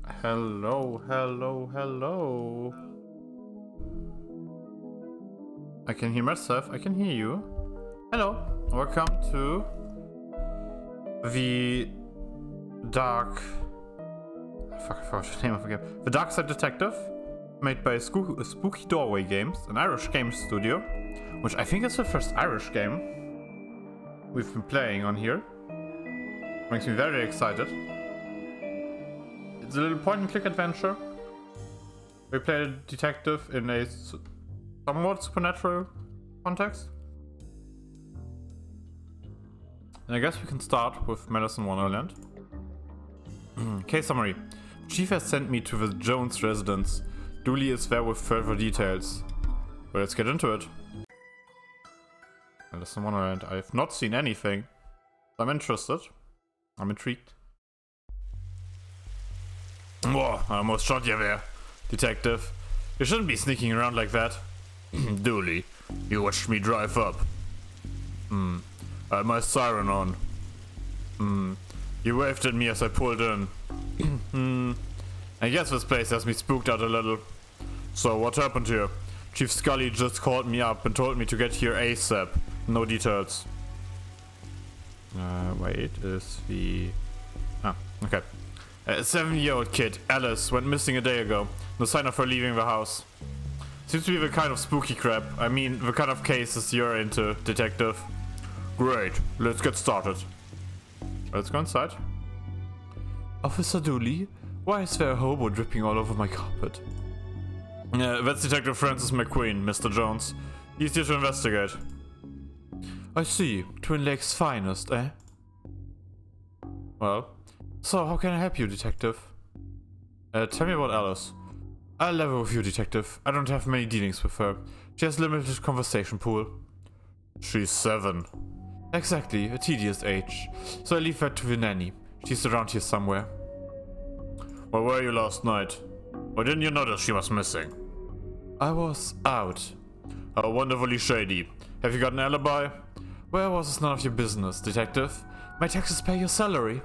Hello, hello, hello. I can hear myself, I can hear you. Hello, welcome to the fuck, I forgot the name of the game. The Darkside Detective, made by Spooky Doorway Games, an Irish game studio, which I think is the first Irish game we've been playing on here. Makes me very excited. It's a little point-and-click adventure. We play a detective in a somewhat supernatural context. And I guess we can start with Medicine Wonderland. Case summary. Chief has sent me to the Jones residence. Dooley is there with further details. Well, let's get into it. Medicine Wonderland. I have not seen anything. I'm interested. I'm intrigued. Whoa, I almost shot you there, detective. You shouldn't be sneaking around like that. Dooley, you watched me drive up. I had my siren on. You waved at me as I pulled in. I guess this place has me spooked out a little. So what happened here? Chief Scully just called me up and told me to get here ASAP. No details. Wait, is the... Ah, okay. A 7-year-old kid, Alice, went missing a day ago. No sign of her leaving the house. Seems to be the kind of spooky crap. I mean, the kind of cases you're into, detective. Great, let's get started. Let's go inside. Officer Dooley, why is there a hobo dripping all over my carpet? That's Detective Francis McQueen, Mr. Jones. He's here to investigate. I see. Twin Lakes finest, eh? Well, so how can I help you, detective? Tell me about Alice. I'll level with you, detective. I don't have many dealings with her. She has limited conversation pool. She's 7. Exactly, a tedious age. So I leave that to the nanny. She's around here somewhere. Where were you last night? Why didn't you notice she was missing? I was out. How wonderfully shady. Have you got an alibi? Where was is none of your business, detective. My taxes pay your salary.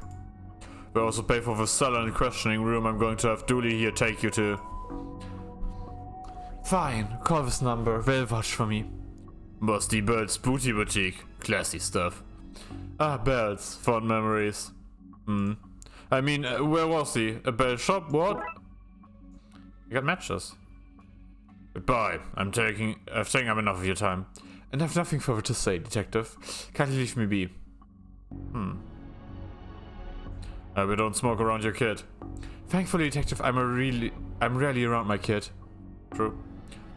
We also pay for the cell and questioning room I'm going to have Dooley here take you to. Fine, call this number, they'll vouch for me. Busty Bird's Booty Boutique. Classy stuff. Ah, bells. Fond memories. I mean, where was he? A bell shop? What? You got matches. Goodbye. I've taken up enough of your time. And I've nothing further to say, detective. Can't you leave me be? We don't smoke around your kid. Thankfully, detective, I'm rarely around my kid. True.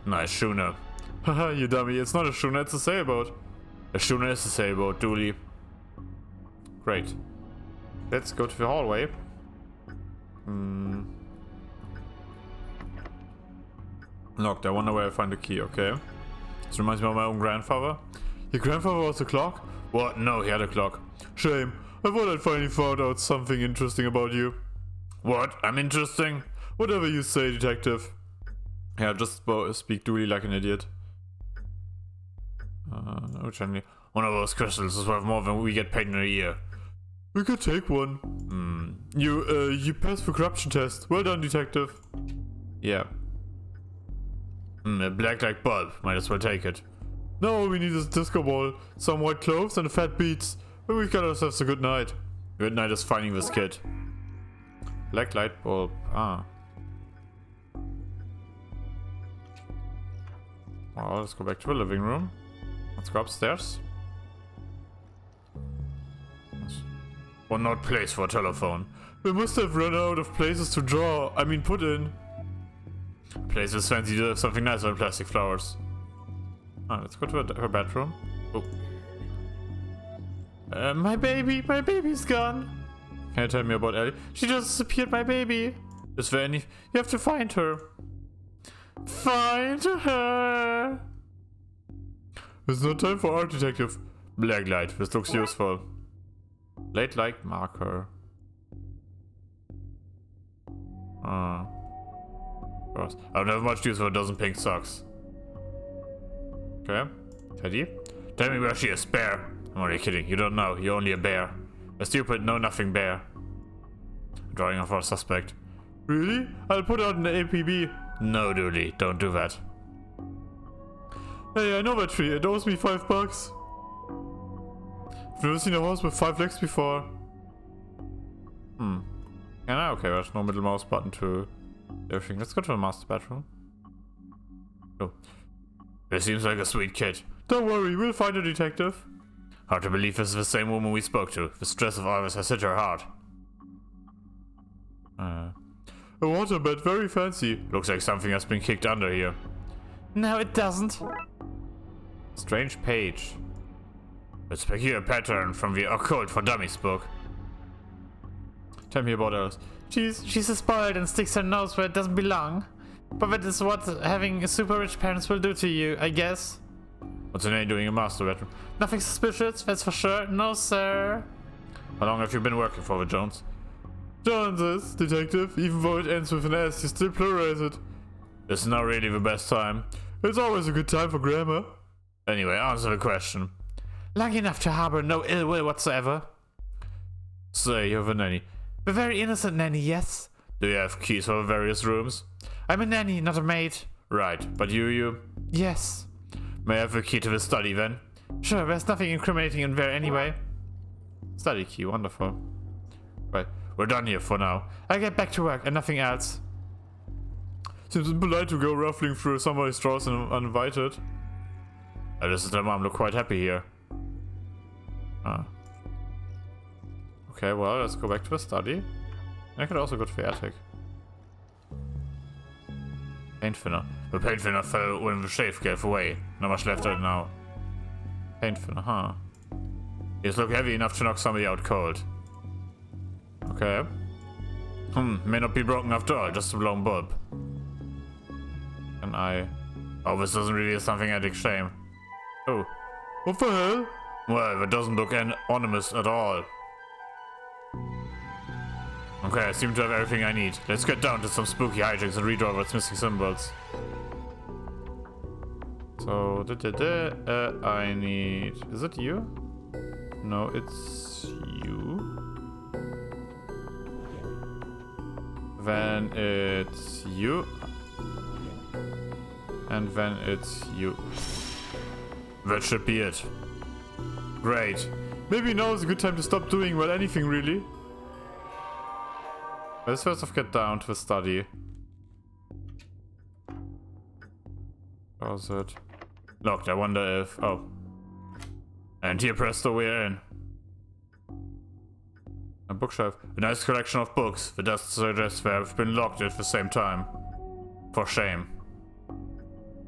Nice schooner. Haha, you dummy. It's not a schooner, it's a sailboat. A schooner is a sailboat, Dooley. Great. Let's go to the hallway. Locked. I wonder where I find the key, okay. This reminds me of my own grandfather. Your grandfather was a clock? What? No, he had a clock. Shame. I thought I'd finally found out something interesting about you. What? I'm interesting? Whatever you say, detective. Yeah, just speak Dooley like an idiot. No, generally. One of those crystals is worth more than we get paid in a year. We could take one. You passed the corruption test. Well done, detective. Yeah. A black-like bulb. Might as well take it. No, we need a disco ball, some white clothes, and fat beats. But we got ourselves a good night. Good night is finding this kid. Black light bulb. Ah. Well, let's go back to the living room. Let's go upstairs. One odd place for a telephone. We must have run out of places to put in. Place is fancy to have something nicer than plastic flowers. Ah, let's go to her bedroom. Oh. My baby's gone. Can you tell me about Ellie? She just disappeared, my baby. Is there any... You have to find her. Find her. There's no time for art, detective. Black light, this looks useful. Late light marker. Gross. I don't have much use for a dozen pink socks. Okay. Teddy? Tell me where she is, bear. I'm only kidding, you don't know, you're only a bear. A stupid know-nothing bear. Drawing of our suspect. Really? I'll put out an APB. No, Dooley, don't do that. Hey, I know that tree. It owes me $5. I've never seen a horse with 5 legs before. Yeah, okay, there's no middle mouse button to everything. Let's go to the master bedroom. Oh. This seems like a sweet kid. Don't worry, we'll find a detective. Hard to believe this is the same woman we spoke to. The stress of all this has hit her hard. A waterbed, very fancy. Looks like something has been kicked under here. No, it doesn't. Strange page. A peculiar pattern from the Occult for Dummies book. Tell me about Alice. She's a spoiled and sticks her nose where it doesn't belong. But that is what having super rich parents will do to you, I guess. What's her name doing in master bedroom? Nothing suspicious, that's for sure. No, sir. How long have you been working for the Jones? Joneses, detective. Even though it ends with an S, you still pluralize it. This is not really the best time. It's always a good time for grammar. Anyway, answer the question. Long enough to harbor no ill will whatsoever. Say, you have a nanny. A very innocent nanny, yes. Do you have keys for the various rooms? I'm a nanny, not a maid. Right, but you? Yes. May I have the key to the study then? Sure, there's nothing incriminating in there anyway. Study key, wonderful. Right, we're done here for now. I'll get back to work and nothing else. Seems impolite to go ruffling through somebody's drawers uninvited. Alice and her mom look quite happy here. Okay, well, let's go back to the study. I could also go to the attic. Paint thinner. The paint thinner fell when the shave gave away. Not much left of it now. Paint thinner, huh? These look heavy enough to knock somebody out cold. Okay. May not be broken after all, just a blown bulb. Can I... Oh, this doesn't reveal something I'd shame. Oh. What the hell? Well, that doesn't look anonymous at all. Okay, I seem to have everything I need. Let's get down to some spooky hijinks and redraw what's missing symbols. So, I need... Is it you? No, it's you. Then it's you. And then it's you. That should be it. Great. Maybe now is a good time to stop doing, well, anything really. Let's first off get down to the study. How's it? Locked, I wonder if... Oh. And here, presto, we're in. A bookshelf. A nice collection of books. The dust suggests they have been locked at the same time. For shame.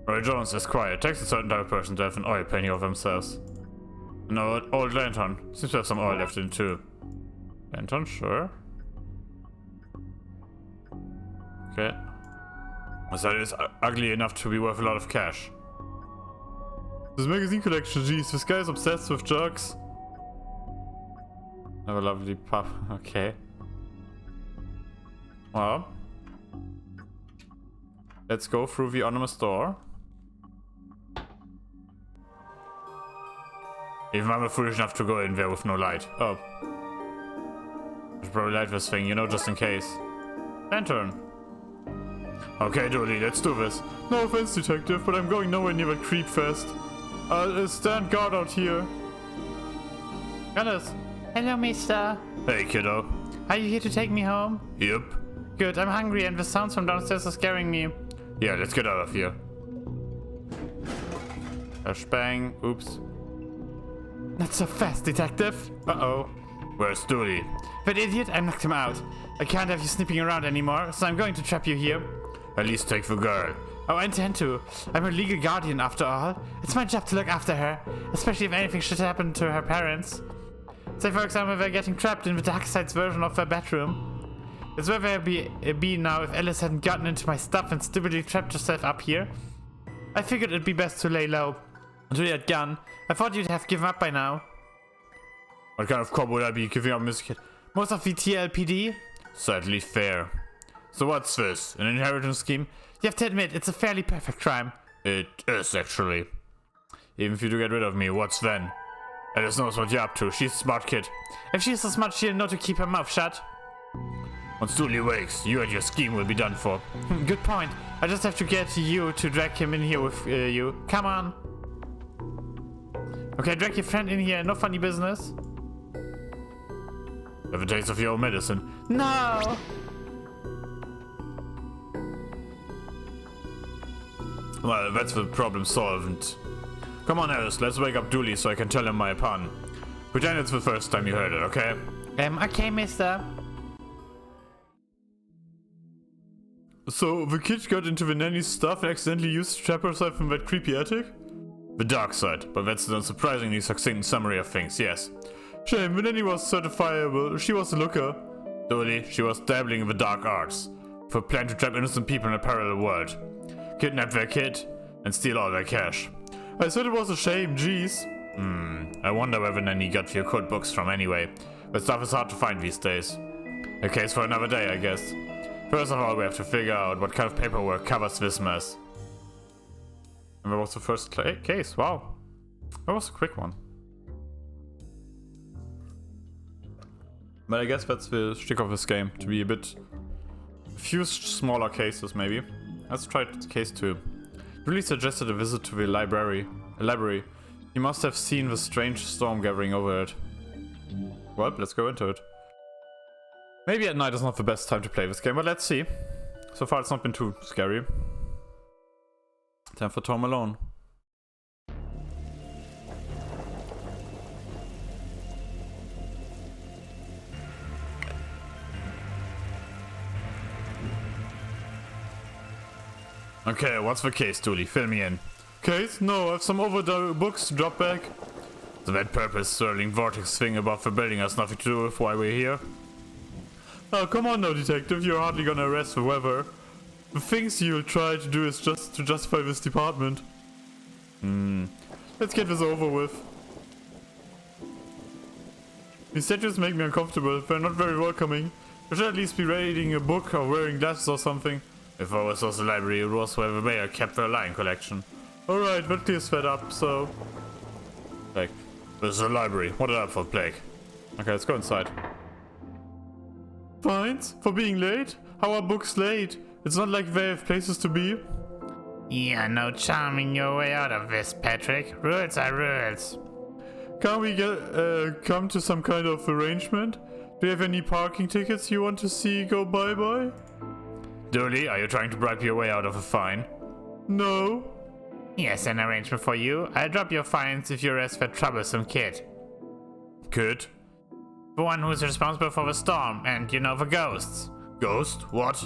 Roy Jones, Esquire. It takes a certain type of person to have an oil painting of themselves. An old lantern. Seems to have some oil left in too. Lantern, sure. Okay. So it is ugly enough to be worth a lot of cash. This magazine collection, geez, this guy is obsessed with jugs. Have a lovely pup, okay. Well. Let's go through the anonymous door. Even I'm foolish enough to go in there with no light. Oh. I should probably light this thing, you know, just in case. Lantern. Okay, Dooley, let's do this. No offense, detective, but I'm going nowhere near that creep fest. I'll stand guard out here. Alice. Hello, mister. Hey, kiddo. Are you here to take me home? Yep. Good, I'm hungry and the sounds from downstairs are scaring me. Yeah, let's get out of here. Bang. Oops. Not so fast, detective. Uh-oh. Where's Dooley? That idiot, I knocked him out. I can't have you sniffing around anymore, so I'm going to trap you here. At least take the girl. Oh, I intend to. I'm her legal guardian after all. It's my job to look after her, especially if anything should happen to her parents. Say, for example, they're getting trapped in the Darkside's version of their bedroom. It's where they'd be now if Alice hadn't gotten into my stuff and stupidly trapped herself up here. I figured it'd be best to lay low. Until you had gone. I thought you'd have given up by now. What kind of cop would I be giving up, Miss Kid? Most of the TLPD? Certainly fair. So what's this? An inheritance scheme? You have to admit, it's a fairly perfect crime. It is, actually. Even if you do get rid of me, what's then? Alice knows what you're up to. She's a smart kid. If she's so smart, she'll know to keep her mouth shut. Once Dooley wakes, you and your scheme will be done for. Good point. I just have to get you to drag him in here with you. Come on. Okay, drag your friend in here. No funny business. Have a taste of your own medicine. No! Well, that's the problem solved. Come on, Alice, let's wake up Dooley so I can tell him my pun. Pretend it's the first time you heard it, okay? Okay, mister. So, the kid got into the nanny's stuff and accidentally used to trap herself in that creepy attic? The Darkside, but that's an unsurprisingly succinct summary of things, yes. Shame, the nanny was certifiable, she was a looker. Dooley, she was dabbling in the dark arts, for a plan to trap innocent people in a parallel world. Kidnap their kid, and steal all their cash. I said it was a shame, jeez. I wonder where the nanny got your code books from anyway. That stuff is hard to find these days. A case for another day, I guess. First of all, we have to figure out what kind of paperwork covers this mess. And that was the first case, wow. That was a quick one. But I guess that's the shtick of this game, to be a few smaller cases maybe. Let's try case 2. Dooley suggested a visit to the library. He must have seen the strange storm gathering over it. Well, let's go into it. Maybe at night is not the best time to play this game, but let's see. So far it's not been too scary. Time for Tom Alone. Okay, what's the case, Dooley? Fill me in. Case? No, I have some overdue books to drop back. So that purpose swirling vortex thing above the building has nothing to do with why we're here? Oh, come on now, detective. You're hardly gonna arrest the weather. The things you'll try to do is just to justify this department. Let's get this over with. These statues make me uncomfortable. They're not very welcoming. I should at least be reading a book or wearing glasses or something. If I was the library, it was where the mayor kept their lion collection. Alright, that clears that up, so... Blake. This is a library. What did I have for Blake? Okay, let's go inside. Fines? For being late? How are books late? It's not like they have places to be. Yeah, no charming your way out of this, Patrick. Rules are rules. Can't we come to some kind of arrangement? Do you have any parking tickets you want to see go bye-bye? Dooley, are you trying to bribe your way out of a fine? No. Yes, an arrangement for you. I'll drop your fines if you arrest that troublesome kid. Kid? The one who's responsible for the storm and, you know, the ghosts. Ghost? What?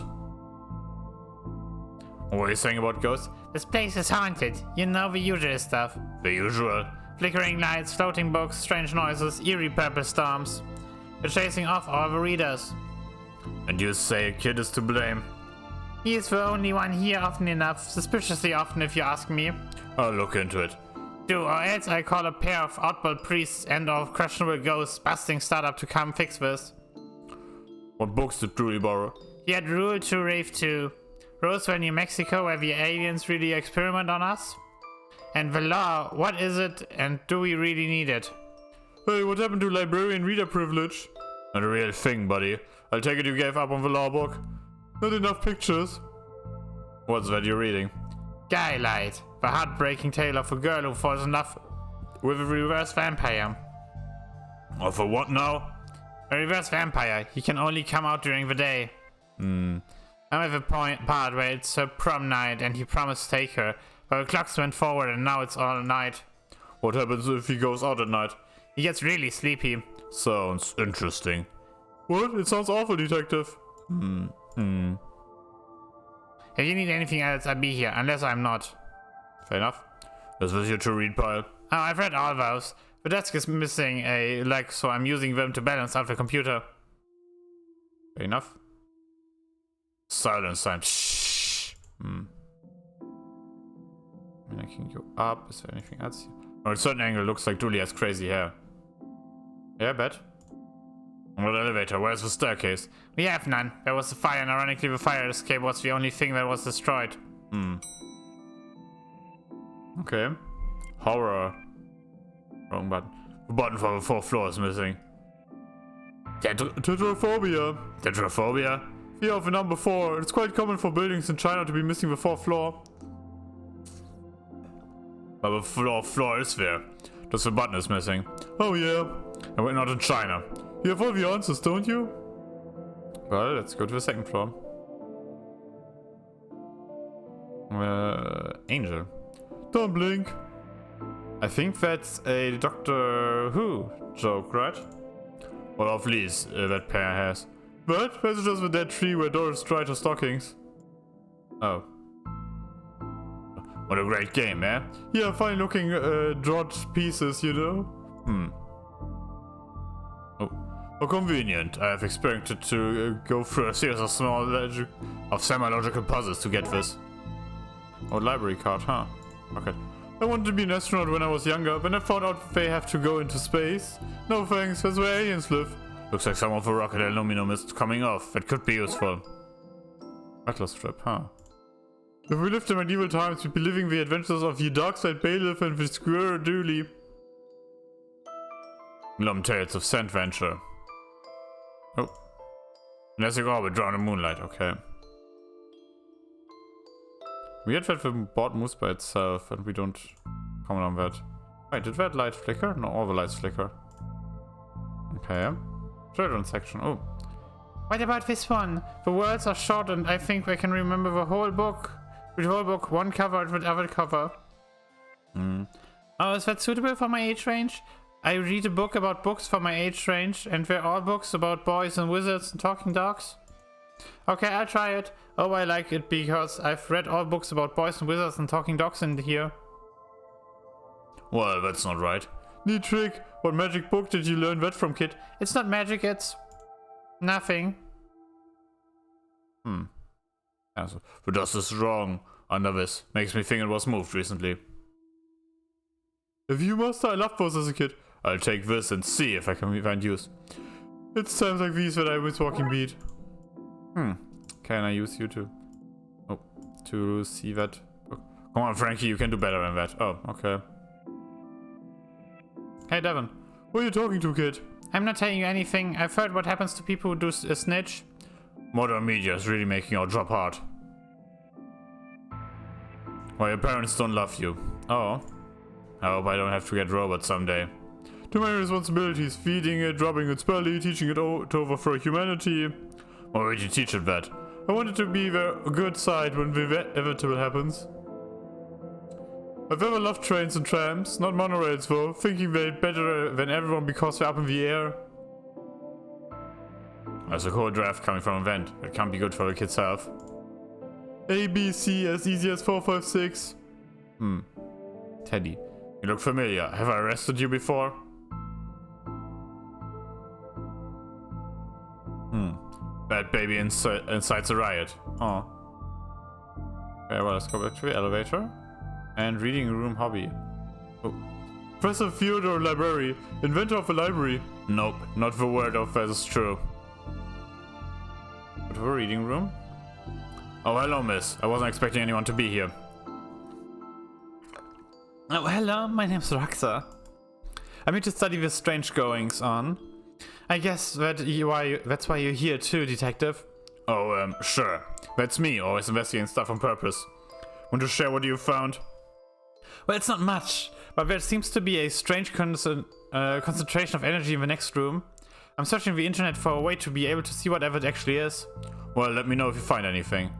What are you saying about ghosts? This place is haunted. You know the usual stuff. The usual? Flickering lights, floating books, strange noises, eerie purple storms. They're chasing off all the readers. And you say a kid is to blame? He is the only one here often enough, suspiciously often if you ask me. I'll look into it. Do, or else I call a pair of oddball priests and of questionable ghosts busting startup to come fix this. What books did Dooley borrow? He had Rule 2 Rave 2, Roswell, New Mexico, where the aliens really experiment on us. And the law, what is it and do we really need it? Hey, what happened to librarian reader privilege? Not a real thing, buddy. I'll take it you gave up on the law book. Not enough pictures. What's that you're reading? Skylight, the heartbreaking tale of a girl who falls in love with a reverse vampire. Of a what now? A reverse vampire. He can only come out during the day. I'm at the part where it's her prom night and he promised to take her, but the clocks went forward and now it's all night. What happens if he goes out at night? He gets really sleepy. Sounds interesting. What? It sounds awful, detective. If you need anything else, I'll be here, unless I'm not. Fair enough. Is this your to-read pile? Oh, I've read all those. The desk is missing a leg, so I'm using them to balance out the computer. Fair enough. Silence time. Shh. I can go up. Is there anything else here? Oh, at a certain angle, looks like Dooley has crazy hair. Yeah, I bet. What elevator? Where's the staircase? We have none. There was a fire, and ironically the fire escape was the only thing that was destroyed. Okay. Horror. Wrong button. The button for the 4th floor is missing. Tetraphobia. Tetraphobia? Fear of a number 4. It's quite common for buildings in China to be missing the 4th floor. But the floor is there. Just the button is missing. Oh yeah. And we're not in China. You have all the answers, don't you? Well, let's go to the 2nd floor. Angel. Don't blink. I think that's a Doctor Who joke, right? What of leaves that pair has. But that's just the dead tree where Doris dried her stockings. Oh. What a great game, eh? Yeah, fine looking dropped pieces, you know? Oh. How convenient. I have expected to go through a series of semi-logical puzzles to get this. Oh, library card, huh? Okay. I wanted to be an astronaut when I was younger, but I found out they have to go into space. No thanks, that's where aliens live. Looks like some of the rocket aluminum is coming off. That could be useful. Rattler strip, huh? If we lived in medieval times, we'd be living the adventures of the Darkside bailiff and the Squirrel Dooley. Glum tales of Sandventure. Oh. Classic orbit drawn in moonlight, okay. Weird that the board moves by itself and we don't comment on that. Wait, did that light flicker? No, all the lights flicker. Okay. Children's section. Oh. What about this one? The words are short and I think we can remember the whole book. With the whole book, one cover and with other cover. Oh, is that suitable for my age range? I read a book about books for my age range, and they're all books about boys and wizards and talking dogs. Okay, I'll try it. Oh, I like it because I've read all books about boys and wizards and talking dogs in here. Well, that's not right. Neat trick. What magic book did you learn that from, kid? It's not magic, it's nothing. Yeah, so the dust is wrong under this. Makes me think it was moved recently. A Viewmaster, I loved those as a kid. I'll take this and see if I can find use. It's times like these that I miss Walking Beat. Can I use you to see that book? Come on, Frankie, you can do better than that. Oh, okay. Hey, Devin. Who are you talking to, kid? I'm not telling you anything. I've heard what happens to people who do a snitch. Modern media is really making our job hard. Why your parents don't love you. Oh. I hope I don't have to get robots someday. Too many responsibilities. Feeding it, dropping its belly, teaching it to overthrow humanity. Why would you teach it that? I want it to be the good side when the inevitable happens. I've ever loved trains and trams, not monorails though, thinking they're better than everyone because they're up in the air. There's a cold draft coming from a vent. It can't be good for the kid's health. A, B, C, as easy as 4, 5, 6. Teddy. You look familiar. Have I arrested you before? Bad baby incites a riot. Oh. Okay, well, let's go back to the elevator. And reading room hobby. Oh. Professor Theodore Library, inventor of a library. Nope, not the word of that is true. Go to the reading room. Oh, hello, miss. I wasn't expecting anyone to be here. Oh, hello, my name's Raxa. I'm here to study the strange goings on. I guess that's why you're here too, detective. Oh, sure. That's me, always investigating stuff on purpose. Want to share what you found? Well, it's not much, but there seems to be a strange concentration of energy in the next room. I'm searching the internet for a way to be able to see whatever it actually is. Well, let me know if you find anything.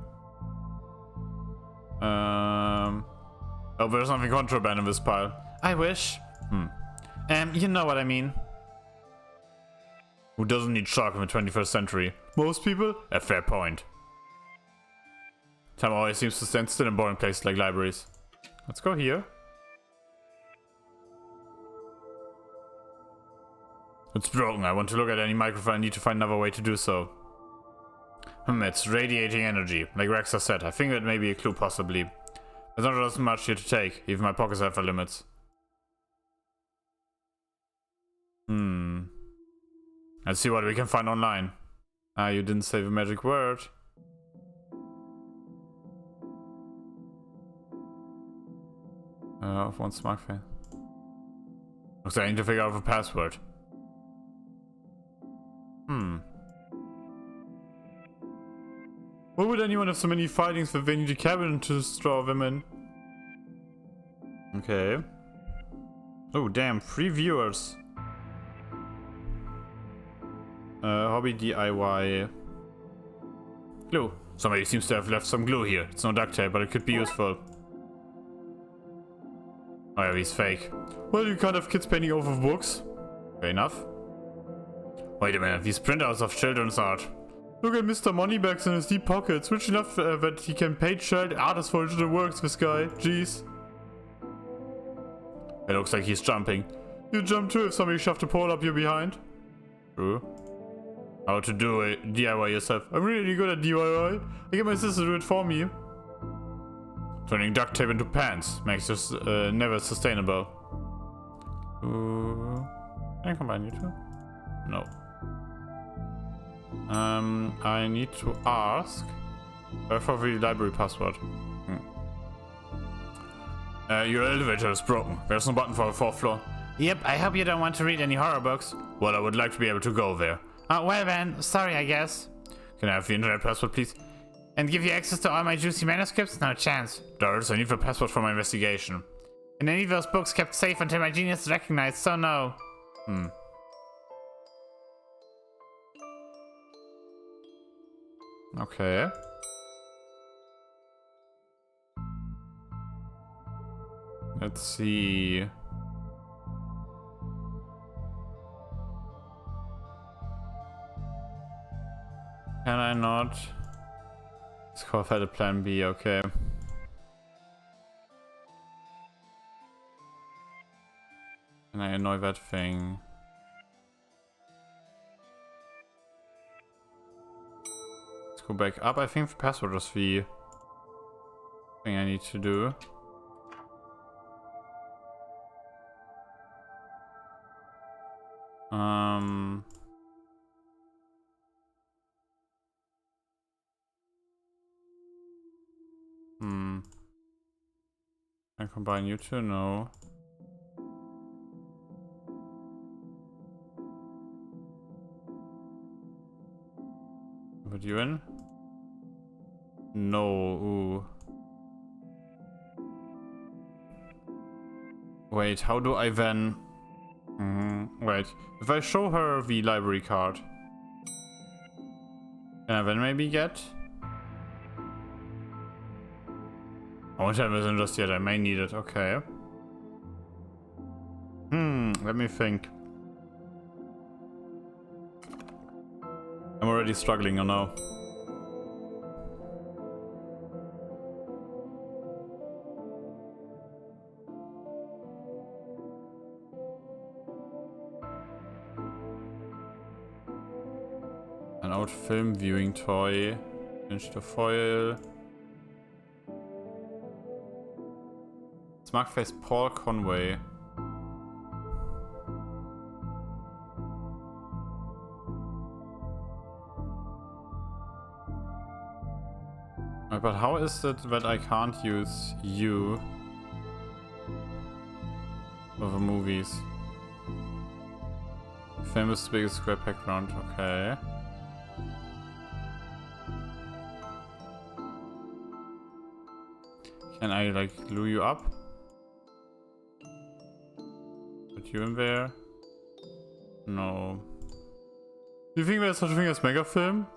Oh, there's nothing contraband in this pile. I wish. You know what I mean. Who doesn't need shock in the 21st century? Most people? A fair point. Time always seems to stand still in boring places like libraries. Let's go here. It's broken. I want to look at any microphone. I need to find another way to do so. It's radiating energy. Like Rexa said, I think that may be a clue possibly. There's not as much here to take. Even my pockets have their limits. Let's see what we can find online. Ah, you didn't say the magic word. Of one smartphone. Looks like I need to figure out the password. Why would anyone have so many fightings if they need a cabin to straw them in? Okay. Oh, damn. 3 viewers. Hobby DIY. Glue. Somebody seems to have left some glue here. It's no duct tape, but it could be useful. Oh yeah, he's fake. Well, you can't have kids painting over books. Fair enough. Wait a minute, these printouts of children's art. Look at Mr. Moneybags in his deep pockets. Rich enough that he can pay child artists for digital works, this guy. Jeez. It looks like he's jumping. You'd jump too if somebody shoved a pole up your behind. True. How to do it DIY yourself. I'm really good at DIY. I get my sister to do it for me. Turning duct tape into pants makes this never sustainable. Can I combine you two? No. I need to ask for the library password. Your elevator is broken. There's no button for the 4th floor. Yep, I hope you don't want to read any horror books. Well, I would like to be able to go there. Well then, sorry I guess. Can I have the internet password, please? And give you access to all my juicy manuscripts? No chance. Doris, I need the password for my investigation. And I need those books kept safe until my genius is recognized, so no. Okay. Let's see. Can I not? Let's call that a plan B, okay. Can I annoy that thing? Let's go back up. I think the password is the thing I need to do. Can I combine you two? No. Put you in? No. Ooh. Wait, how do I then... Wait, if I show her the library card, can I then maybe get? I won't have it just yet, I may need it, okay. Let me think. I'm already struggling, or no? An old film viewing toy. Pinch the foil. Smug face Paul Conway. But how is it that I can't use you for the movies? Famous biggest square background, okay. Can I like glue you up? Put you in there? No. Do you think there's such a thing as mega film?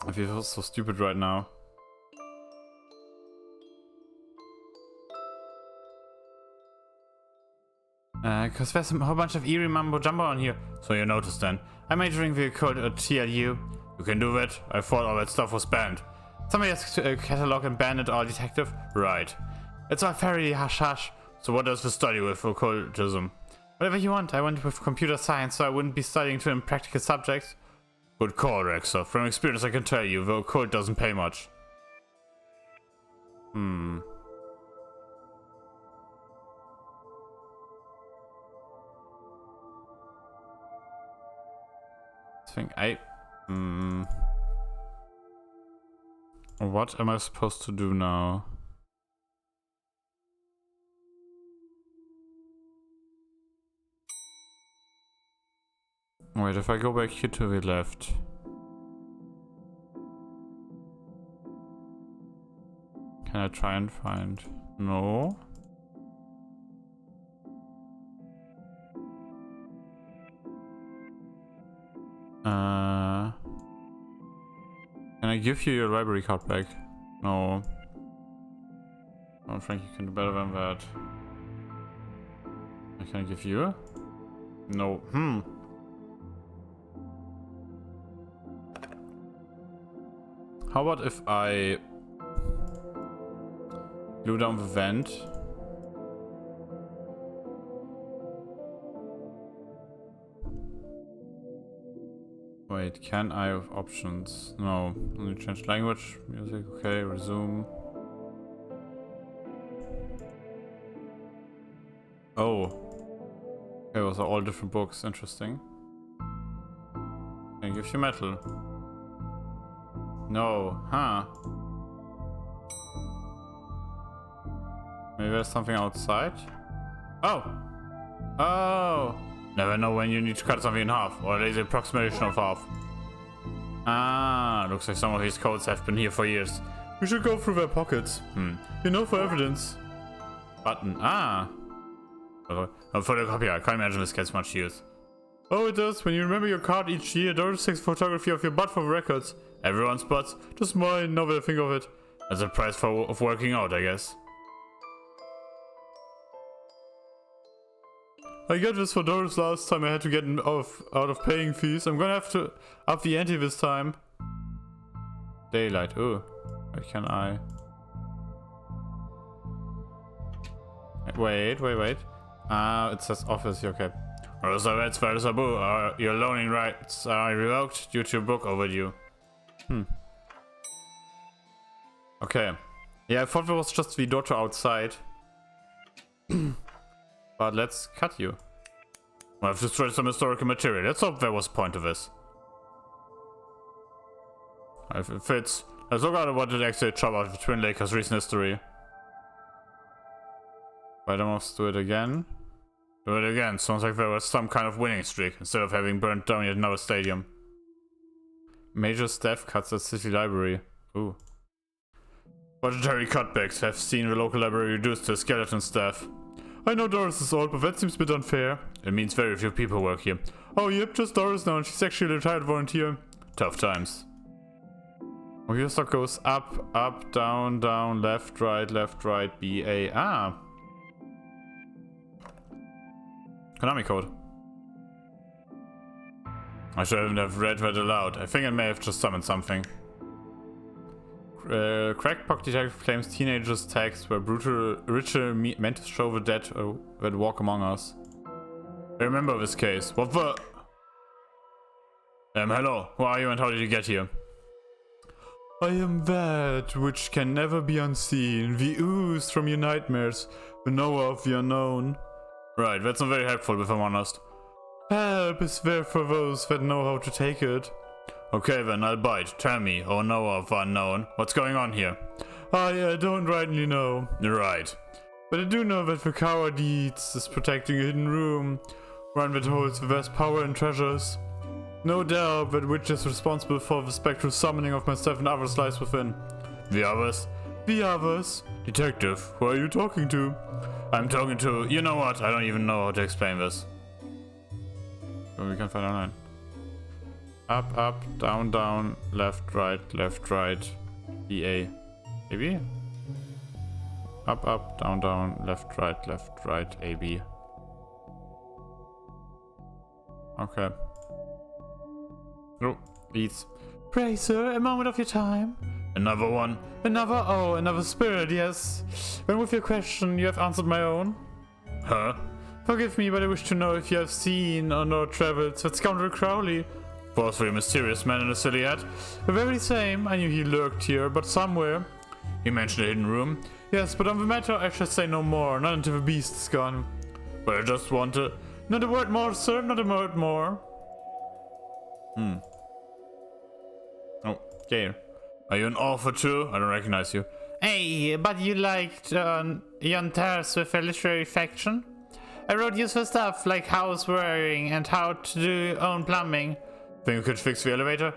I feel so stupid right now. Cause there's a whole bunch of eerie mumbo jumbo on here. So you noticed then. I'm majoring the occult at TLU. You can do that? I thought all that stuff was banned. Somebody has to catalog and ban it all, detective? Right. It's all fairly hush-hush. So what does the study with occultism? Whatever you want. I went with computer science, so I wouldn't be studying two impractical subjects. Good call, Rexer. From experience, I can tell you, the occult doesn't pay much. I think What am I supposed to do now? Wait, if I go back here to the left. Can I try and find? No. Can I give you your library card back? No. I don't think you can do better than that. Can I give you? No. How about if I glue down the vent? Wait, can I have options? No. Only change language, music, okay, resume. Oh. Okay, those are all different books, interesting. Can I give you metal? No, huh? Maybe there's something outside? Oh! Oh! Never know when you need to cut something in half, or at least an approximation of half. Ah, looks like some of these codes have been here for years. We should go through their pockets. You know, for evidence. Button, ah! A photocopier, I can't imagine this gets much use. Oh, it does. When you remember your card each year, Doris takes photography of your butt for the records. Everyone's butts, just mine, now that I think of it. As a price of working out, I guess. I got this for Doris last time I had to get out of paying fees. I'm gonna have to up the ante this time. Daylight, ooh. Where can I? Wait. It says office, okay. Roosevelt versus Abu, your loaning rights are revoked due to book overdue. Okay. Yeah, I thought it was just the daughter outside. But let's cut you. I've destroyed some historical material. Let's hope there was a point to this. If it fits, let's look at what did actually chop out of the Twin Lakers' recent history. Spider must do it again. Do it again. Sounds like there was some kind of winning streak instead of having burnt down yet another stadium. Major staff cuts at City Library. Ooh. Budgetary cutbacks have seen the local library reduced to a skeleton staff. I know Doris is old, but that seems a bit unfair. It means very few people work here. Oh yep, just Doris now, and she's actually a retired volunteer. Tough times. Oh, your stock goes up, down, left, right, B, A. Ah. Konami code. I shouldn't have read that aloud. I think I may have just summoned something. Crackpot detective claims teenagers' texts were brutal ritual meant to show the dead that walk among us. I remember this case. What the? Hello. Who are you and how did you get here? I am that which can never be unseen, the ooze from your nightmares, the knower of the unknown. Right, that's not very helpful if I'm honest. Help is there for those that know how to take it. Okay then, I'll bite. Tell me, oh knower of unknown, what's going on here? I don't rightly know. Right. But I do know that the coward Eats is protecting a hidden room, one that holds the vast power and treasures. No doubt that witch is responsible for the spectral summoning of myself and others lies within. The others? The others? Detective, who are you talking to? I'm talking to... You know what? I don't even know how to explain this. So we can find online. Up, down, left, right, EA. Maybe? Up, down, left, right, AB. Okay. Oh, leads. Pray, sir, a moment of your time. Another one? Another spirit, yes. When with your question, you have answered my own. Huh? Forgive me, but I wish to know if you have seen or know traveled that scoundrel Crowley. Forcefully mysterious man in a silly hat. The very same. I knew he lurked here, but somewhere. You mentioned a hidden room? Yes, but on the matter I shall say no more, not until the beast is gone. But I just want to... Not a word more, sir, not a word more. Oh, okay. Are you an author too? I don't recognize you. Hey, but you liked Jan Tars with a literary faction? I wrote useful stuff like house wiring and how to do your own plumbing. Think you could fix the elevator?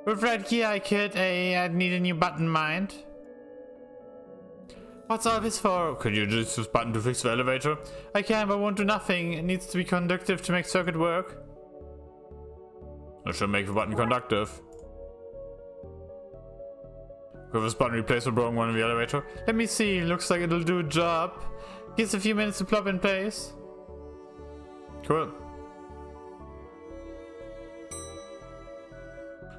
With red key I could. I'd need a new button, mind. What's all this for? Could you use this button to fix the elevator? I can, but won't do nothing. It needs to be conductive to make circuit work. I should make the button conductive. Could this button replace the broken one in the elevator? Let me see. Looks like it'll do a job. Gives a few minutes to plop in place. Cool.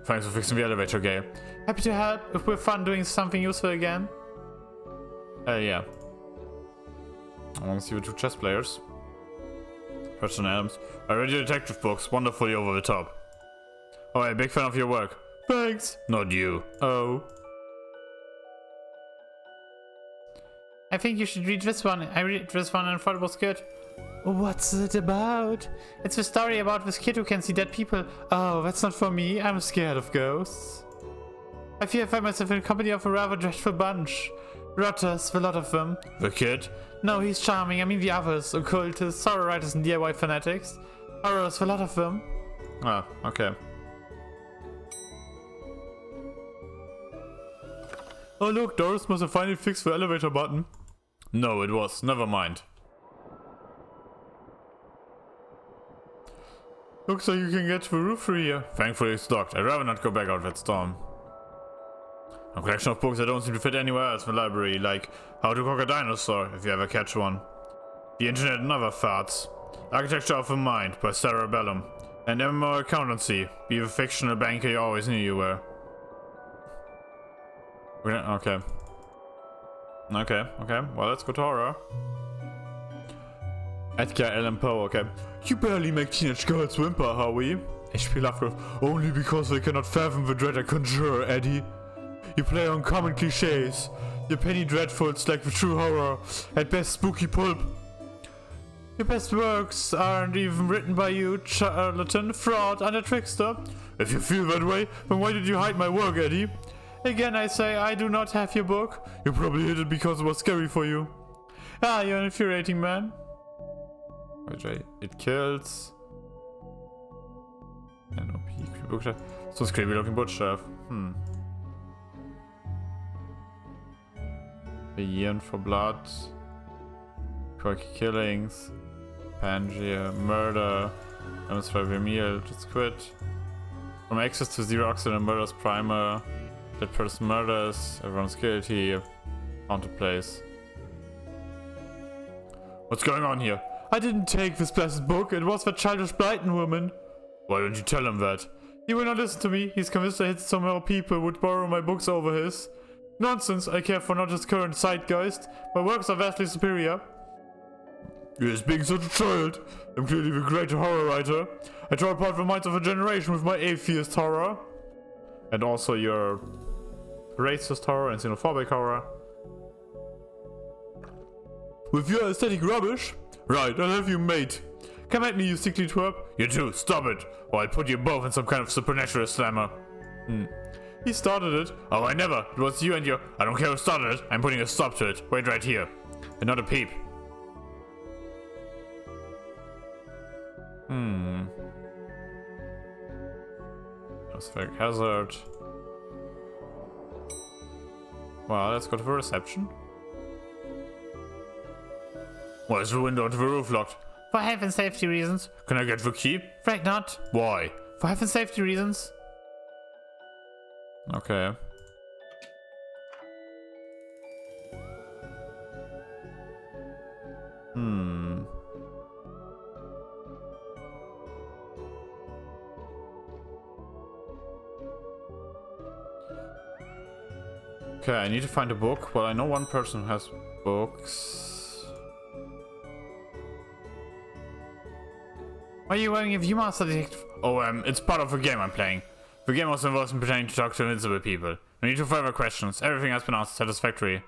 Thanks for fixing the elevator, Gale. Happy to help if we're fun doing something useful again. Yeah. I want to see the two chess players. Person Adams. I read your detective books. Wonderfully over the top. Oh, hey, big fan of your work. Thanks. Not you. Oh. I think you should read this one. I read this one and thought it was good. What's it about? It's a story about this kid who can see dead people. Oh, that's not for me. I'm scared of ghosts. I fear I find myself in the company of a rather dreadful bunch. Rotters, a lot of them. The kid? No, he's charming. I mean the others. Occultists, horror writers and DIY fanatics. Horrors, a lot of them. Ah, okay. Oh look, Doris must have finally fixed the elevator button. No, it was. Never mind. Looks like you can get to the roof through here. Thankfully it's locked. I'd rather not go back out that storm. A collection of books that don't seem to fit anywhere else in the library, like How to Cook a Dinosaur, if you ever catch one. The Internet and Other Farts. Architecture of the Mind by Sarah Bellum. And MMO Accountancy. Be the fictional banker you always knew you were. Okay. Okay. Well, let's go to horror. Edgar Allan Poe, okay. You barely make teenage girls whimper, Howie. H.P. Lovecraft. Only because they cannot fathom the dread I conjure, Eddie. You play on common cliches. Your penny dreadfuls like the true horror. At best spooky pulp. Your best works aren't even written by you, charlatan, fraud, and a trickster. If you feel that way, then why did you hide my work, Eddie? Again I say, I do not have your book. You probably hid it because it was scary for you. Ah, you're an infuriating man. It kills. NOP, creepy bookshelf. So it's creepy looking bookshelf. A Yearn for Blood. Quirky Killings. Pangea. Murder. Atmosphere Meal. Just quit. From access to Zero Oxygen Murders Primer. Dead person murders. Everyone's guilty. Haunted place. What's going on here? I didn't take this blessed book. It was that childish Brighton woman. Why don't you tell him that? He will not listen to me. He's convinced that some more people would borrow my books over his. Nonsense. I care for not his current zeitgeist. My works are vastly superior. Yes, being such a child. I'm clearly the great horror writer. I tore apart the minds of a generation with my atheist horror. And also your racist horror and xenophobic horror. With your aesthetic rubbish? Right, I'll have you mate. Come at me, you sickly twerp. You too, stop it, or I'll put you both in some kind of supernatural slammer. He started it. Oh, I never. It was you and your... I don't care who started it. I'm putting a stop to it. Wait right here. And not a peep. Atmospheric hazard. Well, let's go to the reception. Why is the window to the roof locked? For health and safety reasons. Can I get the key? Afraid not. Why? For health and safety reasons. Okay. Okay, I need to find a book. Well, I know one person who has books. Why are you wearing a Viewmaster detective? Oh, it's part of the game I'm playing. The game also involves me pretending to talk to invisible people. I need 2 further questions. Everything has been answered satisfactory.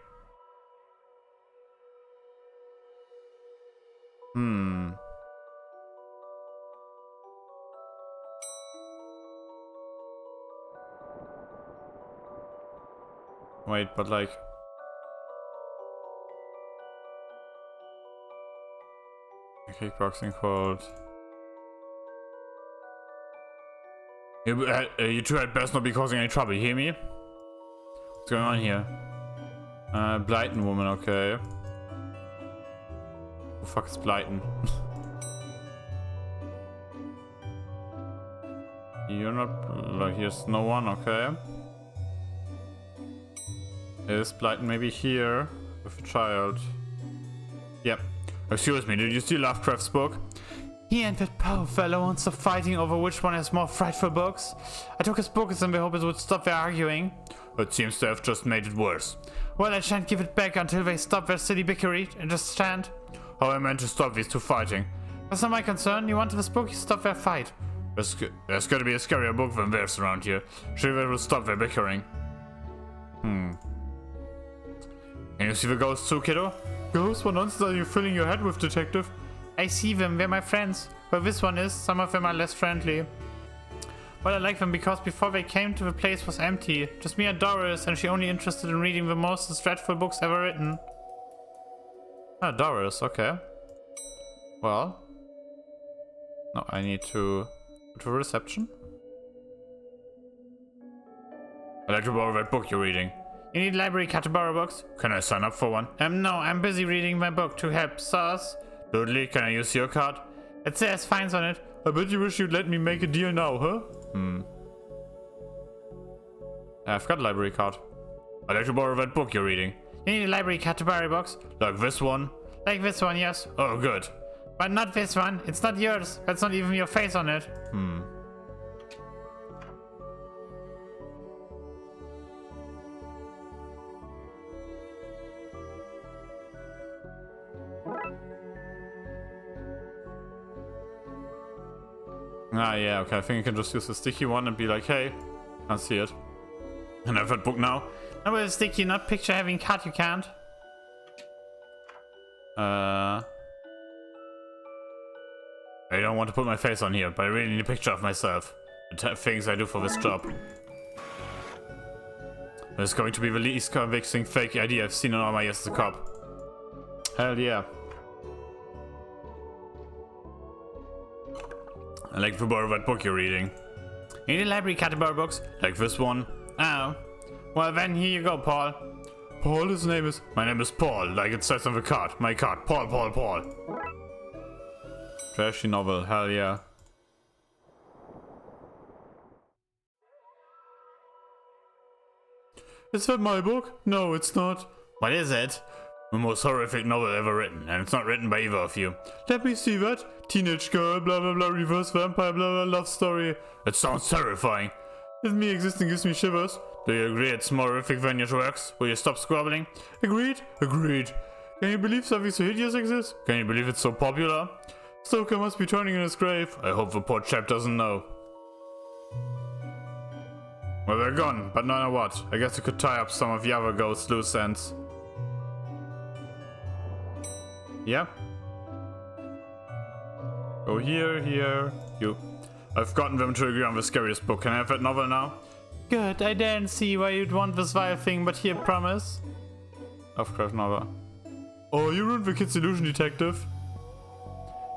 Wait, but like... kickboxing called. You two had best not be causing any trouble, you hear me? What's going on here? Blighton woman, okay. Who the fuck is Blighton? You're not... like, here's no one, okay. Is Blighton maybe here? With a child? Yep. Excuse me, did you steal Lovecraft's book? He and that poor fellow won't stop fighting over which one has more frightful books. I took his books in the hope it would stop their arguing. It seems to have just made it worse. Well, I shan't give it back until they stop their silly bickery and just stand. How I meant to stop these two fighting. That's not my concern. You want this book, you stop their fight. There's gotta be a scarier book than theirs around here. Surely they will stop their bickering. Can you see the ghosts too, kiddo? Ghosts? What nonsense are you filling your head with, detective? I see them, they're my friends. Well, this one is, some of them are less friendly. Well, I like them because before they came to the place was empty. Just me and Doris, and she only interested in reading the most dreadful books ever written. Ah, Doris, okay. Well. No, I need to go to reception. I'd like to borrow that book you're reading. You need a library card to borrow books? Can I sign up for one? No, I'm busy reading my book to help Sauce. Dudley, can I use your card? It says fines on it. I bet you wish you'd let me make a deal now, huh? I've got a library card. I'd like to borrow that book you're reading. You need a library card to borrow books? Like this one? Like this one, yes. Oh, good. But not this one. It's not yours. That's not even your face on it. Ah, yeah, okay. I think I can just use the sticky one and be like, hey, can't see it. And I have that book now. I will sticky, not picture having card, you can't. I don't want to put my face on here, but I really need a picture of myself. The things I do for this job. It's going to be the least convincing fake ID I've seen in all my years as a cop. Hell yeah. I like to borrow that book you're reading. You need a library card to borrow books? Like this one? Oh. Well then, here you go, Paul. Paul, his name is... My name is Paul, like it says on the card. My card. Paul. Trashy novel, hell yeah. Is that my book? No, it's not. What is it? The most horrific novel ever written, and it's not written by either of you. Let me see that. Teenage girl, blah blah blah, reverse vampire, blah blah, love story. It sounds terrifying. If me existing gives me shivers. Do you agree it's more horrific than your works? Will you stop squabbling? Agreed? Agreed. Can you believe something so hideous exists? Can you believe it's so popular? Stoker must be turning in his grave. I hope the poor chap doesn't know. Well, they're gone, but no matter what. I guess I could tie up some of the other ghosts' loose ends. Yeah. Go here, you. I've gotten them to agree on the scariest book. Can I have that novel now? Good, I daren't see why you'd want this vile thing, but here, promise. Lovecraft novel. Oh, you ruined the kid's illusion, detective.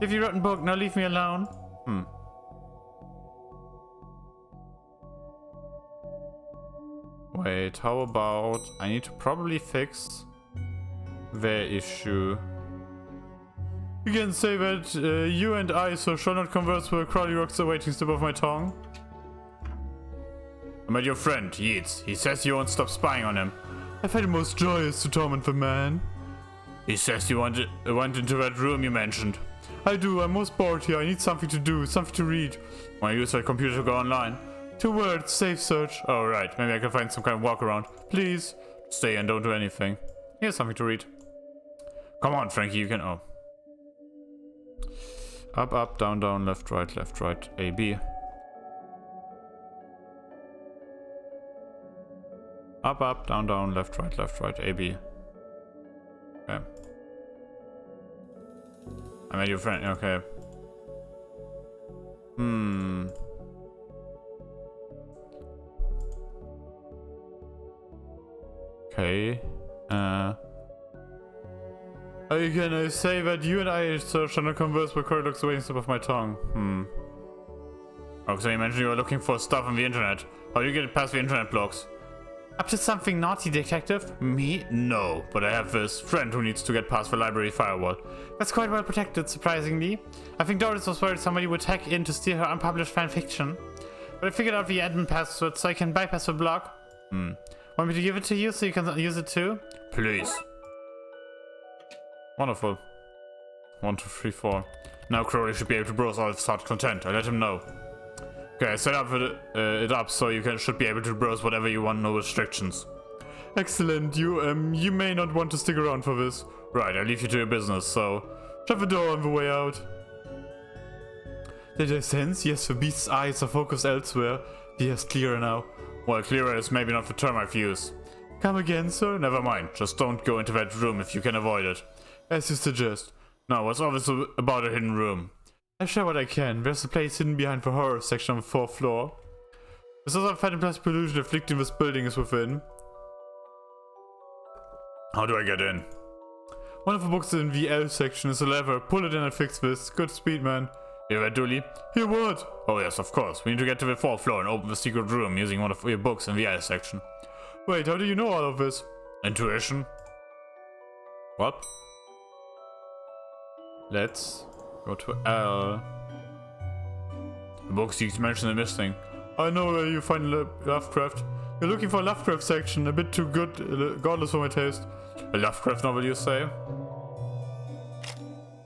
If you rotten book, now leave me alone. Wait, how about... I need to probably fix their issue. You can say that you and I so shall not converse where Crowley rocks the waiting step of my tongue. I met your friend, Yeats. He says you won't stop spying on him. I find it most joyous to torment the man. He says you went into that room you mentioned. I do, I'm most bored here. I need something to do, something to read. Want to use that computer to go online? 2 words, safe search. Oh, right. Maybe I can find some kind of walk around. Please. Stay and don't do anything. Here's something to read. Come on, Frankie, you can... Oh. Up, down, left, right. A, B. Up, down, left, right, A, B. Okay. I made your friend, okay. Okay. Can I say that you and I searched and conversed with corridors waiting slip of my tongue? Oh, so you mentioned you were looking for stuff on the internet. How do you get past the internet blocks? Up to something naughty, Detective? Me? No, but I have this friend who needs to get past the library firewall. That's quite well protected, surprisingly. I think Doris was worried somebody would hack in to steal her unpublished fanfiction. But I figured out the admin password so I can bypass the block. Want me to give it to you so you can use it too? Please. Wonderful. 1, 2, 3, 4. Now Crowley should be able to browse all of such content. I let him know. Okay, I set up it up so you should be able to browse whatever you want, no restrictions. Excellent. You may not want to stick around for this. Right, I leave you to your business, so shut the door on the way out. Did I sense? Yes, the beast's eyes are focused elsewhere. Yes, clearer now. Well, clearer is maybe not the term I've used. Come again, sir? Never mind. Just don't go into that room if you can avoid it. As you suggest. Now, what's all this about a hidden room? I'll share what I can. There's a place hidden behind the horror section on the 4th floor. The source of phantom plastic pollution afflicting this building is within. How do I get in? One of the books in the L section is a lever. Pull it in and fix this. Good speed, man. Hear that, Dooley? Hear what? Oh yes, of course. We need to get to the 4th floor and open the secret room using one of your books in the L section. Wait, how do you know all of this? Intuition. What? Let's go to L. The books you mentioned are missing. I know where you find Lovecraft. You're looking for a Lovecraft section, a bit too good, godless for my taste. A Lovecraft novel, you say?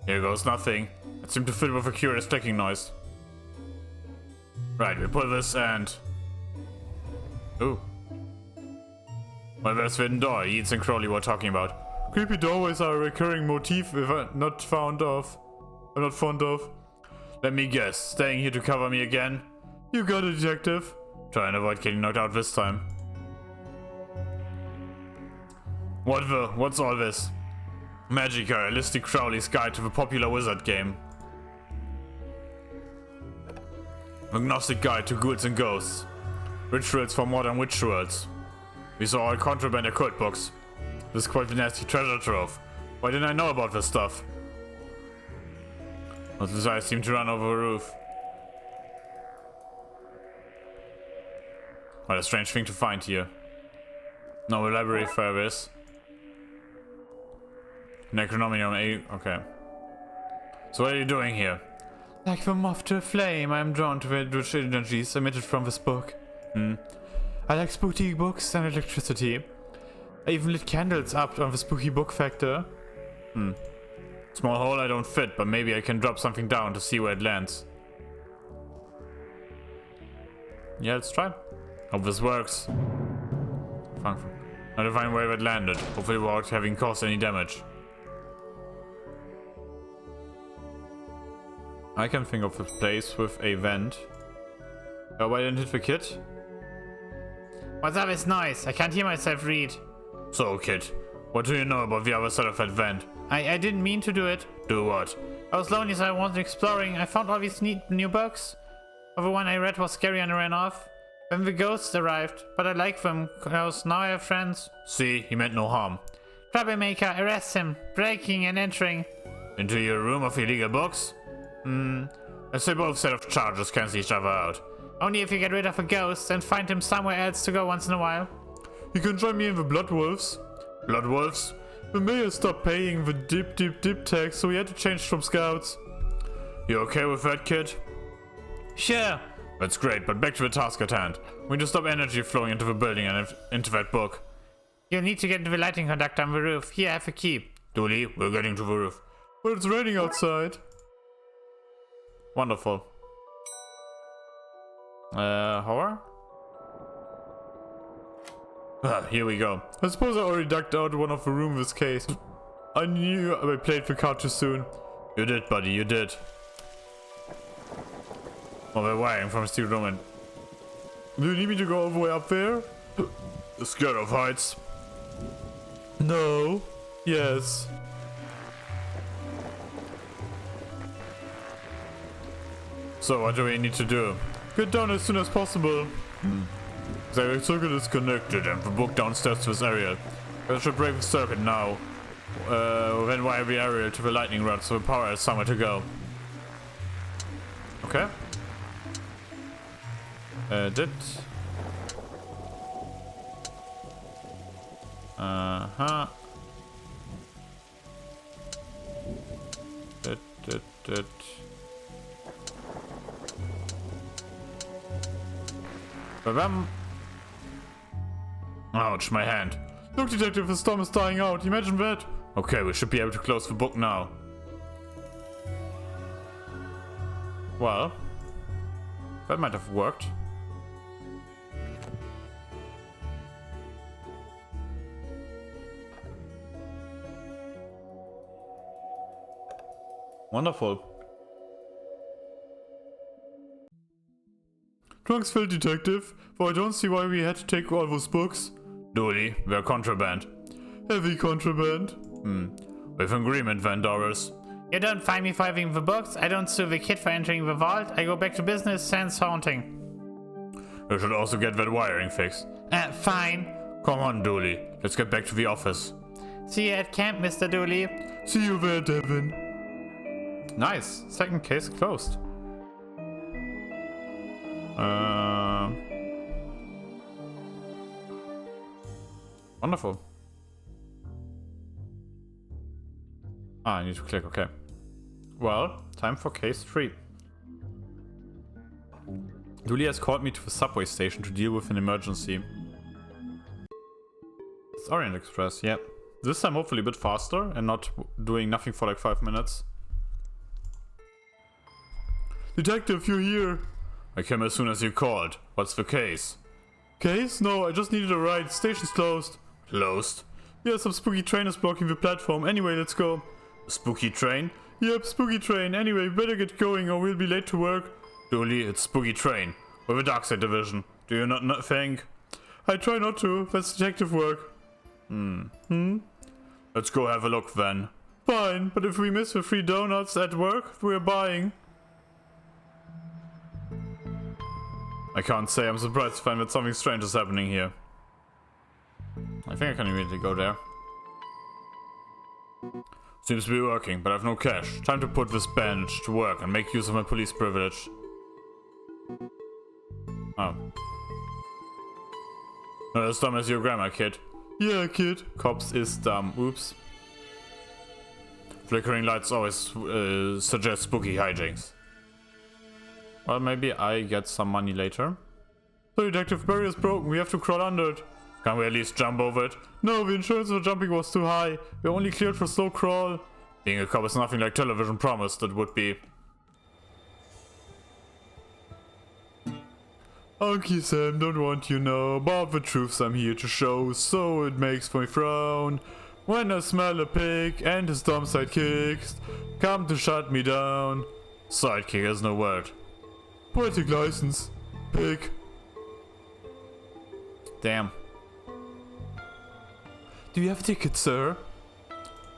Here goes nothing. It seemed to fill with a curious clicking noise. Right, we pull this and... Ooh. Well, there's the hidden door Yeats and Crowley were talking about. Creepy doorways are a recurring motif I'm not fond of. Let me guess, staying here to cover me again? You got it, detective. Try and avoid getting knocked out this time. What's all this? Magica, a listed Crowley's guide to the popular wizard game. Agnostic guide to ghouls and ghosts. Rituals for modern witch worlds. We saw all contraband occult books. This is quite the nasty treasure trove. Why didn't I know about this stuff? Those desires seem to run over a roof. What a strange thing to find here. No library service. Necronomion A. Okay. So what are you doing here? Like the moth to a flame, I am drawn to the rich energies emitted from this book. I like spooky books and electricity. I even lit candles up on the spooky book factor. Small hole I don't fit, but maybe I can drop something down to see where it lands. Yeah, let's try. Hope this works. Not to find where it landed, hopefully without having caused any damage. I can think of a place with a vent. Oh, why didn't hit the kid? What's up, it's nice. I can't hear myself read. So, kid, what do you know about the other side of that vent? I didn't mean to do it. Do what? I was lonely, so I wanted exploring. I found all these neat new books. The one I read was scary and I ran off. Then the ghosts arrived, but I like them, because now I have friends. See, he meant no harm. Troublemaker, arrest him. Breaking and entering. Into your room of illegal books? I say both set of charges cancel each other out. Only if you get rid of a ghost and find him somewhere else to go once in a while. You can join me in the Blood Wolves. Blood Wolves? The mayor stopped paying the dip tax, so we had to change from scouts. You okay with that, kid? Sure. That's great, but back to the task at hand. We need to stop energy flowing into the building and into that book. You'll need to get into the lighting conductor on the roof. Here, I have a key. Dooley, we're getting to the roof. But it's raining outside. Wonderful. Horror? Here we go. I suppose I already ducked out one of the room in this case. I knew I played the card too soon. You did, buddy, you did. Well, they're wiring from a secret room. Do you need me to go all the way up there? Scared of heights? No. Yes. So what do we need to do? Get down as soon as possible. The circuit is connected and the book downstairs to this area. I should break the circuit now. Then wire the aerial to the lightning rod so the power has somewhere to go. Okay. Did. Uh-huh. Did. Ba-bam. Ouch, my hand. Look, Detective, the storm is dying out. Imagine that. Okay, we should be able to close the book now. Well, that might have worked. Wonderful. Trunks filled, Detective, but I don't see why we had to take all those books. Dooley, they're contraband. Heavy contraband. With agreement, then, Doris. You don't find me for having the books, I don't sue the kid for entering the vault, I go back to business sans haunting. You should also get that wiring fixed. Fine. Come on, Dooley. Let's get back to the office. See you at camp, Mr. Dooley. See you there, Devin. Nice. Second case closed. Wonderful. I need to click, okay. Well, time for case 3. Dooley has called me to the subway station to deal with an emergency. It's Orient Express, yeah. This time hopefully a bit faster and not doing nothing for like 5 minutes. Detective, you're here. I came as soon as you called. What's the case? Case? No, I just needed a ride. Station's closed. Closed? Yeah, some spooky train is blocking the platform. Anyway, let's go. Spooky train? Yep, spooky train. Anyway, better get going or we'll be late to work. Dooley, it's spooky train. We're the Darkside division. Do you not think? I try not to. That's detective work. Let's go have a look then. Fine, but if we miss the free donuts at work, we're buying. I can't say. I'm surprised to find that something strange is happening here. I think I can immediately go there. Seems to be working, but I have no cash. Time to put this bandage to work and make use of my police privilege. Oh. Not as dumb as your grandma, kid. Yeah, kid. Cops is dumb. Oops. Flickering lights always suggest spooky hijinks. Well, maybe I get some money later. The detective barrier's broken. We have to crawl under it. Can we at least jump over it? No, the insurance for jumping was too high. We're only cleared for slow crawl. Being a cop is nothing like television promised it would be. Unky Sam, don't want you know about the truths I'm here to show, so it makes me frown. When I smell a pig and his dumb sidekicks come to shut me down. Sidekick is no word. Poetic license. Pig. Damn. Do you have a ticket, sir?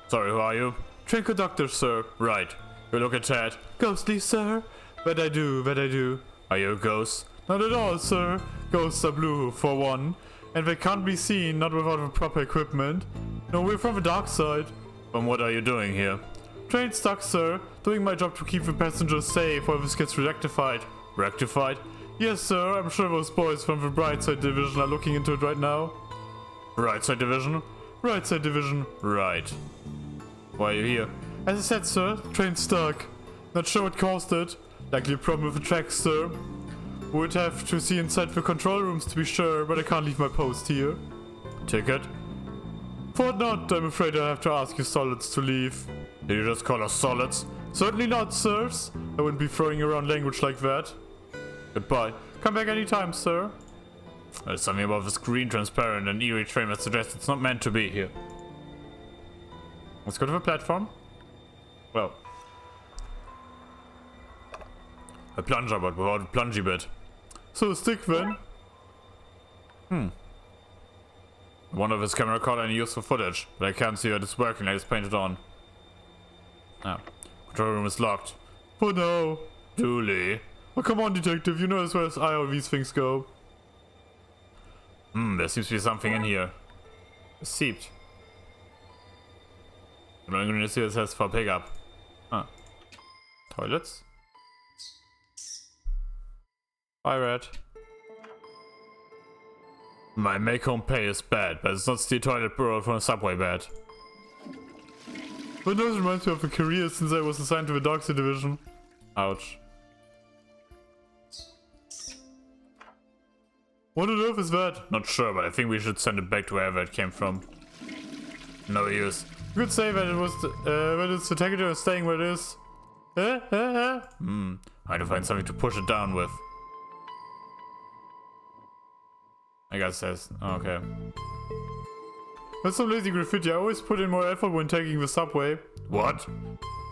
Sorry, who are you? Train conductor, sir. Right. You look at that. Ghostly, sir. That I do. Are you a ghost? Not at all, sir. Ghosts are blue, for one. And they can't be seen, not without the proper equipment. No, we're from the dark side. Then what are you doing here? Train stuck, sir. Doing my job to keep the passengers safe while this gets rectified. Rectified? Yes, sir. I'm sure those boys from the Brightside division are looking into it right now. Brightside division? Brightside division. Right. Why are you here? As I said, sir, train's stuck. Not sure what caused it. Likely a problem with the tracks, sir. Would have to see inside the control rooms to be sure, but I can't leave my post here. Ticket? Thought not. I'm afraid I have to ask you solids to leave. Did you just call us solids? Certainly not, sirs. I wouldn't be throwing around language like that. Goodbye. Come back anytime, sir. There's something about this green, transparent, and eerie train that suggests it's not meant to be here. Let's go to the platform. Well. A plunger, but without a plungy bit. So a stick then? One of his camera caught any useful footage, but I can't see that it's working like it's painted on. Ah. Control room is locked. Oh no. Dooley. Oh, come on, detective. You know as well as I how these things go. There seems to be something in here. A seat. I'm going to see what it says for pickup. Huh. Toilets? Hi, Red. My make home pay is bad, but it's not the toilet borrowed from a subway bed. But those reminds me of a career since I was assigned to the Darkside division. Ouch. What on earth is that? Not sure, but I think we should send it back to wherever it came from. No use. You could say that it was that it's the temperature staying where it is. I had to find something to push it down with. I guess that's okay. That's some lazy graffiti. I always put in more effort when taking the subway. What?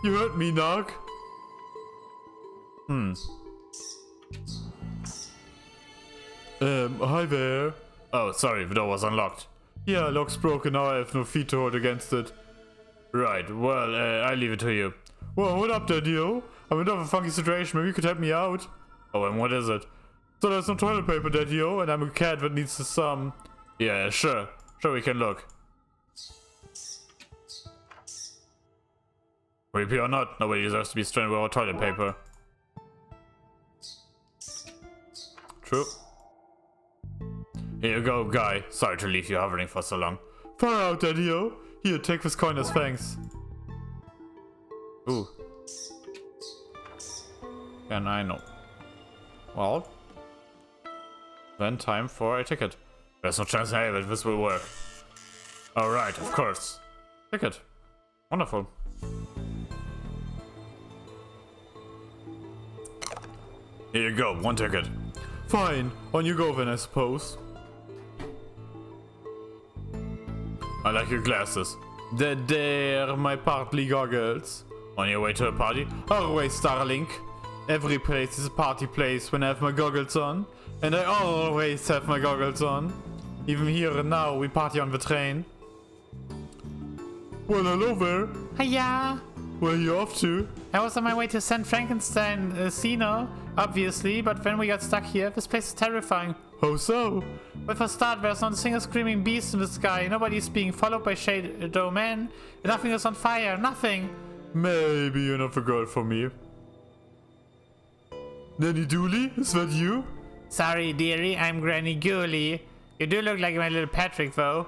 You heard me, Narc. Hi there. Oh, sorry, the door was unlocked. Yeah, lock's broken, now I have no feet to hold against it. Right, well, I leave it to you. Whoa, what up there, Dio? I'm in a funky situation, maybe you could help me out. Oh, and what is it? So there's no toilet paper there, Dio, and I'm a cat that needs some. Yeah, sure. Sure, we can look. Creepy or not, nobody deserves to be stranded without toilet paper. True. Here you go, guy. Sorry to leave you hovering for so long. Far out, Daddy-o. Here, take this coin as thanks. Ooh. And I know. Well. Then time for a ticket. There's no chance in hell that this will work. Alright, of course. Ticket. Wonderful. Here you go, one ticket. Fine, on you go then, I suppose. I like your glasses. They're my partly goggles. On your way to a party? Always, Starlink. Every place is a party place when I have my goggles on. And I always have my goggles on. Even here and now, we party on the train. Well, hello there. Hiya! Where are you off to? I was on my way to St. Frankenstein Casino, obviously, but when we got stuck here, this place is terrifying. How so? But for start, there's not a single screaming beast in the sky, nobody's being followed by shadow men, and nothing is on fire, nothing. Maybe you're not the girl for me. Nanny Dooley, is that you? Sorry, dearie, I'm Granny Ghoulie. You do look like my little Patrick, though.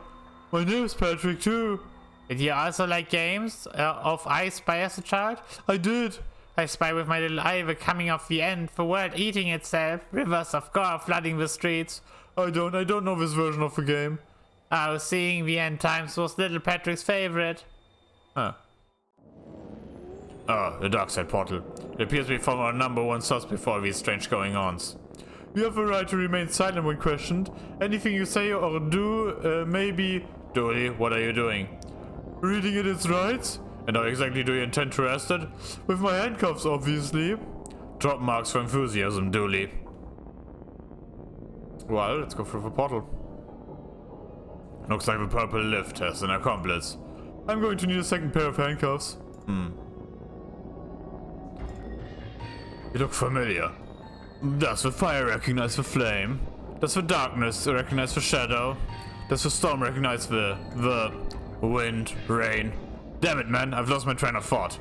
My name's Patrick, too. Did you also like games of I Spy as a child? I did. I spy with my little eye the coming of the end, the world eating itself, rivers of gore flooding the streets. I don't know this version of the game. Oh, seeing the end times was little Patrick's favorite. Huh. Oh, the Darkside portal. It appears we found our #1 suspect for all these strange going-ons. You have a right to remain silent when questioned. Anything you say or do, maybe... Dooley, what are you doing? Reading it its rights? And how exactly do you intend to arrest it? With my handcuffs, obviously. Drop marks for enthusiasm, Dooley. Well, let's go through the portal. Looks like the purple lift has an accomplice. I'm going to need a second pair of handcuffs. You look familiar. Does the fire recognize the flame? Does the darkness recognize the shadow? Does the storm recognize the wind, rain? Damn it, man, I've lost my train of thought.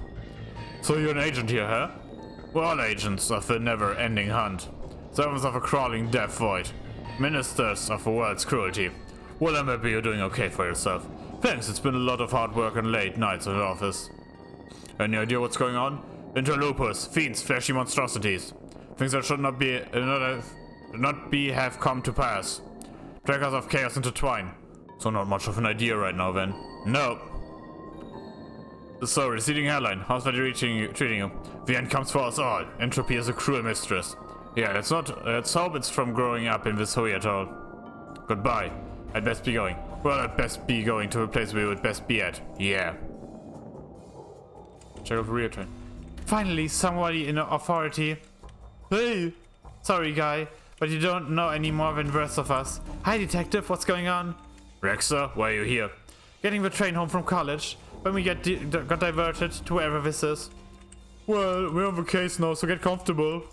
So you're an agent here, huh? We're all agents of the never-ending hunt. Servants of a crawling death void. Ministers of the world's cruelty. Well, I'm happy you're doing okay for yourself. Thanks, it's been a lot of hard work and late nights at the office. Any idea what's going on? Interlopers, fiends, fleshy monstrosities. Things that should not be have come to pass. Trackers of chaos intertwine. So not much of an idea right now then. No. So, receding hairline, how's that treating you? The end comes for us all. Entropy is a cruel mistress. Yeah, let's hope it's from growing up in this hole at all. Goodbye. I'd best be going. Well, I'd best be going to a place we would best be at. Yeah. Check out the rear train. Finally, somebody in authority. Hey! Sorry, guy, but you don't know any more than the rest of us. Hi, detective, what's going on? Rexer, why are you here? Getting the train home from college. When we got diverted to wherever this is. Well, we're on the case now, so get comfortable.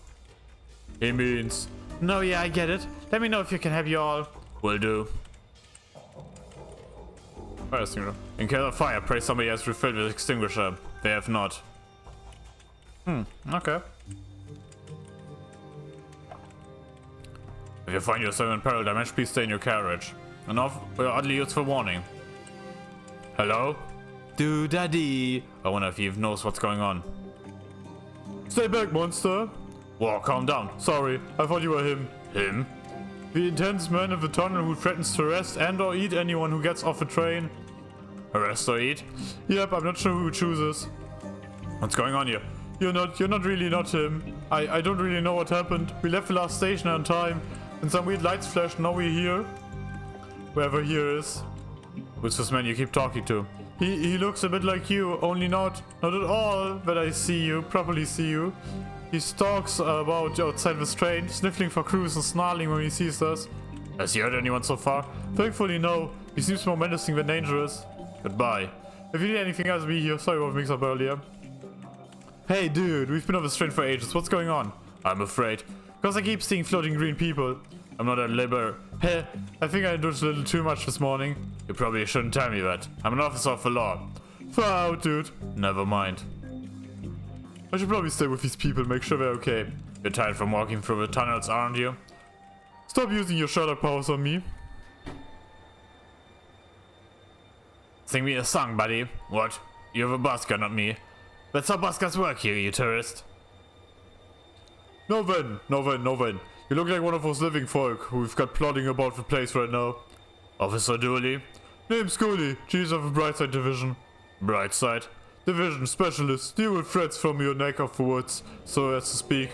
He means... No, yeah, I get it. Let me know if you can have you all. Will do. Fire extinguisher. In case of fire, pray somebody has refilled with extinguisher. They have not. Okay. If you find yourself in peril damage, please stay in your carriage. And off, oddly useful warning. Hello? Daddy. I wonder if he knows what's going on. Stay back, monster. Whoa, calm down. Sorry, I thought you were him. Him? The intense man of the tunnel who threatens to arrest and or eat anyone who gets off a train. Arrest or eat? Yep, I'm not sure who chooses. What's going on here? You're not really not him. I don't really know what happened. We left the last station on time, and some weird lights flashed, now we're here. Wherever here is. Who's this man you keep talking to? He looks a bit like you, only not at all that I properly see you. He stalks about outside the train, sniffing for crews and snarling when he sees us. Has he hurt anyone so far? Thankfully no. He seems more menacing than dangerous. Goodbye. If you need anything else, be here. Sorry about mix up earlier. Hey dude, we've been on this train for ages. What's going on? I'm afraid. Because I keep seeing floating green people. I'm not a libber. Hey, I think I indulged a little too much this morning. You probably shouldn't tell me that. I'm an officer of the law. Far out, dude. Never mind. I should probably stay with these people, make sure they're okay. You're tired from walking through the tunnels, aren't you? Stop using your Sherlock powers on me. Sing me a song, buddy. What? You're the busker, not me. That's how buskers work here, you tourist. No then. You look like one of those living folk who we've got plotting about the place right now. Officer Dooley. Name's Cooley, chief of the Brightside Division. Brightside? Division specialist. Deal with threats from your neck of the woods, so as to speak.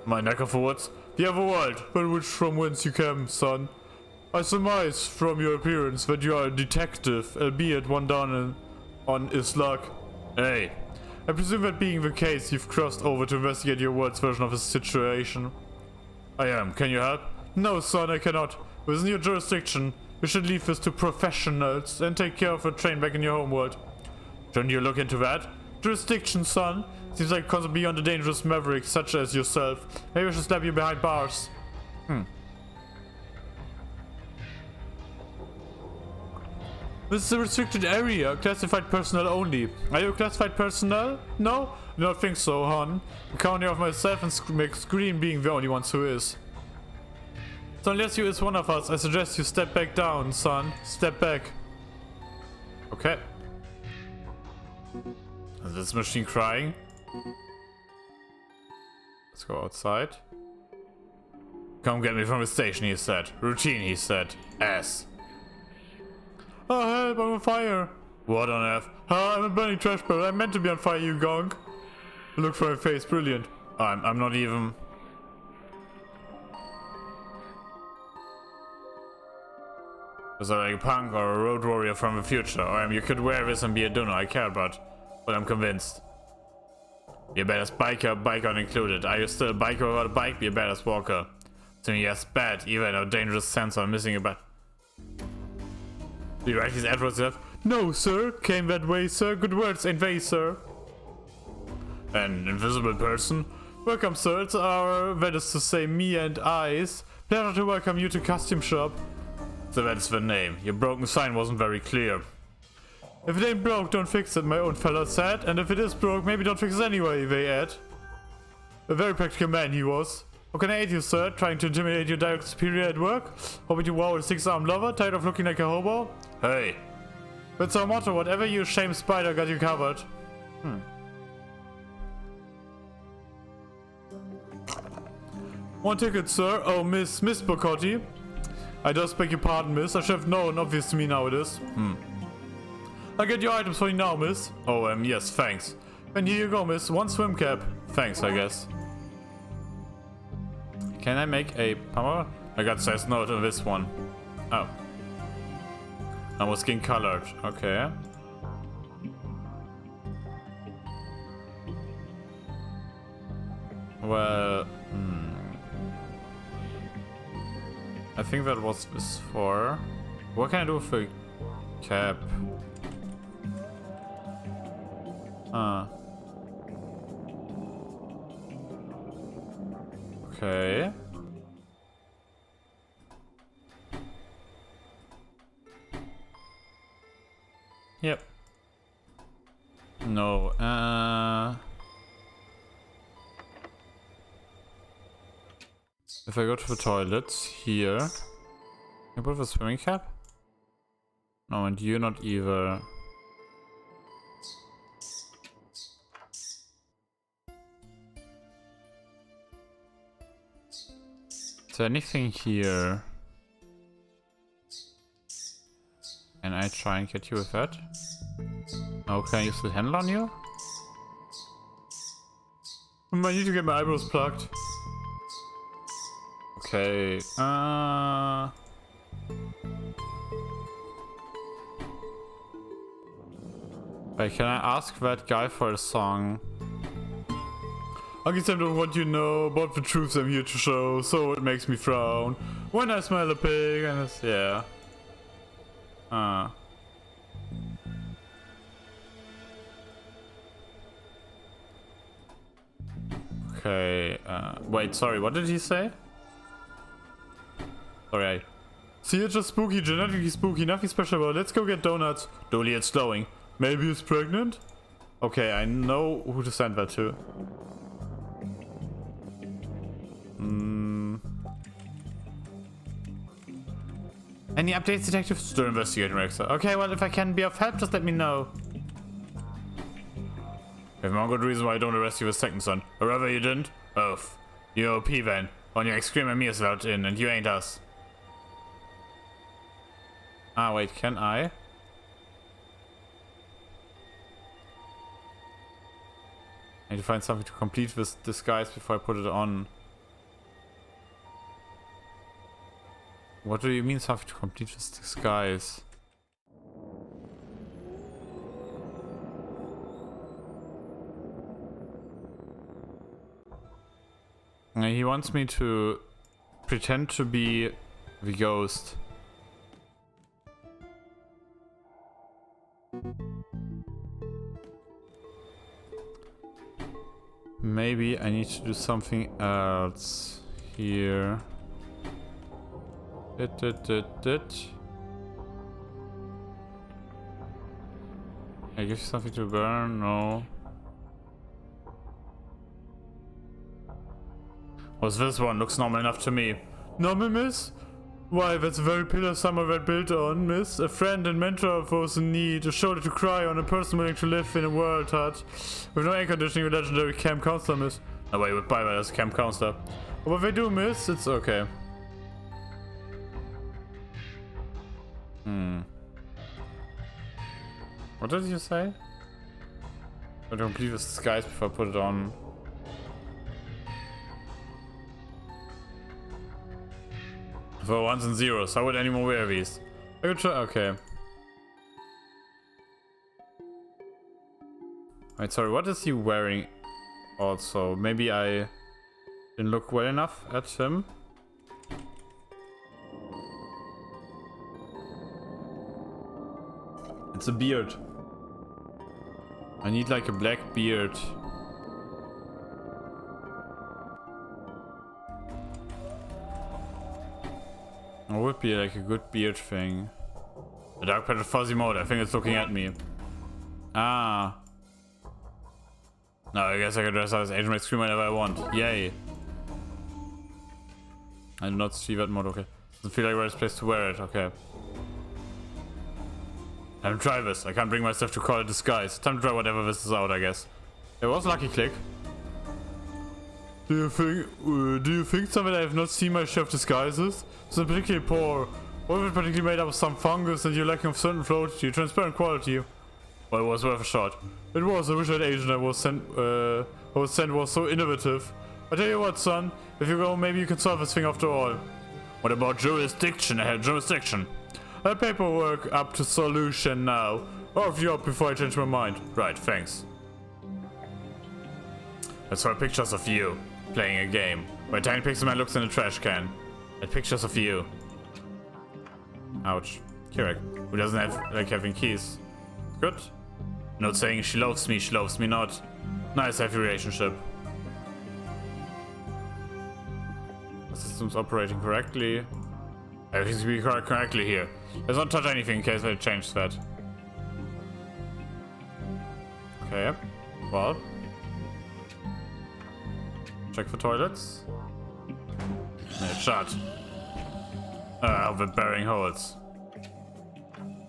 My neck of the woods? The other world, but which from whence you came, son. I surmise from your appearance that you are a detective, albeit one down on his luck. Hey. I presume that being the case, you've crossed over to investigate your world's version of the situation. I am. Can you help? No, son, I cannot. Within your jurisdiction, you should leave this to professionals and take care of the train back in your homeworld. Shouldn't you look into that? Jurisdiction, son? Seems like constantly beyond a dangerous maverick such as yourself. Maybe I should slap you behind bars. This is a restricted area, classified personnel only. Are you classified personnel? No? I don't think so, hon. I'm counting off myself and make Scream being the only ones who is. So unless you is one of us, I suggest you step back down, son. Step back. Okay. Is this machine crying? Let's go outside. Come get me from the station, he said. Routine, he said. Ass. Oh help, I'm on fire. What on earth? I'm a burning trash barrel. I meant to be on fire, you gong. Look for my face, brilliant. I'm not even... Was I like a punk or a road warrior from the future? Or you could wear this and be a donor, I care about. But I'm convinced. Be a badass biker, bike not included. Are you still a biker without a bike? Be a badass walker. To me, yes, bad. Even a dangerous sense I'm missing a butt. Do you write these adverts yourself? No, sir. Came that way, sir. Good words ain't they, sir. An invisible person? Welcome, sir. It's our, that is to say, me and I's pleasure to welcome you to Costume Shop. So that's the name. Your broken sign wasn't very clear. If it ain't broke, don't fix it, my own fella said. And if it is broke, maybe don't fix it anyway, they add. A very practical man he was. How can I aid you, sir? Trying to intimidate your direct superior at work? Hoping to wow a six-armed lover? Tired of looking like a hobo? Hey. That's our motto. Whatever you shame spider got you covered. One ticket, sir. Oh, Miss Bocotti. I just beg your pardon, miss. I should have known. Obvious to me now it is. I'll get your items for you now, miss. Oh, yes, thanks. And here you go, miss. One swim cap. Thanks, I guess. Can I make a power? I got size note on this one. Oh. I was skin colored. Okay. Well, I think that was this for. What can I do with a cap? Okay. Yep. No, if I go to the toilets here, can I put the swimming cap? No, and you're not either. Is there anything here? Can I try and get you with that? Oh, can I use the handle on you? I need to get my eyebrows plugged. Okay, wait, can I ask that guy for a song? I guess I don't want you to know about the truths I'm here to show, so it makes me frown when I smell a pig, and it's, yeah. Okay, wait, sorry, what did he say? Alright. See, it's just spooky, genetically spooky, nothing special about it. Let's go get donuts. Dolly, it's glowing. Maybe it's pregnant? Okay, I know who to send that to. Any updates, detective? Still investigating, Rexer. Okay, well, if I can be of help, just let me know. I have one good reason why I don't arrest you a second, son. Or rather, you didn't? Oaf. You're OP then. On your screaming me is allowed in, and you ain't us. Ah, wait, can I? I need to find something to complete this disguise before I put it on. What do you mean something to complete this disguise? He wants me to pretend to be the ghost. Maybe I need to do something else here. I give you something to burn? No. What's this one? Looks normal enough to me. Normal, miss? Why, that's the very pillar some of that built on, miss. A friend and mentor of those in need, a shoulder to cry on, a person willing to live in a world hut. With no air conditioning, a legendary camp counselor, miss. No way, would buy that as a camp counselor. What they do, miss? It's okay. What did you say? I don't believe it's disguise before I put it on. For ones and zeros, how would anyone wear these? I could try. Okay. Wait, sorry, what is he wearing also? Maybe I didn't look well enough at him. It's a beard. I need like a black beard. It would be like a good beard thing. The dark patch of fuzzy mode, I think it's looking at me. Ah. No, I guess I can dress out as Agent Scream whenever I want. Yay. I do not see that mode, okay. Doesn't feel like the right place to wear it, okay. Time to try this. I can't bring myself to call it disguise. Time to try whatever this is out, I guess. It was Lucky Click. Do you think something I have not seen my share of disguises? Some particularly poor. What if it particularly made up of some fungus and you're lacking of certain fluidity, transparent quality? Well, it was worth a shot. It was. I wish that agent I was sent was so innovative. I tell you what, son. If you go, maybe you can solve this thing after all. What about jurisdiction? I had jurisdiction. I have paperwork up to solution now. Or if you up before I change my mind. Right, thanks. I saw pictures of you playing a game where Tiny Pixelman looks in a trash can. And pictures of you. Ouch. Kirek, who doesn't have like having keys. Good. Not saying she loves me not. Nice healthy relationship. The system's operating correctly. Everything's being correctly here. Let's not touch anything in case I change that. Okay. Well. Check for toilets. It's shut. With burying holes.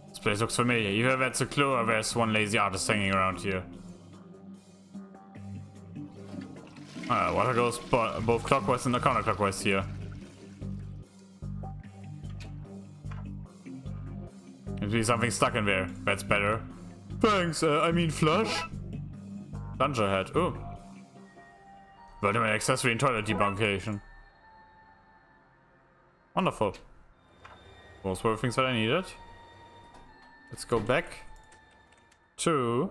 This place looks familiar. Either that's a clue or there's one lazy artist hanging around here. Water goes both clockwise and counterclockwise here. Maybe something stuck in there. That's better. Thanks, I mean flush? Plunger head. Ooh. Ultimate accessory in toilet debuncation. Wonderful. Those were the things that I needed. Let's go back to...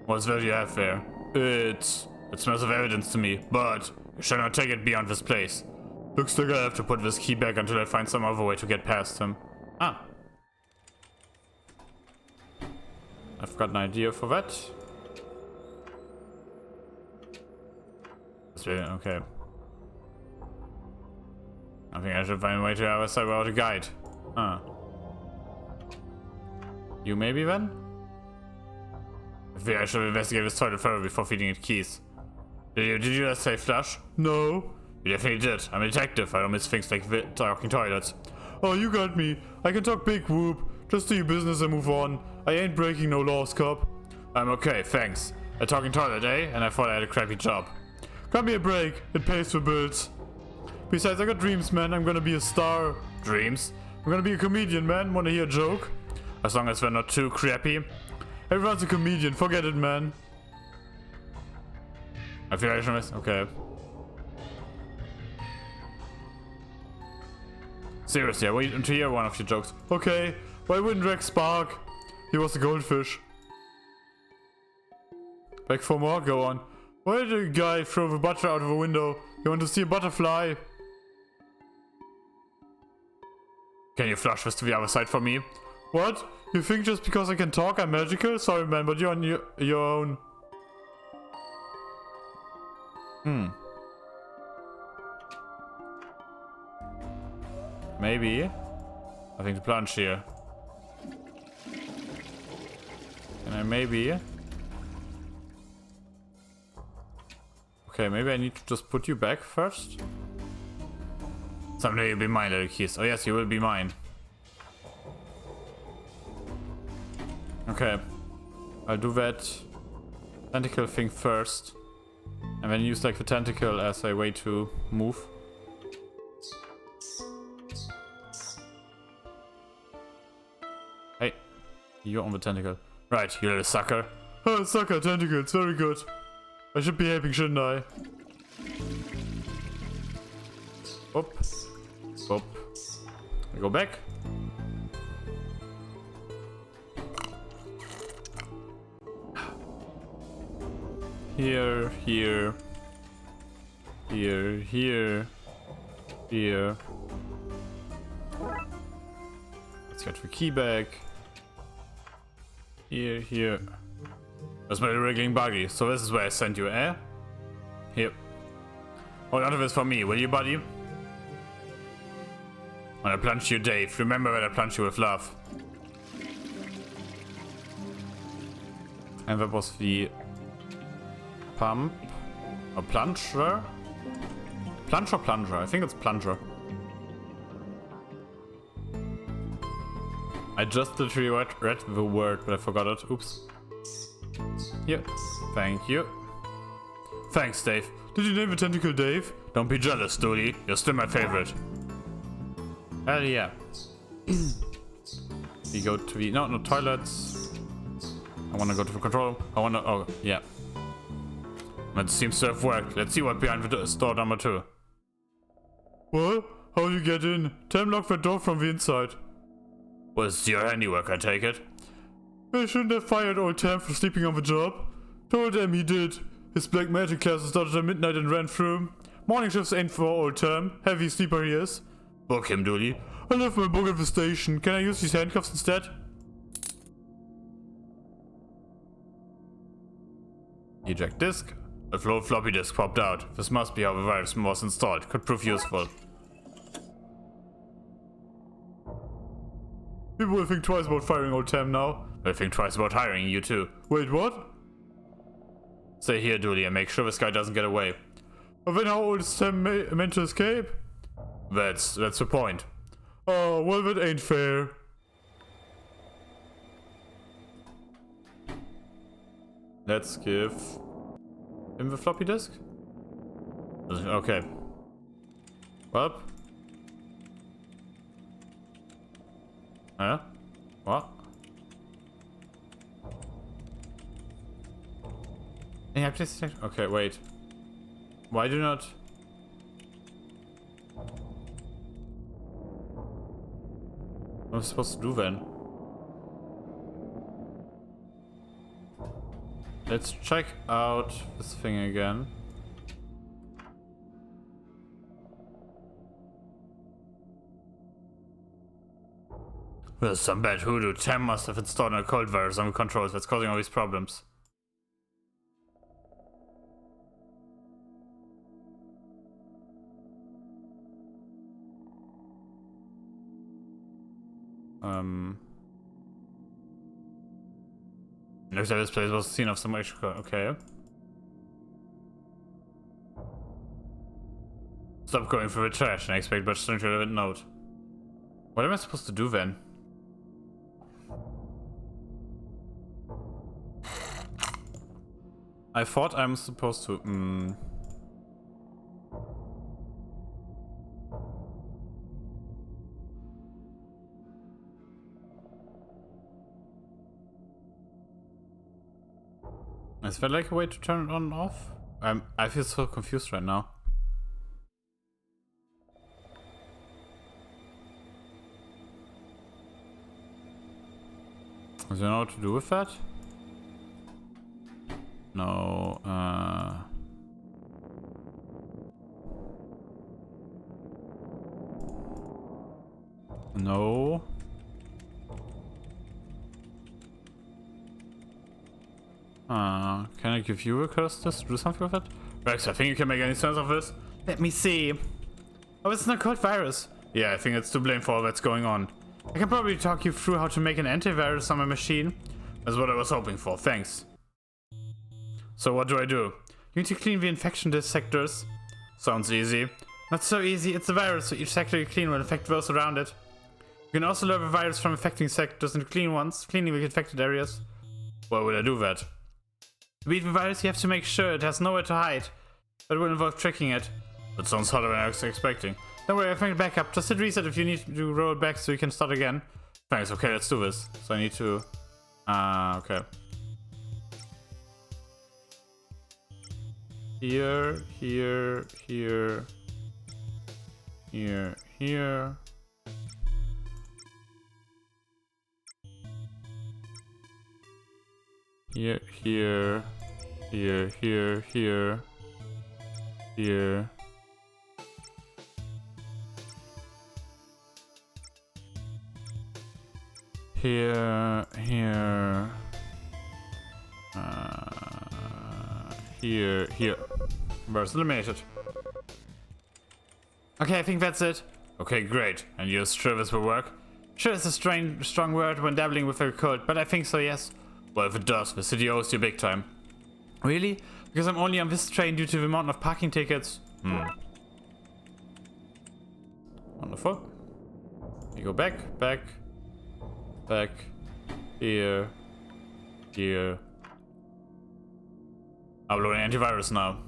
What's that you have there? It smells of evidence to me, but you shall not take it beyond this place. Looks like I have to put this key back until I find some other way to get past him. Ah. I've got an idea for that. Okay. I think I should find a way to the other side without a guide. Huh. You maybe then? I think I should investigate this toilet further before feeding it keys. Did you just say flush? No. You definitely did. I'm a detective. I don't miss things like talking toilets. Oh, you got me. I can talk big whoop. Just do your business and move on. I ain't breaking no laws, cop. I'm okay, thanks. A talking toilet, eh? And I thought I had a crappy job. Cut me a break. It pays for bills. Besides, I got dreams, man. I'm gonna be a star. Dreams? I'm gonna be a comedian, man. Wanna hear a joke? As long as they're not too crappy. Everyone's a comedian. Forget it, man. I feel like I should. Okay. Seriously, I wait to hear one of your jokes. Okay. Why wouldn't Rex spark? He was a goldfish. Back for more? Go on. Why did a guy throw the butter out of a window? You want to see a butterfly? Can you flush this to the other side for me? What? You think just because I can talk I'm magical? Sorry man, but you're on your own. Maybe. I think the plunge here. Can I maybe... Okay, maybe I need to just put you back first. Someday you'll be mine, little keys. Oh yes, you will be mine. Okay. I'll do that tentacle thing first. And then use like the tentacle as a way to move. Hey. You're on the tentacle. Right, you little sucker. Oh, sucker, tentacles, very good. I should be helping, shouldn't I? Up. Up. I go back. Here, here. Here, here. Here. Let's get the key back. Here, here. That's my wriggling buggy. So this is where I sent you, eh? Here. Hold on to this for me, will you, buddy? When I plunged you, Dave. Remember when I plunged you with love. And that was the pump. Or plunger? Plunge or plunger? I think it's plunger. I just literally read the word, but I forgot it. Oops. Here. Thank you. Thanks, Dave. Did you name the tentacle Dave? Don't be jealous, Dooley. You're still my favorite. Hell yeah. We go to the... No, toilets. I want to go to the control room. I want to... Oh, yeah. That seems to have worked. Let's see what's behind the door number 2. What? How do you get in? Tam locked the door from the inside. Was your handiwork, I take it? I shouldn't have fired old Tam for sleeping on the job. Told him he did. His black magic classes started at midnight and ran through. Morning shifts ain't for old Tam. Heavy sleeper he is. Book him, Dooley. I left my book at the station. Can I use these handcuffs instead? Eject disk. A floppy disk popped out. This must be how the virus was installed. Could prove useful. People will think twice about firing old Tam now. They'll think twice about hiring you too. Wait, what? Stay here, Dooley, and make sure this guy doesn't get away. But then how old is Sam meant to escape? That's the point. Oh, well, that ain't fair. Let's give him the floppy disk. Okay. Well. Huh? What? Yeah, please. Okay, wait. Why do not? What am I supposed to do then? Let's check out this thing again. There's some bad hoodoo. Tam must have installed a cold virus on the controls that's causing all these problems. Looks like this place was the scene of some extra. Okay. Stop going through the trash and I expect much strength to note. What am I supposed to do then? I thought I'm supposed to. Is there like a way to turn it on and off? I feel so confused right now. Is there know what to do with that? No, no. Can I give you a curse to do something with it? Rex, I think you can make any sense of this. Let me see. Oh, it's not called virus. Yeah, I think it's to blame for all that's going on. I can probably talk you through how to make an antivirus on my machine. That's what I was hoping for, thanks. So what do? You need to clean the infection sectors. Sounds easy. Not so easy, it's a virus, so each sector you clean will affect those around it. You can also lure the virus from affecting sectors into clean ones, cleaning the infected areas. Why would I do that? To beat the virus, you have to make sure it has nowhere to hide. That will involve tricking it. That sounds harder than I was expecting. Don't worry, I'll bring it back up. Just hit reset if you need to roll it back so you can start again. Thanks, okay, let's do this. So I need to... okay. Here, here, here. Here, here. Here, here. Here, here, here. Here. Here, here. Here, here. Burst eliminated. Okay, I think that's it. Okay, great. And you're sure this will work? Sure is a strong word when dabbling with a code, but I think so, yes. Well, if it does, the city owes you big time. Really? Because I'm only on this train due to the amount of parking tickets. Wonderful. You go back. Here. Here. Uploading antivirus now.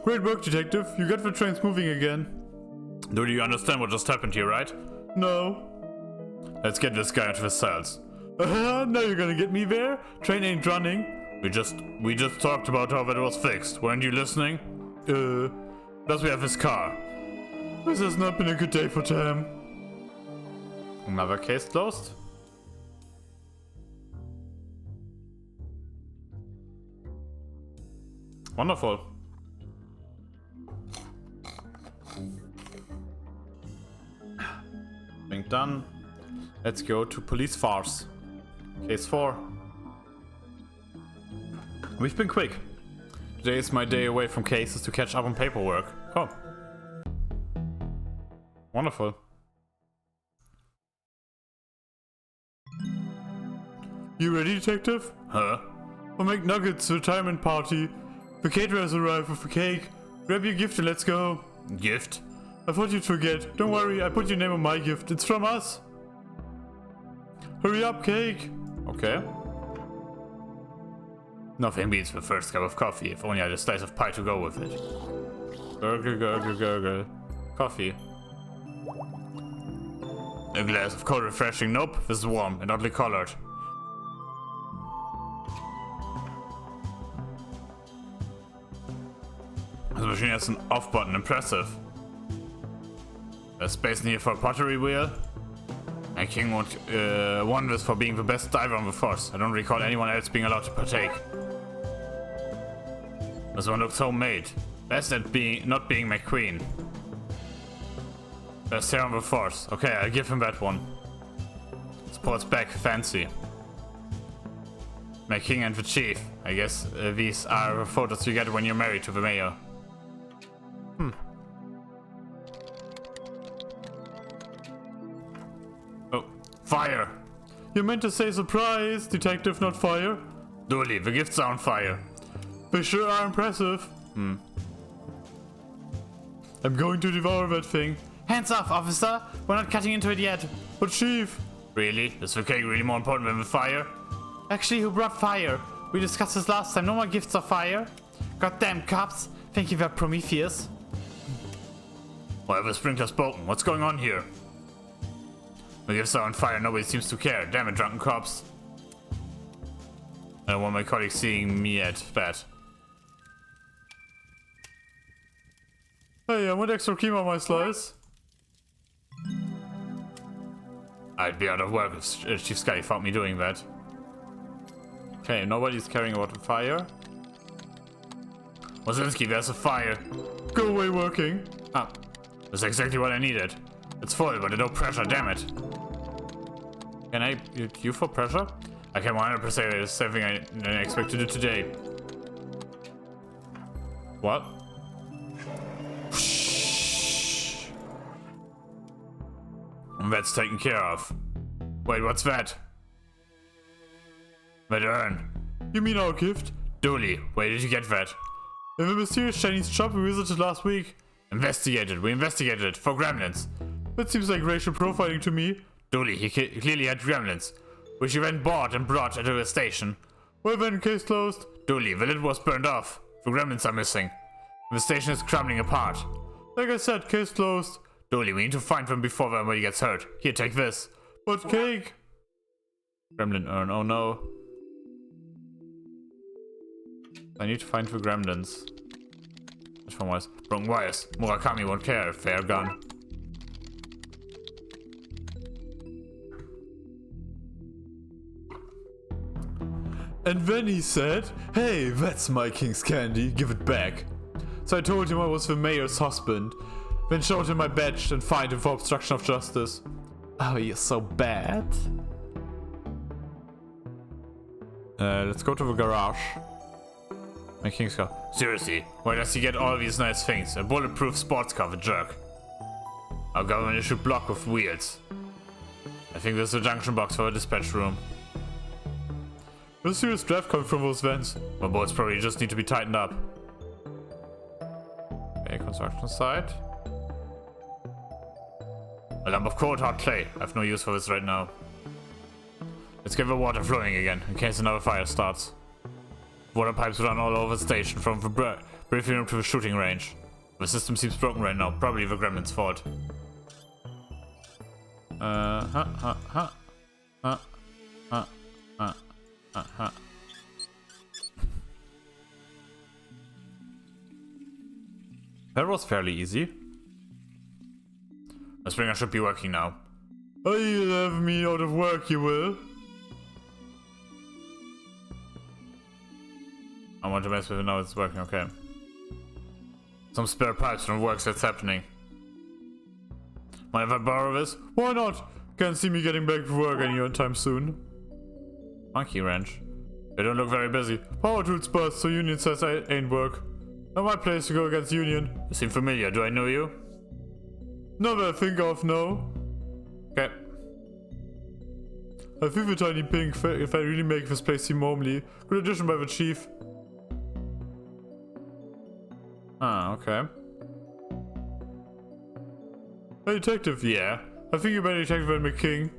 Great work, detective. You got the trains moving again. Do you understand what just happened here, right? No. Let's get this guy into the cells. Now you're gonna get me there? Train ain't running. We just talked about how that was fixed. Weren't you listening? Plus we have his car. This has not been a good day for Tam. Another case closed? Wonderful. Being done. Let's go to police farce. Case 4. We've been quick. Today is my day away from cases to catch up on paperwork. Oh. Wonderful. You ready, detective? Huh? I'll make Nugget's retirement party. The caterer has arrived with the cake. Grab your gift and let's go. Gift? I thought you'd forget. Don't worry, I put your name on my gift. It's from us. Hurry up, cake. Okay. Nothing beats the first cup of coffee, if only I had a slice of pie to go with it. Gurgle, gurgle, gurgle. Coffee. A glass of cold refreshing. Nope, this is warm and oddly colored. This machine has an off button. Impressive. There's space near for a pottery wheel. My king won this for being the best diver on the force. I don't recall anyone else being allowed to partake. This one looks homemade. Best at not being my queen. Best hair on the force. Okay, I'll give him that one. Sports back, fancy. My king and the chief. I guess these are the photos you get when you're married to the mayor. Oh, fire! You meant to say surprise, detective, not fire? Dooley, the gifts are on fire. They sure are impressive. I'm going to devour that thing. Hands off, officer. We're not cutting into it yet. But chief... Really? Is the cake really more important than the fire? Actually, who brought fire? We discussed this last time. No more gifts of fire. Goddamn cops. Thank you for Prometheus. Why have the sprinklers spoken? What's going on here? The gifts are on fire. Nobody seems to care. Damn it, drunken cops. I don't want my colleagues seeing me at that. Hey, I want extra cream on my slice. I'd be out of work if Chief Sky found me doing that. Okay, nobody's caring about the fire. Wazinski, there's a fire. Go away working. Ah, that's exactly what I needed. It's full, but no pressure, damn it. Can I you for pressure? I can 100% it's something I didn't expect to do today. What? That's taken care of. Wait, what's that? That urn. You mean our gift? Dooley, where did you get that? In the mysterious Chinese shop we visited last week. Investigated. We investigated it for gremlins. That seems like racial profiling to me. Dooley, he clearly had gremlins, which he then bought and brought to the station. Well then, case closed. Dooley, the lid was burned off. The gremlins are missing. The station is crumbling apart. Like I said, case closed. Dooley, we need to find them before somebody gets hurt. Here, take this. But cake! Gremlin urn, oh no. I need to find the gremlins. Which one was? Wrong wires. Murakami won't care if they're gone. And then he said, hey, that's my king's candy, give it back. So I told him I was the mayor's husband, then showed him my badge and fined him for obstruction of justice. Oh, you're so bad. Let's go to the garage. My king's car. Seriously, where does he get all these nice things? A bulletproof sports car, the jerk. Our government issued block with wheels. I think there's a junction box for a dispatch room. There's serious draft coming from those vents. My bolts probably just need to be tightened up. Okay, construction site. A lump of cold hard clay. I have no use for this right now. Let's get the water flowing again, in case another fire starts. Water pipes run all over the station, from the briefing room to the shooting range. The system seems broken right now, probably the gremlin's fault. That was fairly easy. The springer should be working now. Oh, you'll have me out of work, you will. I want to mess with it now, it's working, okay. Some spare pipes from works that's happening. Mind if I borrow this? Why not? Can't see me getting back to work anytime soon. Monkey wrench. They don't look very busy. Power tools bust, so Union says I ain't work. Not my place to go against Union. You seem familiar. Do I know you? Never think of, no. Okay. I feel the tiny pink if I really make this place seem homely. Good addition by the chief. Ah, okay. Hey, detective, yeah. I think you're better detective than McKing.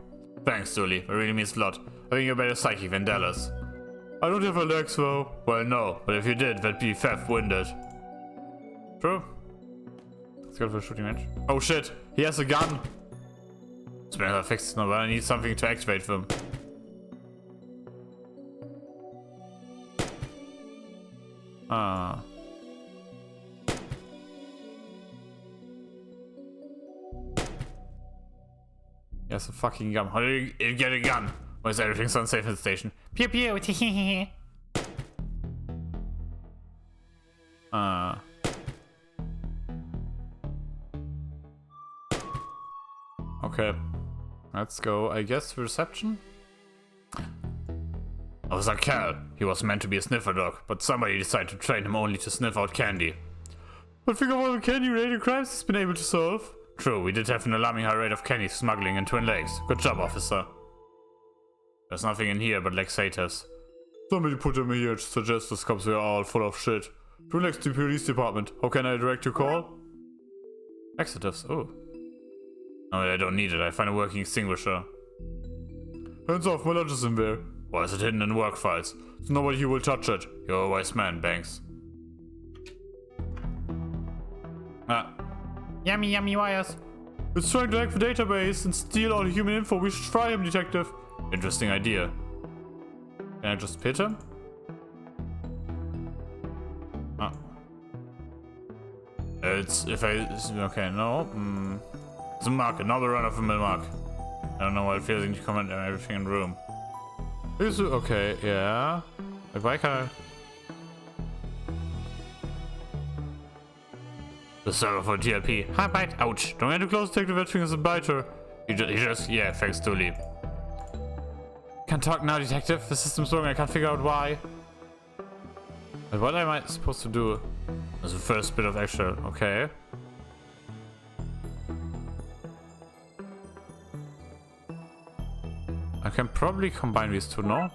Thanks, Dooley. It really means a lot. I think you're better psychic than Dallas. I don't have a legs, though. Well, no. But if you did, that'd be theft-winded. True. Let's go for a shooting range. Oh, shit. He has a gun. It's better fixed now, but I need something to activate them. Ah. He has a fucking gun. How did you get a gun? Or is everything so unsafe in the station? Pew pew. Ah. Okay. Let's go, I guess, to reception? Officer Cal. He was meant to be a sniffer dog, but somebody decided to train him only to sniff out candy. But think of all the candy-related crimes he's been able to solve. True, we did have an alarming high rate of candy smuggling in Twin Lakes. Good job, officer. There's nothing in here but laxatives. Somebody put them here to suggest the cops were all full of shit. Twin Lakes Police Department. How can I direct your call? Laxatives, oh. No, I don't need it. I find a working extinguisher. Hands off, my lunch is in there. Why is it hidden in work files? So nobody will touch it. You're a wise man, Banks. Ah. Yummy, yummy wires. It's trying to hack the database and steal all human info. We should fry him, detective. Interesting idea. Can I just pit him? Ah. It's if I okay, no. It's a mark, another run-of-the-mill mark. I don't know why it feels like you comment on everything in the room. Okay, yeah. Like, why can't I? The server for TLP. Hi, bite. Ouch. Don't get too close, take the vet fingers and bite her. You just, yeah, thanks, Dooley. Can't talk now, detective. The system's wrong, I can't figure out why. But what am I supposed to do? As the first bit of extra, okay. I can probably combine these two, no?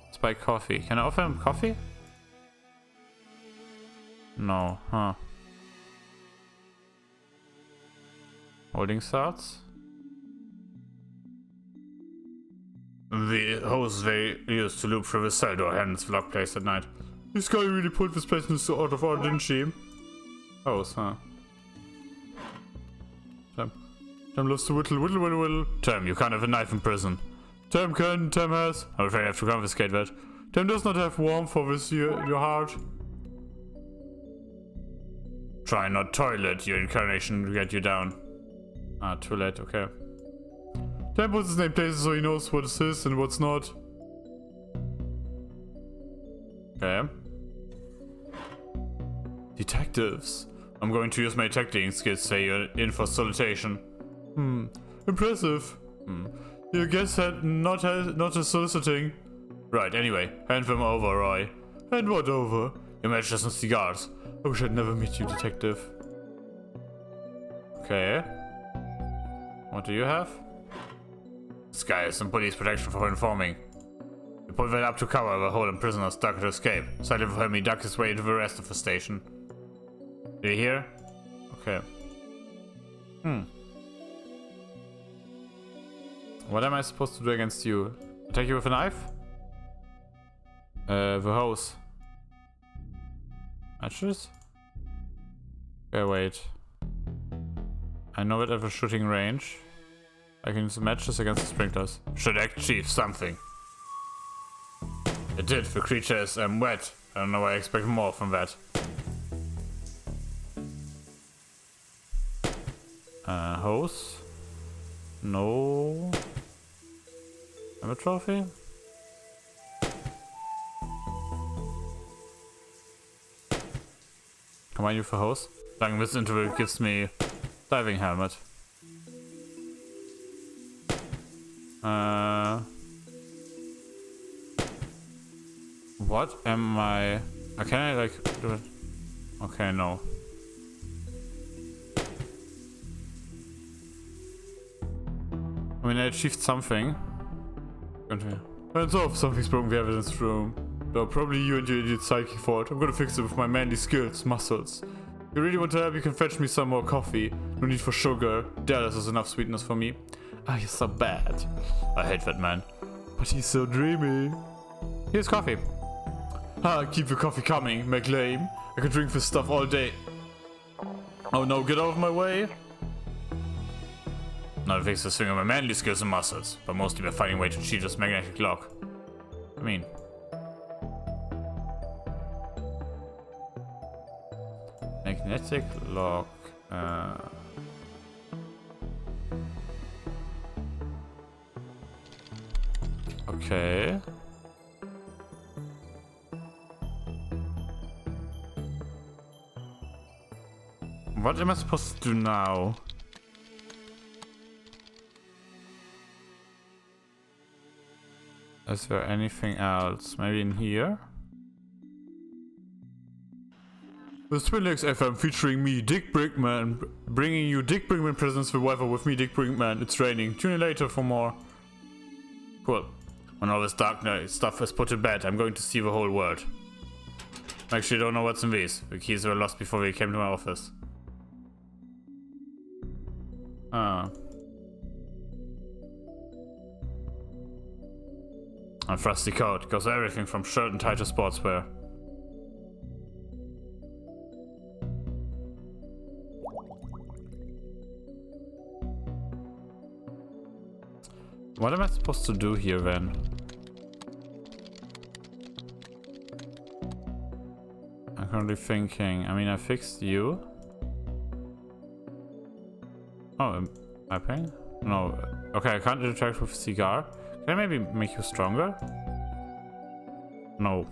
Let's buy coffee. Can I offer him coffee? No, huh. Holding starts. The hose they used to loop through the cell door hadn't locked place at night. This guy really put this place into out of order, didn't she? Hose, huh? Tam loves to whittle. Tam, you can't have a knife in prison. Tam can, Tam has. I'm afraid I have to confiscate that. Tam does not have warmth for this your heart. Try not toilet, your incarnation will get you down. Ah, too late, okay. Tam puts his name places so he knows what is his and what's not. Okay. Detectives. I'm going to use my detecting skills, say you're in for solicitation. Impressive. Your guess had not a soliciting. Right, anyway, hand them over, Roy. Hand what over? Your matches and cigars. I wish I'd never meet you, detective. Okay. What do you have? This guy has some police protection for informing. We put that up to cover the hole in prisoners stuck to escape. Slightly for me duck his way into the rest of the station. Do you hear? Okay. What am I supposed to do against you? Attack you with a knife? The hose. Matches? Okay, wait. I know it at a shooting range. I can use the matches against the sprinklers. Should achieve something. It did. The creature is wet. I don't know why I expect more from that. Hose? No. Have a trophy? Combine you for hose? Plugging this into it gives me diving helmet. What am I... Can I like do it? Okay, no. I mean, I achieved something. Hands off, something's broken the evidence room. No, probably you and your idiot psychic fault. I'm gonna fix it with my manly skills, muscles. If you really want to help, you can fetch me some more coffee. No need for sugar. Dallas has enough sweetness for me. Ah, he's so bad. I hate that man. But he's so dreamy. Here's coffee. Ah, keep your coffee coming, make lame. I could drink this stuff all day. Oh no, get out of my way. Not fix this thing on my manly skills and muscles, but mostly by finding a way to cheat this magnetic lock. I mean... Magnetic lock... Okay... What am I supposed to do now? Is there anything else? Maybe in here? The Twin Lakes FM featuring me, Dick Brinkman, bringing you Dick Brinkman presents the weather with me, Dick Brinkman. It's raining. Tune in later for more. Cool. When all this dark stuff is put to bed, I'm going to see the whole world. I actually don't know what's in these. The keys were lost before they came to my office. A frosty coat goes everything from shirt and tie to sportswear. What am I supposed to do here then? I'm currently thinking. I mean, I fixed you. Oh, am I paying? No. Okay, I can't interact with a cigar. Can I maybe make you stronger? No.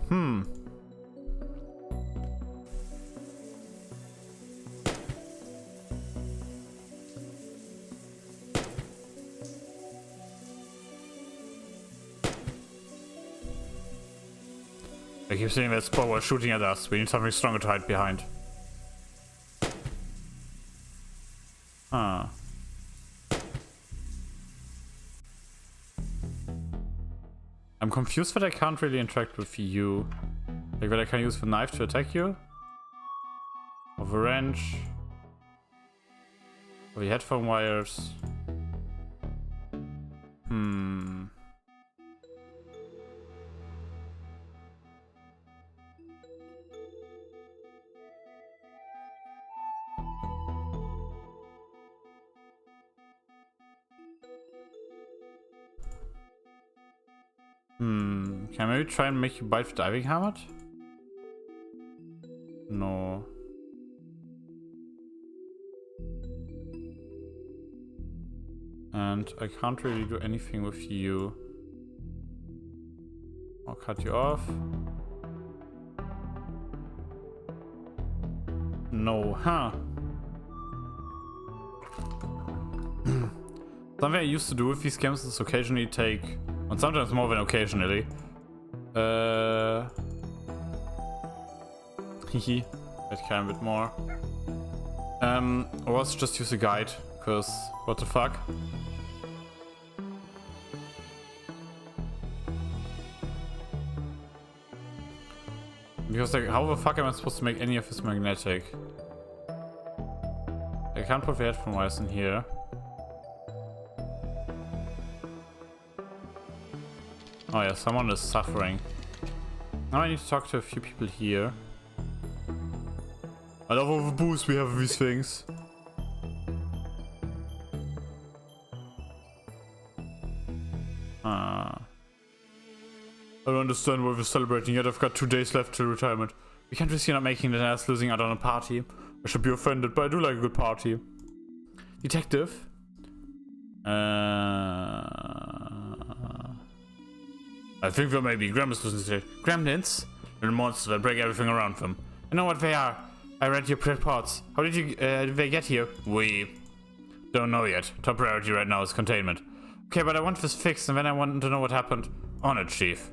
They keep saying that spot was shooting at us. We need something stronger to hide behind. Huh. I'm confused that I can't really interact with you. Like that I can use the knife to attack you? Or the wrench? Or the headphone wires? Can I maybe try and make you bite the diving helmet? No. And I can't really do anything with you. I'll cut you off. No, huh? Something I used to do with these games is occasionally take, and sometimes more than occasionally, Hehe. That kind of bit more. Or else just use a guide, because what the fuck? Because like, how the fuck am I supposed to make any of this magnetic? I can't put the headphone wires in here. Oh yeah, someone is suffering. Now I need to talk to a few people here. I love all the booze we have with these things. I don't understand why we're celebrating yet. I've got 2 days left till retirement. We can't risk not making the ass losing out on a party. I should be offended, but I do like a good party. Detective? I think there may be gremlins listening today. Gremlins? Little monsters that break everything around them. I know what they are. I read your reports. How did you, did they get here? We don't know yet. Top priority right now is containment. Okay, but I want this fixed and then I want to know what happened. On it, Chief.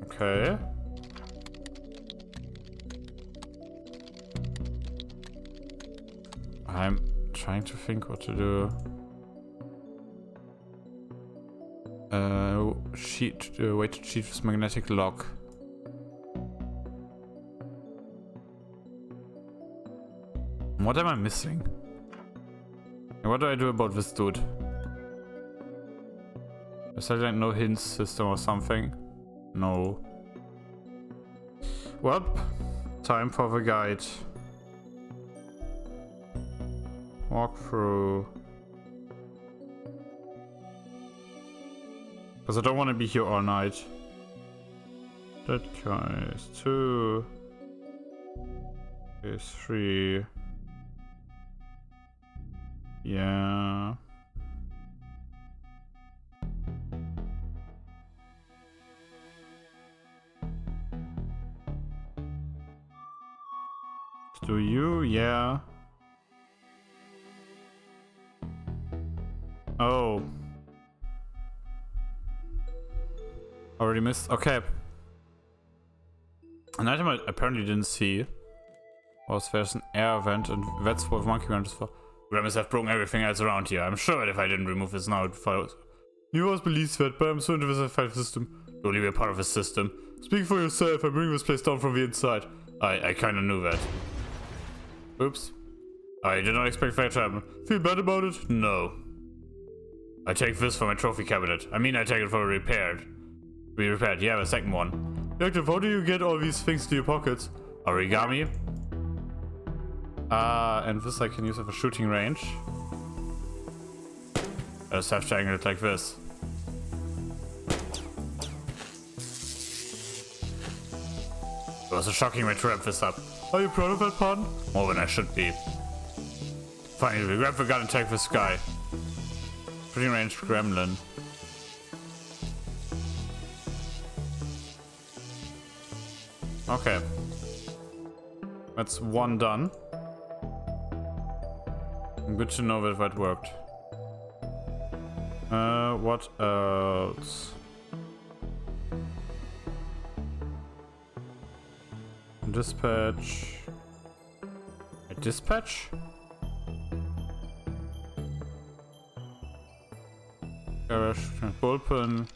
Okay. I'm trying to think what to do. Way to cheat with magnetic lock. What am I missing? And what do I do about this dude? Is there like no hint system or something? No. Well, time for the guide. Walk through. Because I don't want to be here all night. That guy is 2. Is 3. Yeah. Do you? Yeah. Oh. Already missed? Okay. An item I apparently didn't see was there's an air vent, and that's what monkey wrench is for. We must have broken everything else around here. I'm sure that if I didn't remove this now, it follows. You always believe that, but I'm so into this fight system. Don't leave a part of the system. Speak for yourself, I'm bringing this place down from the inside. I kinda knew that. Oops. I did not expect that to happen. Feel bad about it? No. I take this for my trophy cabinet. I mean, I take it for repaired. Be repaired. Yeah, the second one. Detective, how do you get all these things to your pockets? Origami. And this I can use at a shooting range. I just have to angle it like this. It was a shocking way to wrap this up. Are you proud of that pun? More than I should be. Finally, we grab the gun and take this guy. Shooting range gremlin. Okay. That's one done. Good to know that that worked. What else? Dispatch. A dispatch? Garage, bullpen.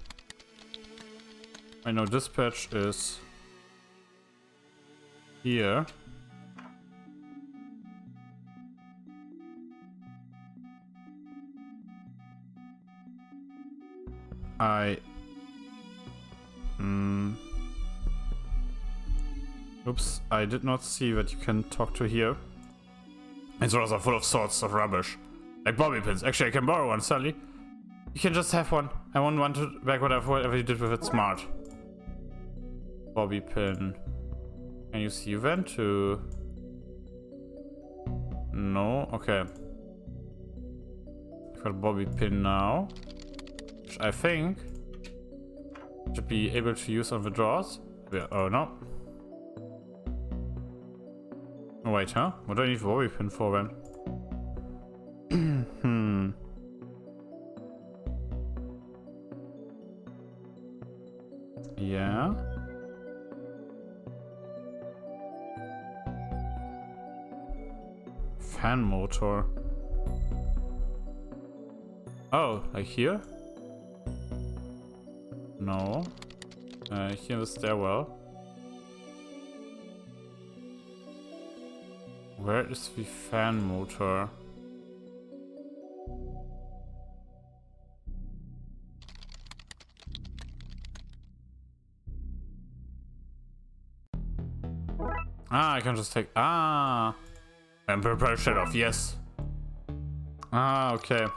I know dispatch is here. Oops, I did not see that you can talk to here. These drawers are full of sorts of rubbish. Like bobby pins. Actually, I can borrow one, Sally. You can just have one. I won't want to back whatever you did with it smart. Bobby pin. Can you see then to... No? Okay. I've got a bobby pin now. Which I think should be able to use on the drawers. Yeah, oh no. Oh wait, huh? What do I need the bobby pin for then? Yeah. Fan motor. Oh, like here? No. Here in the stairwell. Where is the fan motor? Ah, I can just take... Ah! And prepare shut off, yes. Ah, okay.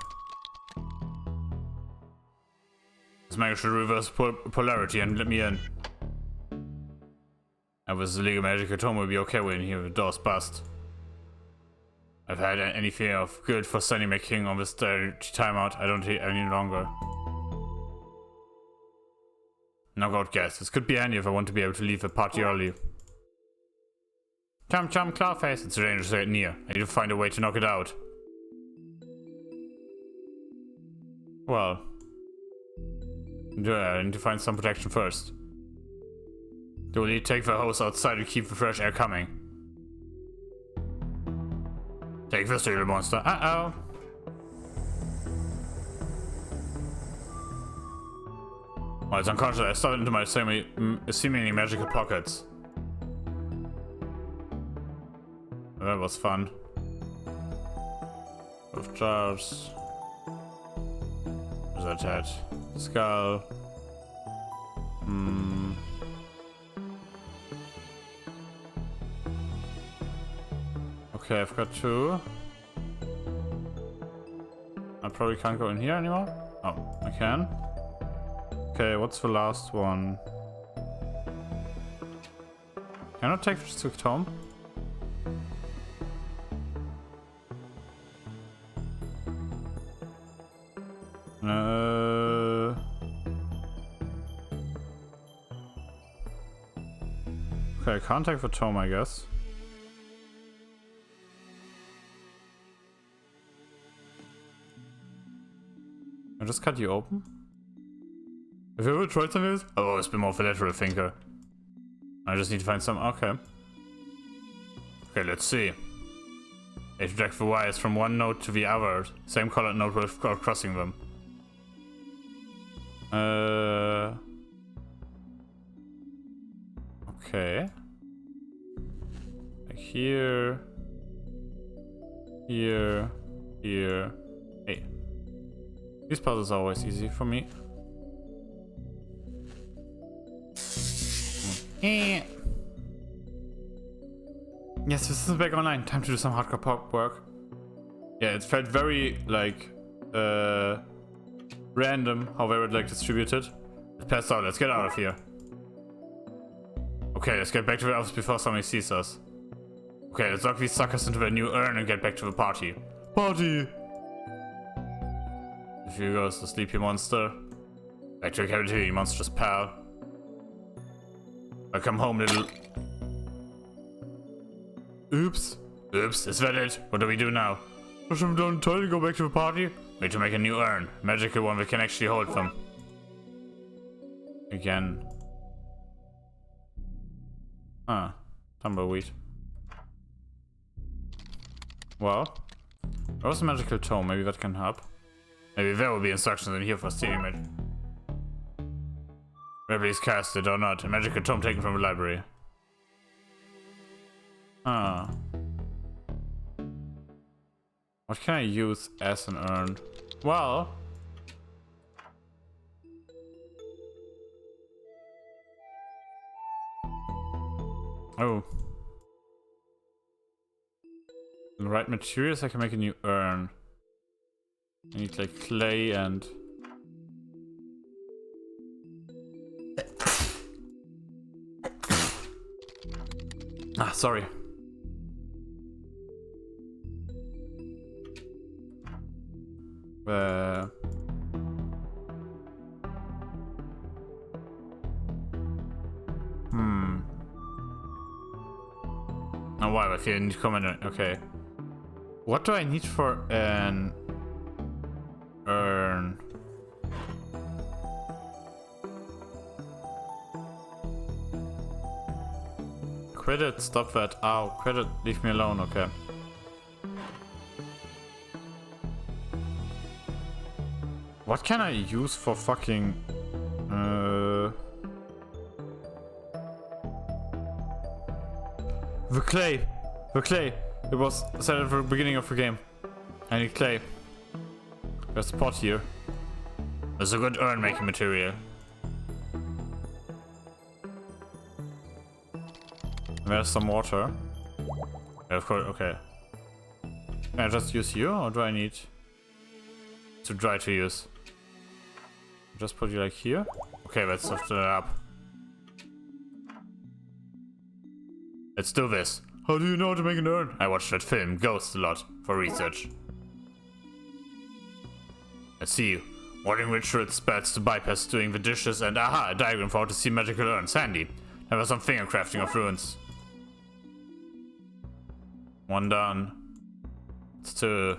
This man should reverse polarity and let me in. And with the legal magic at home, we'll be okay when here the door's bust. I've had any fear of guilt for sending my king on this dirty timeout. I don't need any longer. Knockout gas. This could be handy if I want to be able to leave the party early. Chum chum clawface. It's dangerous right near. I need to find a way to knock it out. Well. Yeah, I need to find some protection first. Dooley, take the hose outside to keep the fresh air coming. Take this, little monster. Uh-oh. While it's unconscious, I stuffed it into my seemingly magical pockets. That was fun. Of jars. Where's that head? Skull. Okay, I've got two. I probably can't go in here anymore. Oh, I can. Okay, what's the last one? Can I take this to Tom? Okay, I can't take the tome, I guess. I just cut you open? Have you ever tried some of this? I've always been more of a lateral thinker. I just need to find some. Okay. Okay, let's see. I drag the wires from one node to the other. Same colored node without crossing them. Okay. Like here. Here. Here. Hey. These puzzles are always easy for me. Yes, this is back online. Time to do some hardcore pop work. Yeah, it felt very like random how they were like distributed. It passed out. Let's get out of here. Okay, let's get back to the office before somebody sees us. Okay, let's lock these suckers into their new urn and get back to the party. Party! If you goes the sleepy monster. Back to the cafeteria, you monstrous pal. Welcome home, little... Oops. Oops, is that it? What do we do now? Push them down the toilet and go back to the party? We need to make a new urn. Magical one that can actually hold them. Again. Ah, tumbleweed. Well, there was a magical tome. Maybe that can help. Maybe there will be instructions in here for stealing it. Ripley's casted or not. A magical tome taken from the library. Ah. What can I use as an urn? Well... Oh. The right materials, I can make a new urn. I need like clay and... Ah, sorry. Oh wow, if you need to comment on... Okay. What do I need for an urn? Quit it, stop that. Ow, quit it, leave me alone, okay. What can I use for fucking... The clay! The clay! It was said at the beginning of the game. I need clay. There's a pot here. There's a good urn making material. There's some water. Yeah, of course, okay. Can I just use you, or do I need to try to use? Just put you like here? Okay, let's lift it up. Let's do this. How do you know how to make an urn? I watched that film, Ghost, a lot, for research. Let's see. Watering ritual spells to bypass doing the dishes, and aha, a diagram for how to see magical urns. Handy. There was some finger crafting of runes. One done. It's two.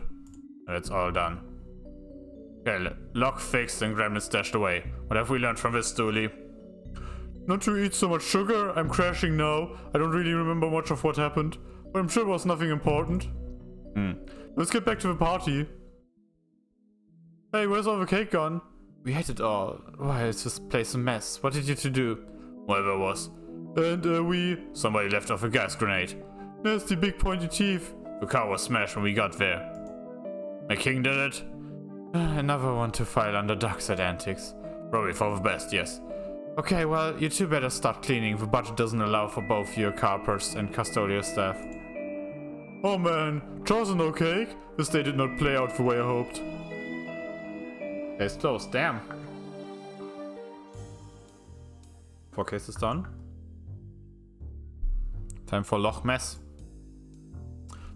It's all done. Okay, lock fixed and gremlin stashed away. What have we learned from this, Dooley? Not to eat so much sugar. I'm crashing now. I don't really remember much of what happened. But I'm sure it was nothing important. Let's get back to the party. Hey, where's all the cake gone? We ate it all. Why is this place a mess? What did you two do? Whatever it was. And somebody left off a gas grenade. Nasty big pointy teeth. The car was smashed when we got there. My king did it. I never want to file under Darkside antics. Probably for the best, yes. Okay, well, you two better start cleaning. The budget doesn't allow for both your carpers and custodial staff. Oh man, chores and no cake? This day did not play out the way I hoped. Case closed, damn. 4 cases done. Time for Loch Mess.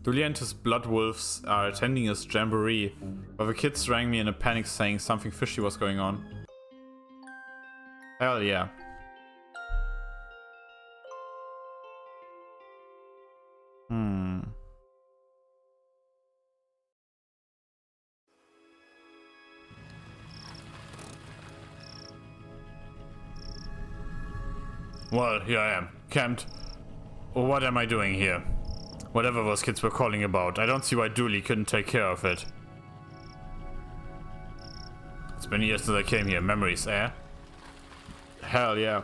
Dooley and his blood wolves are attending his jamboree, but the kids rang me in a panic saying something fishy was going on. Hell yeah. Well, here I am, camped. What am I doing here? Whatever those kids were calling about, I don't see why Dooley couldn't take care of it. It's been years since I came here. Memories, eh? Hell yeah.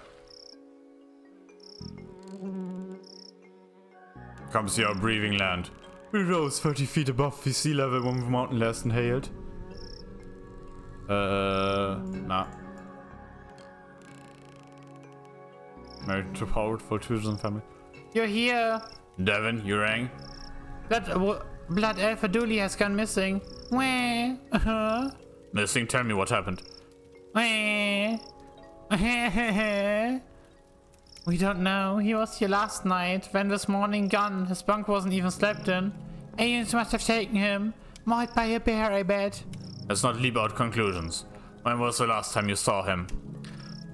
Come see our breathing land. We rose 30 feet above the sea level when the mountain last inhaled. Nah. Married to powerful tourism family. You're here. Devin, you rang? Blood Alpha Dooley has gone missing. Wah. Missing? Tell me what happened. Wah. We don't know. He was here last night. When this morning gone, his bunk wasn't even slept in. Aliens must have taken him. Mauled by a bear, I bet. Let's not leap out conclusions. When was the last time you saw him?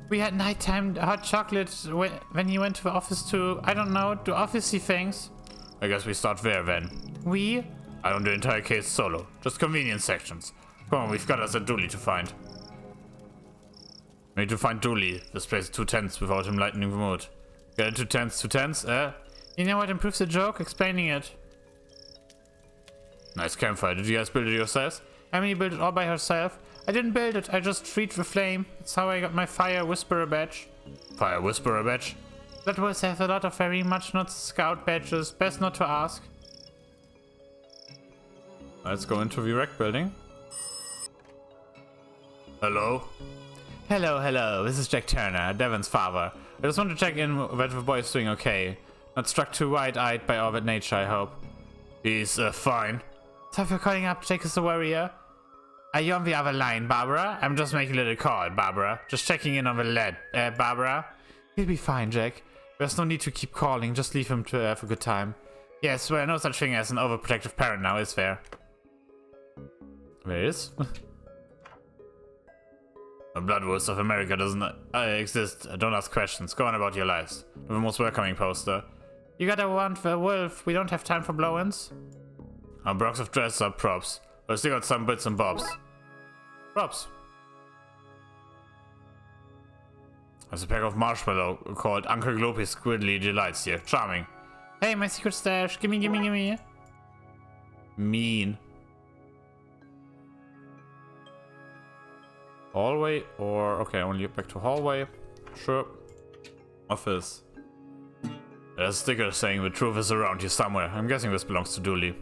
We had nighttime hot chocolate when he went to the office to, I don't know, do officey things. I guess we start there then. We? I don't do the entire case solo. Just convenient sections. Come on, we've got us a Dooley to find. We need to find Dooley. This place is too tense without him lightening the mood. Get it too tense, eh? You know what improves the joke? Explaining it. Nice campfire. Did you guys build it yourselves? Emily built it all by herself. I didn't build it, I just freed the flame. That's how I got my Fire Whisperer badge. Fire Whisperer badge? Blood wolves have a lot of very much not scout badges. Best not to ask. Let's go into the rec building. Hello? Hello. This is Jack Turner, Devin's father. I just want to check in that the boy is doing okay. Not struck too wide-eyed by all that nature, I hope. He's fine. So if you're calling up to take us a warrior. Are you on the other line, Barbara? I'm just making a little call, Barbara. Just checking in on the lad, Barbara. He'll be fine, Jack. There's no need to keep calling. Just leave him to have a good time. Yes, well, no such thing as an overprotective parent now, is there? There is? The Blood Wolves of America doesn't exist. Don't ask questions. Go on about your lives. The most welcoming poster. You gotta want the wolf. We don't have time for blow-ins. Our box of dress are props. I still got some bits and bobs. Props. There's a pack of marshmallow called Uncle Glopy's Squiddly Delights here. Charming. Hey, my secret stash. Gimme. Mean. Hallway or... Okay, only back to hallway. Sure. Office. There's a sticker saying the truth is around here somewhere. I'm guessing this belongs to Dooley.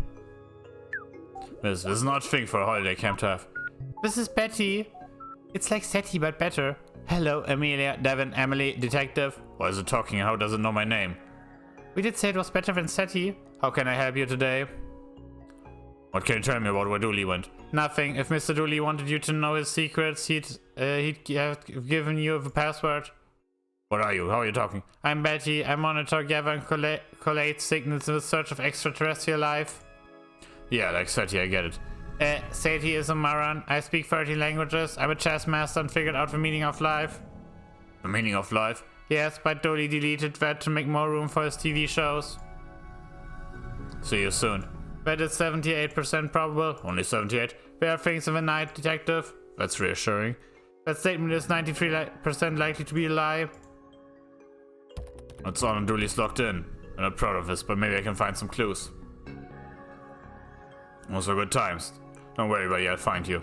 This is not a thing for a holiday camp to have. This is Betty. It's like SETI, but better. Hello, Amelia, Devin, Emily, detective. Why is it talking? How does it know my name? We did say it was better than SETI. How can I help you today? What can you tell me about where Dooley went? Nothing. If Mr. Dooley wanted you to know his secrets, he'd have given you the password. What are you? How are you talking? I'm Betty. I monitor, gather, and collate signals in the search of extraterrestrial life. Yeah, like SETI, I get it. SETI is a moron. I speak 30 languages. I'm a chess master and figured out the meaning of life. The meaning of life? Yes, but Dooley deleted that to make more room for his TV shows. See you soon. That is 78% probable. Only 78? There are things in the night, detective. That's reassuring. That statement is 93% likely to be a lie. It's on and Dooley's locked in. I'm not proud of this, but maybe I can find some clues. Also good times. Don't worry, buddy, I'll find you.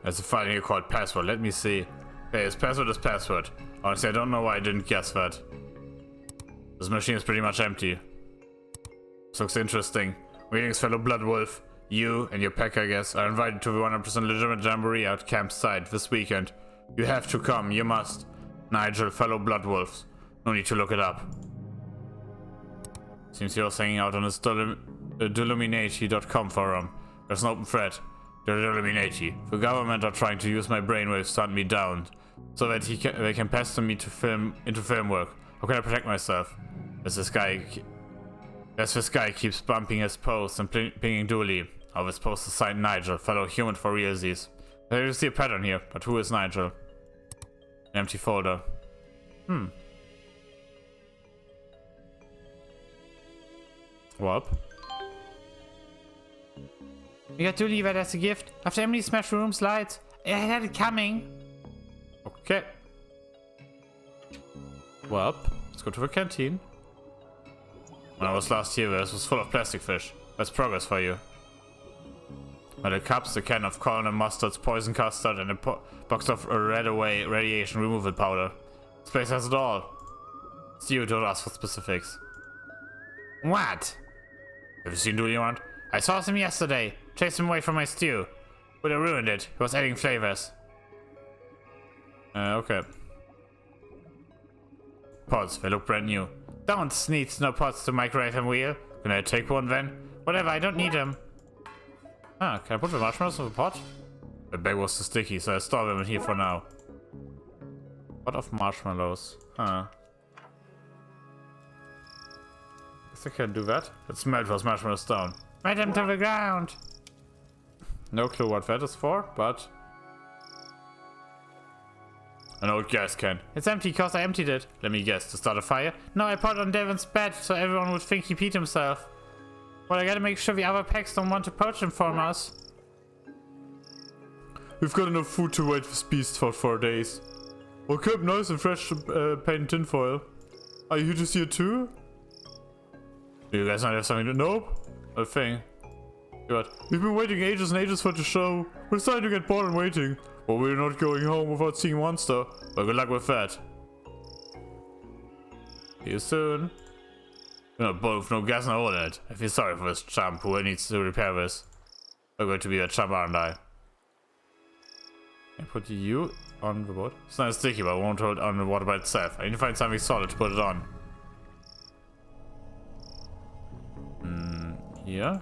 There's a file here called password. Let me see. Hey, his password is password. Honestly, I don't know why I didn't guess that. This machine is pretty much empty. This looks interesting. Greetings, fellow Blood Wolf. You and your pack, I guess, are invited to the 100% legitimate jamboree at campsite this weekend. You have to come. You must. Nigel, fellow Blood Wolves. No need to look it up. Seems you're hanging out on his Deluminati.com forum. There's an open thread. The Deluminati. The government are trying to use my brainwaves to hunt me down, so that they can pester me to film work. How can I protect myself? As this guy keeps bumping his posts and pinging Dooley. Of his post is signed Nigel, fellow human for realsies. There you see a pattern here, but who is Nigel? An empty folder. What? We got Dooley that as a gift. After Emily smashed rooms lights, I had it coming. Okay. Well, let's go to the canteen. When I was last here, this was full of plastic fish. That's progress for you. Metal cups, a can of corn and mustards, poison custard, and a box of red away radiation removal powder. This place has it all. It's you, don't ask for specifics. What? Have you seen Dooley around? I saw him yesterday. Chased him away from my stew. But I ruined it. He was adding flavors. Okay. Pots, they look brand new. Don't need no pots to microwave and wheel. Can I take one then? Whatever, I don't need them. Ah, can I put the marshmallows in the pot? The bag was too sticky, so I stored them in here for now. Pot of marshmallows. Huh. Guess I can do that. Let's melt those marshmallows down. Right them to the ground. No clue what that is for, but... An old gas can. It's empty because I emptied it. Let me guess, to start a fire? No, I put it on Devin's bed so everyone would think he peed himself. Well, I gotta make sure the other packs don't want to poach him from us. We've got enough food to wait this beast for 4 days. Well, kept nice and fresh paint tinfoil. Are you here to see it too? Do you guys not have something to... Nope. A thing. Good. We've been waiting ages and ages for the show. We're starting to get bored and waiting. But we're not going home without seeing Monster. Well, good luck with that. See you soon. No, both, no gas, no oil in it. I feel sorry for this chump who needs to repair this. I'm going to be a chump, aren't I? I put you on the board. It's not sticky, but I won't hold on the water by itself. I need to find something solid to put it on. Here?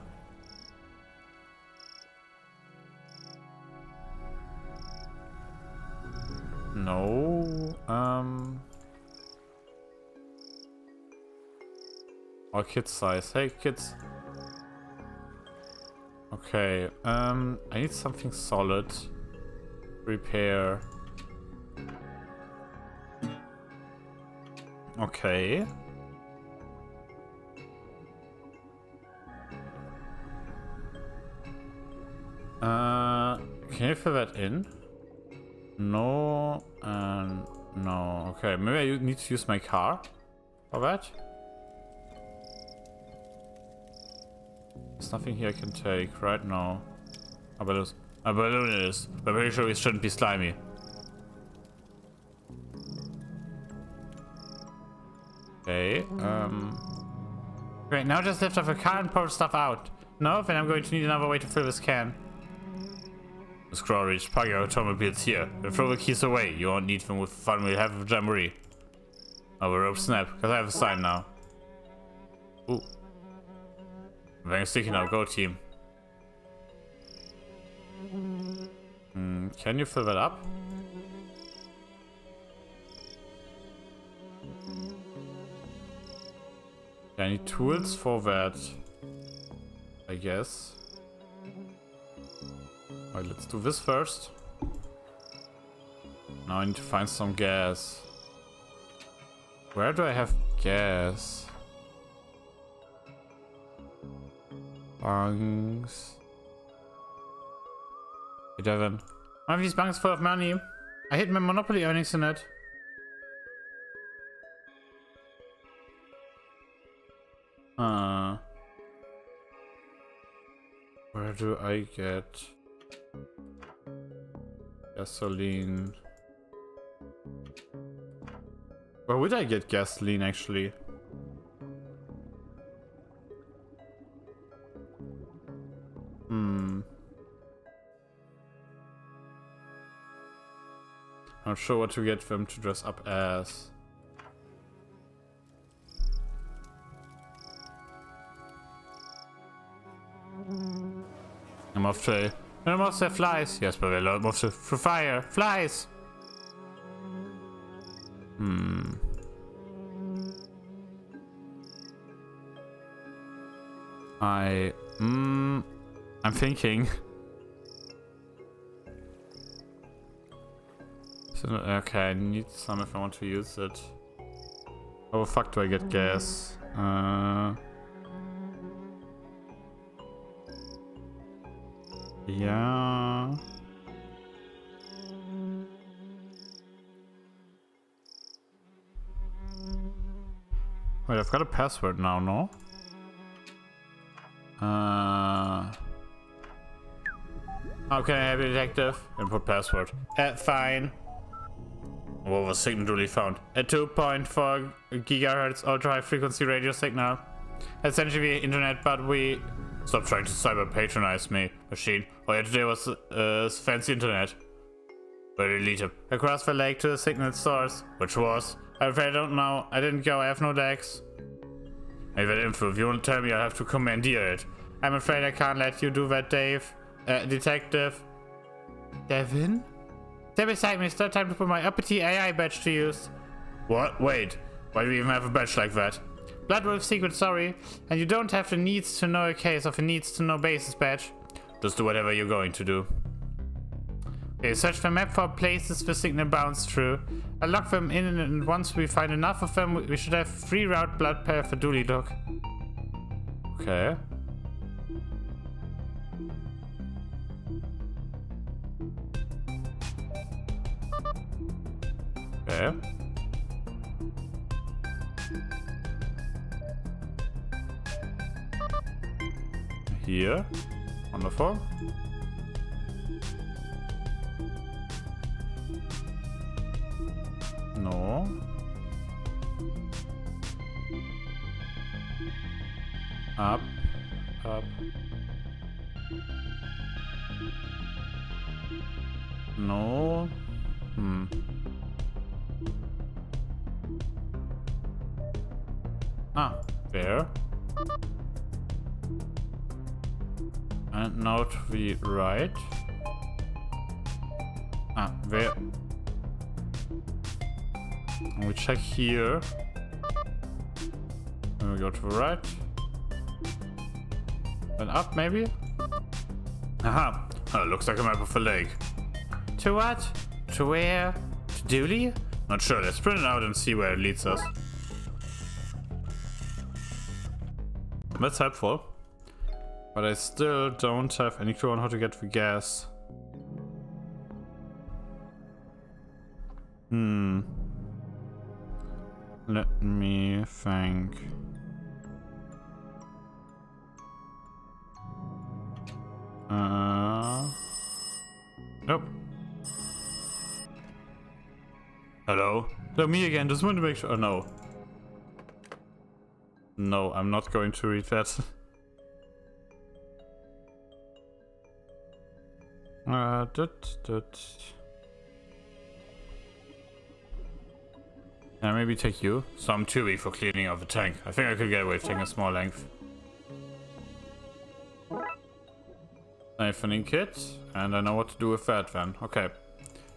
No. Or kid size. Hey, kids. Okay. I need something solid. Repair. Okay. Can you fill that in? No, and no. Okay, maybe I need to use my car for that. There's nothing here I can take right now. A balloon it is, but I'm pretty sure it shouldn't be slimy. Okay, Great, now just lift up a car and pour stuff out. No, then I'm going to need another way to fill this can. Scroll reach, park your automobiles here. And throw the keys away. You won't need them with fun we'll have a jamboree. Oh, a rope snap, because I have a sign now. Ooh. I'm very sticky now, go team. Can you fill that up? I need tools for that, I guess. Alright, let's do this first. Now I need to find some gas. Where do I have gas? Bungs. Hey Devin. One of these bunks full of money. I hid my Monopoly earnings in it. Where do I get gasoline? Where would I get gasoline actually? Not sure what to get them to dress up as. I'm off to... I'm off to flies. Yes, but I'm off to fire. Flies! I'm thinking. So, okay, I need some if I want to use it. How the fuck do I get gas? Yeah. Wait, I've got a password now, no? How can I help you, detective? Input password. Fine. What was signal duly found? A 2.4 gigahertz ultra high frequency radio signal. Essentially via internet, but we... Stop trying to cyber patronize me, machine. All you had today was fancy internet. But delete him. Across the lake to the signal source, which was... I'm afraid I don't know. I didn't go, I have no decks. I have that info. If you won't tell me, I'll have to commandeer it. I'm afraid I can't let you do that, Dave. Detective. Devin? Stay beside me, it's not time to put my uppity AI badge to use. What? Wait. Why do we even have a badge like that? Bloodwolf secret, sorry. And you don't have the needs to know a case of a needs to know basis badge. Just do whatever you're going to do. Okay, search the map for places the signal bounce through. I'll lock them in, and once we find enough of them, we should have free route blood pair for Dooley Dog. Okay. Okay. Here. Wonderful. No. Up. Up. No. Ah, there. And now to the right. Ah, there. And we check here. Then we go to the right. Then up, maybe? Aha! Oh, looks like a map of the lake. To what? To where? To Dooley? Not sure. Let's print it out and see where it leads us. That's helpful. But I still don't have any clue on how to get the gas. Let me think. Nope. Hello? Hello, me again. Just want to make sure. Oh, no. No, I'm not going to read that. Yeah, maybe take you. Some tubey for cleaning out the tank. I think I could get away with taking a small length. Siphoning kit, and I know what to do with that then. Okay.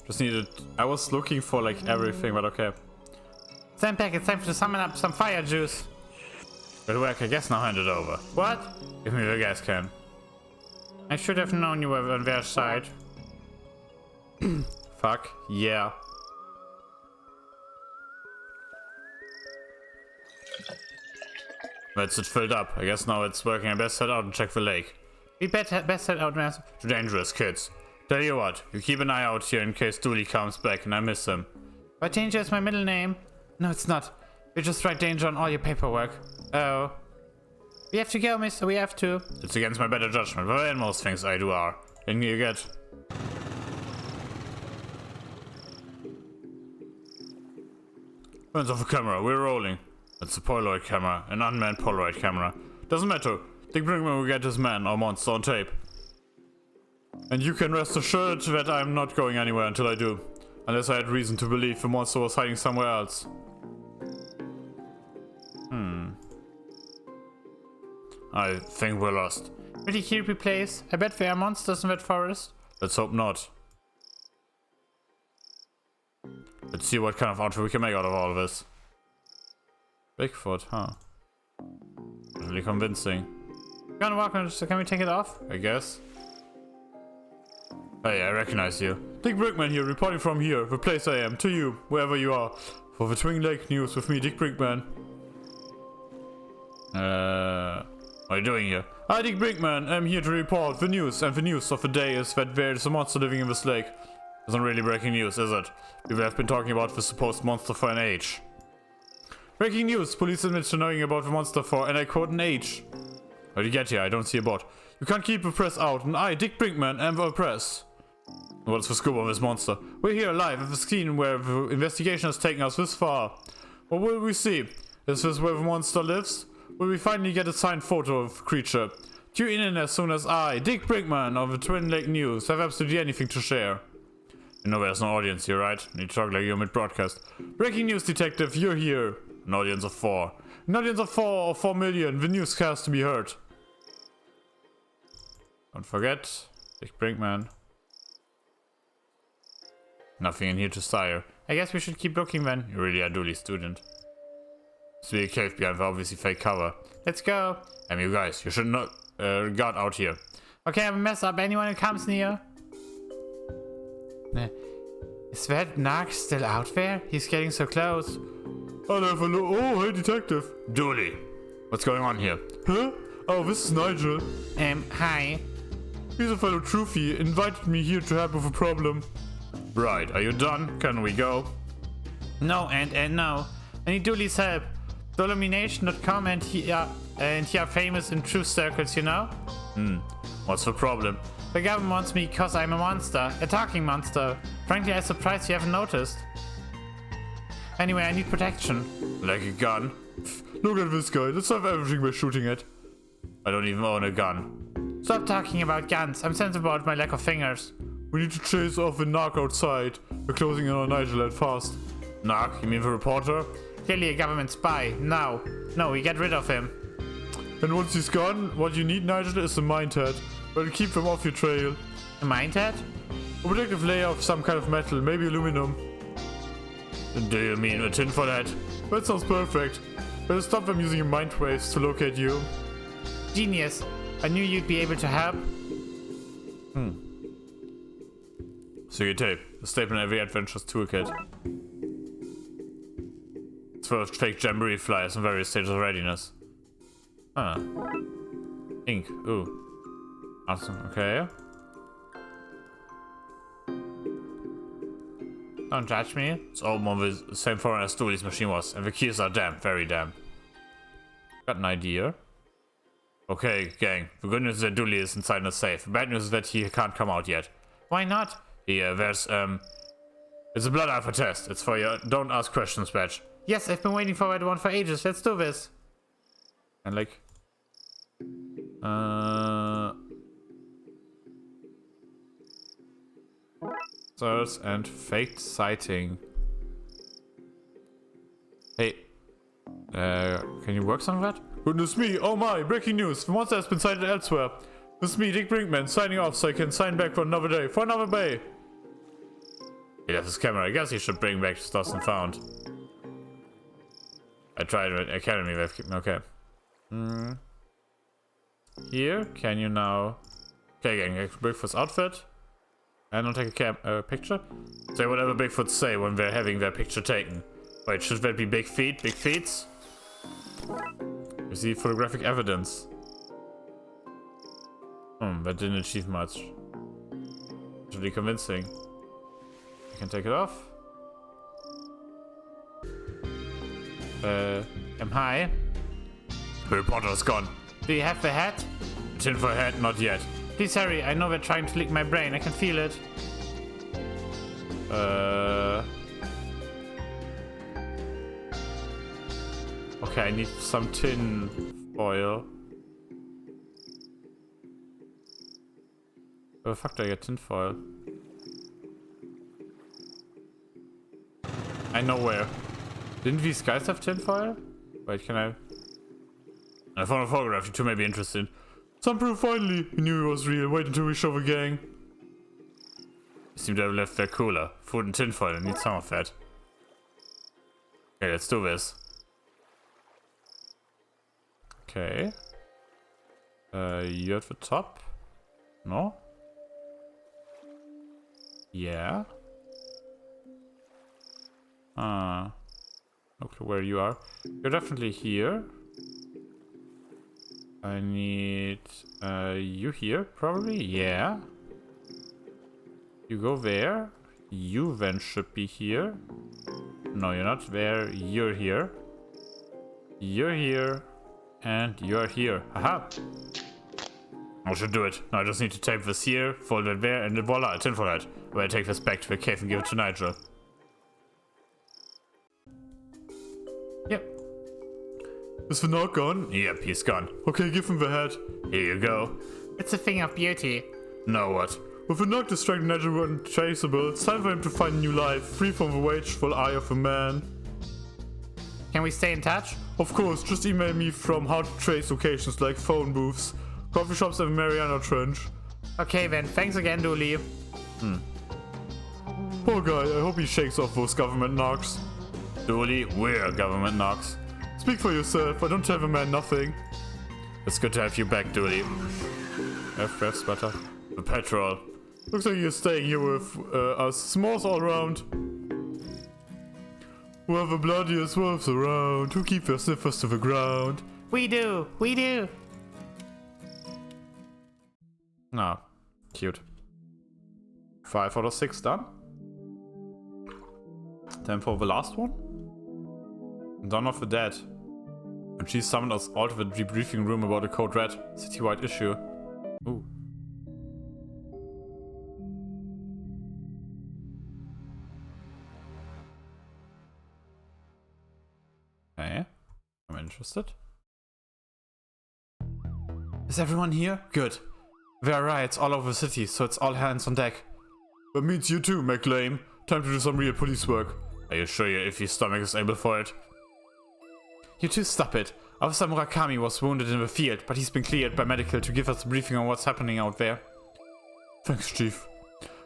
Just needed... I was looking for like everything, but okay. Stand back, it's time to summon up some fire juice. Good work, I guess now hand it over. What? Give me the gas can. I should have known you were on their side. Fuck, yeah. That's it filled up. I guess now it's working. I best head out and check the lake. We best head out, Master. Too dangerous, kids. Tell you what, you keep an eye out here in case Dooley comes back and I miss him. But Danger is my middle name. No, it's not. You just write Danger on all your paperwork. Oh. We have to go, mister, we have to. It's against my better judgment, but in most things I do are. Can you get? Turns off the camera, we're rolling. It's a Polaroid camera, an unmanned Polaroid camera. Doesn't matter. Dick Brinkman will get his man or monster on tape. And you can rest assured that I'm not going anywhere until I do. Unless I had reason to believe the monster was hiding somewhere else. I think we're lost. Pretty creepy place. I bet there are monsters in that forest. Let's hope not. Let's see what kind of outfit we can make out of all of this. Bigfoot, huh? Really convincing. You're gonna walk on it, so can we take it off? I guess. Hey, I recognize you. Dick Brinkman here, reporting from here, the place I am, to you, wherever you are. For the Twin Lake News with me, Dick Brinkman. What are you doing here? Hi, Dick Brinkman. I'm here to report the news, and the news of the day is that there is a monster living in this lake. Isn't really breaking news, is it? People have been talking about the supposed monster for an age. Breaking news! Police admit to knowing about the monster for, and I quote, an age. How did you get here? I don't see a bot. You can't keep the press out, and I, Dick Brinkman, am the press. What's the scoop of this monster? We're here live at the scene where the investigation has taken us this far. What will we see? Is this where the monster lives? Will we finally get a signed photo of the creature? Tune in as soon as I, Dick Brinkman of the Twin Lake News, have absolutely anything to share. You know there's no audience here, right? You need to talk like you're mid-broadcast. Breaking news, detective, you're here. An audience of 4. An audience of 4 or 4 million. The newscast to be heard. Don't forget, Dick Brinkman. Nothing in here to sire. I guess we should keep looking then. You really are duly student. See a cave behind the obviously fake cover. Let's go. You guys, you should not guard out here. Okay, I have a mess up. Anyone who comes near. Is that Narc still out there? He's getting so close. I'll have a look. Oh, hey, detective. Dooley. What's going on here? Huh? Oh, this is Nigel. Hi. He's a fellow truthie. Invited me here to help with a problem. Right, are you done? Can we go? No, and no. I need Dooley's help. Dolomination.com and he are famous in truth circles, you know? What's the problem? The government wants me because I'm a monster. A talking monster. Frankly, I'm surprised you haven't noticed. Anyway, I need protection. Like a gun? Look at this guy. Let's have everything we're shooting at. I don't even own a gun. Stop talking about guns. I'm sensitive about my lack of fingers. We need to chase off the narc outside. We're closing in on Nigel at fast. Narc? You mean the reporter? Clearly a government spy. No, we get rid of him. And once he's gone, what you need, Nigel, is a mind head. But keep them off your trail. A mind head? A protective layer of some kind of metal, maybe aluminum. Do you mean a tinfoil hat? That sounds perfect. Better stop them using your mind waves to locate you. Genius. I knew you'd be able to help. Secret tape. A staple in every adventurous toolkit. It's full of fake jamboree flyers in various stages of readiness. Huh. Ink. Ooh. Awesome. Okay. Don't judge me. It's almost the same foreign as Dooley's machine was, and the keys are damp, very damp. Got an idea. Okay, gang. The good news is that Dooley is inside in a safe. The bad news is that he can't come out yet. Why not? Yeah, there's it's a blood alpha test. It's for your don't ask questions badge. Yes, I've been waiting for that one for ages. Let's do this. And like search and faked sighting. Hey, can you work some of that? Goodness me, oh my, breaking news. The monster has been sighted elsewhere. This is me, Dick Brinkman, signing off so I can sign back for another day, for another bay. He left his camera. I guess he should bring back stuff and found. I tried at Academy. Okay. Here, can you now... Okay, gang, Bigfoot's outfit. And I'll take a picture. Say whatever Bigfoot say when they're having their picture taken. Wait, should that be big feet? Big feet? You see photographic evidence. That didn't achieve much. It's really convincing. I can take it off. Hi. The reporter's gone. Do you have the hat? Tinfoil hat, not yet. Please hurry, I know they're trying to lick my brain. I can feel it. Okay, I need some tin foil. Where the fuck do I get tin foil? I know where. Didn't these guys have tin foil? Wait, can I found a photograph, you two may be interested. Some proof finally! We knew it was real. Wait until we show the gang. They seem to have left their cooler. Food and tin foil, I need some of that. Okay, let's do this. Okay. You at the top? No? Yeah. No clue where you are. You're definitely here. I need you here, probably? Yeah. You go there. You then should be here. No, you're not there. You're here. You're here. And you're here. Haha. I should do it. Now I just need to tape this here, fold it there, and voila, a tinfoil hat. Where I take this back to the cave and give it to Nigel. Yep. Is the knock gone? Yep, he's gone. Okay, give him the hat. Here you go. It's a thing of beauty. Now what? With the knock distracted Nigel untraceable, it's time for him to find a new life, free from the vengeful eye of a man. Can we stay in touch? Of course, just email me from how to trace locations like phone booths, coffee shops and Mariana Trench. Okay then, thanks again, Dooley. Poor guy, I hope he shakes off those government knocks. Dooley, we're government knocks. Speak for yourself, I don't tell the man nothing. It's good to have you back, Dooley. F better. The petrol. Looks like you're staying here with us. S'mores all around. Whoever bloodiest wolves around, who keep their sniffers to the ground. We do, we do. Ah, cute. 5 out of 6 done. Time for the last one. Dawn of the Dead. And she summoned us all to the debriefing room about a Code Red citywide issue. Ooh. Okay, I'm interested. Is everyone here? Good. There are riots all over the city, so it's all hands on deck. That means you too, McLean. Time to do some real police work. Are you sure your iffy stomach is able for it? You two stop it. Officer Murakami was wounded in the field, but he's been cleared by medical to give us a briefing on what's happening out there. Thanks, Chief.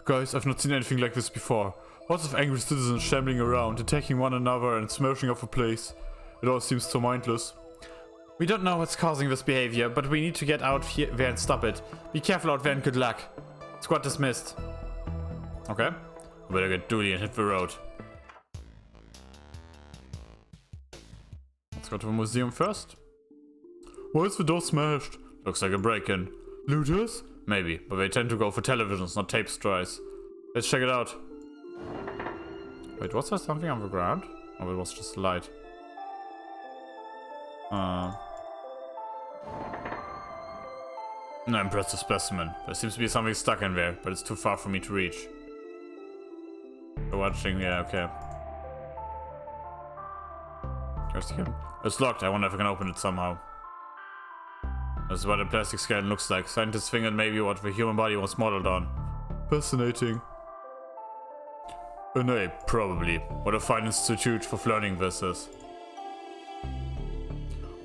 Guys, I've not seen anything like this before. Lots of angry citizens shambling around, attacking one another and smashing up the place. It all seems so mindless. We don't know what's causing this behavior, but we need to get out there and stop it. Be careful out there and good luck. Squad dismissed. Okay. We better get Dooley and hit the road. Let's go to the museum first. Why is the door smashed? Looks like a break-in. Looters? Maybe, but they tend to go for televisions, not tape strays. Let's check it out. Wait, was there something on the ground? Oh, it was just light. An impressive specimen. There seems to be something stuck in there, but it's too far for me to reach. We're watching, yeah, okay. It's locked. I wonder if I can open it somehow. That's what a plastic skeleton looks like. Scientists think it may be what the human body was modeled on. Fascinating. An ape, probably. What a fine institute for learning this is.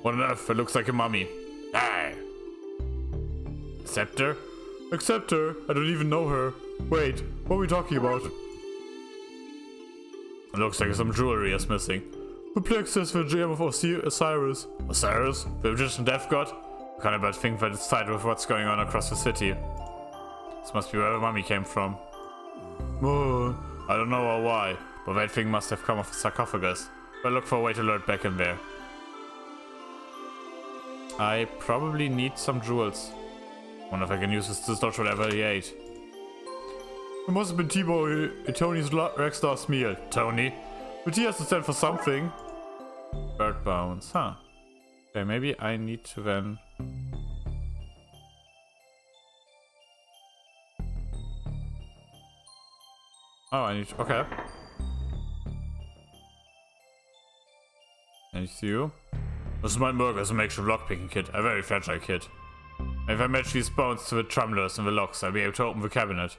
What on earth? It looks like a mummy. Aye. Scepter? Acceptor? I don't even know her. Wait, what are we talking about? It looks like some jewelry is missing. The plague says the gem of Osiris. Osiris? The Egyptian death god? I can't but think that it's tied with what's going on across the city. This must be where the mummy came from. Oh, I don't know why, but that thing must have come off the sarcophagus. But look for a way to lure it back in there. I probably need some jewels. Wonder if I can use this to dodge whatever he ate. It must have been Tony's Rexstar's meal. Tony? But he has to stand for something. Bird bones, huh? Okay, maybe I need to then Oh, I need... Okay. I see you. This is my work as a makeshift lockpicking kit. A very fragile kit. If I match these bones to the tremblers and the locks, I'll be able to open the cabinet.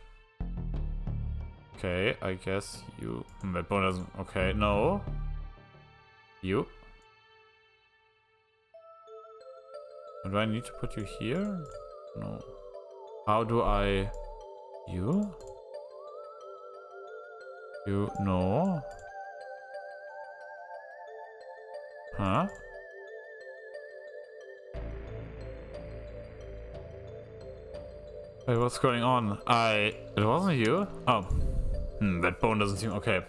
Okay, I guess you... That bone doesn't... Okay, no. You. Do I need to put you here? No. How do I... You? You... No. Huh? Wait, what's going on? It wasn't you? Oh. That bone doesn't seem... Okay.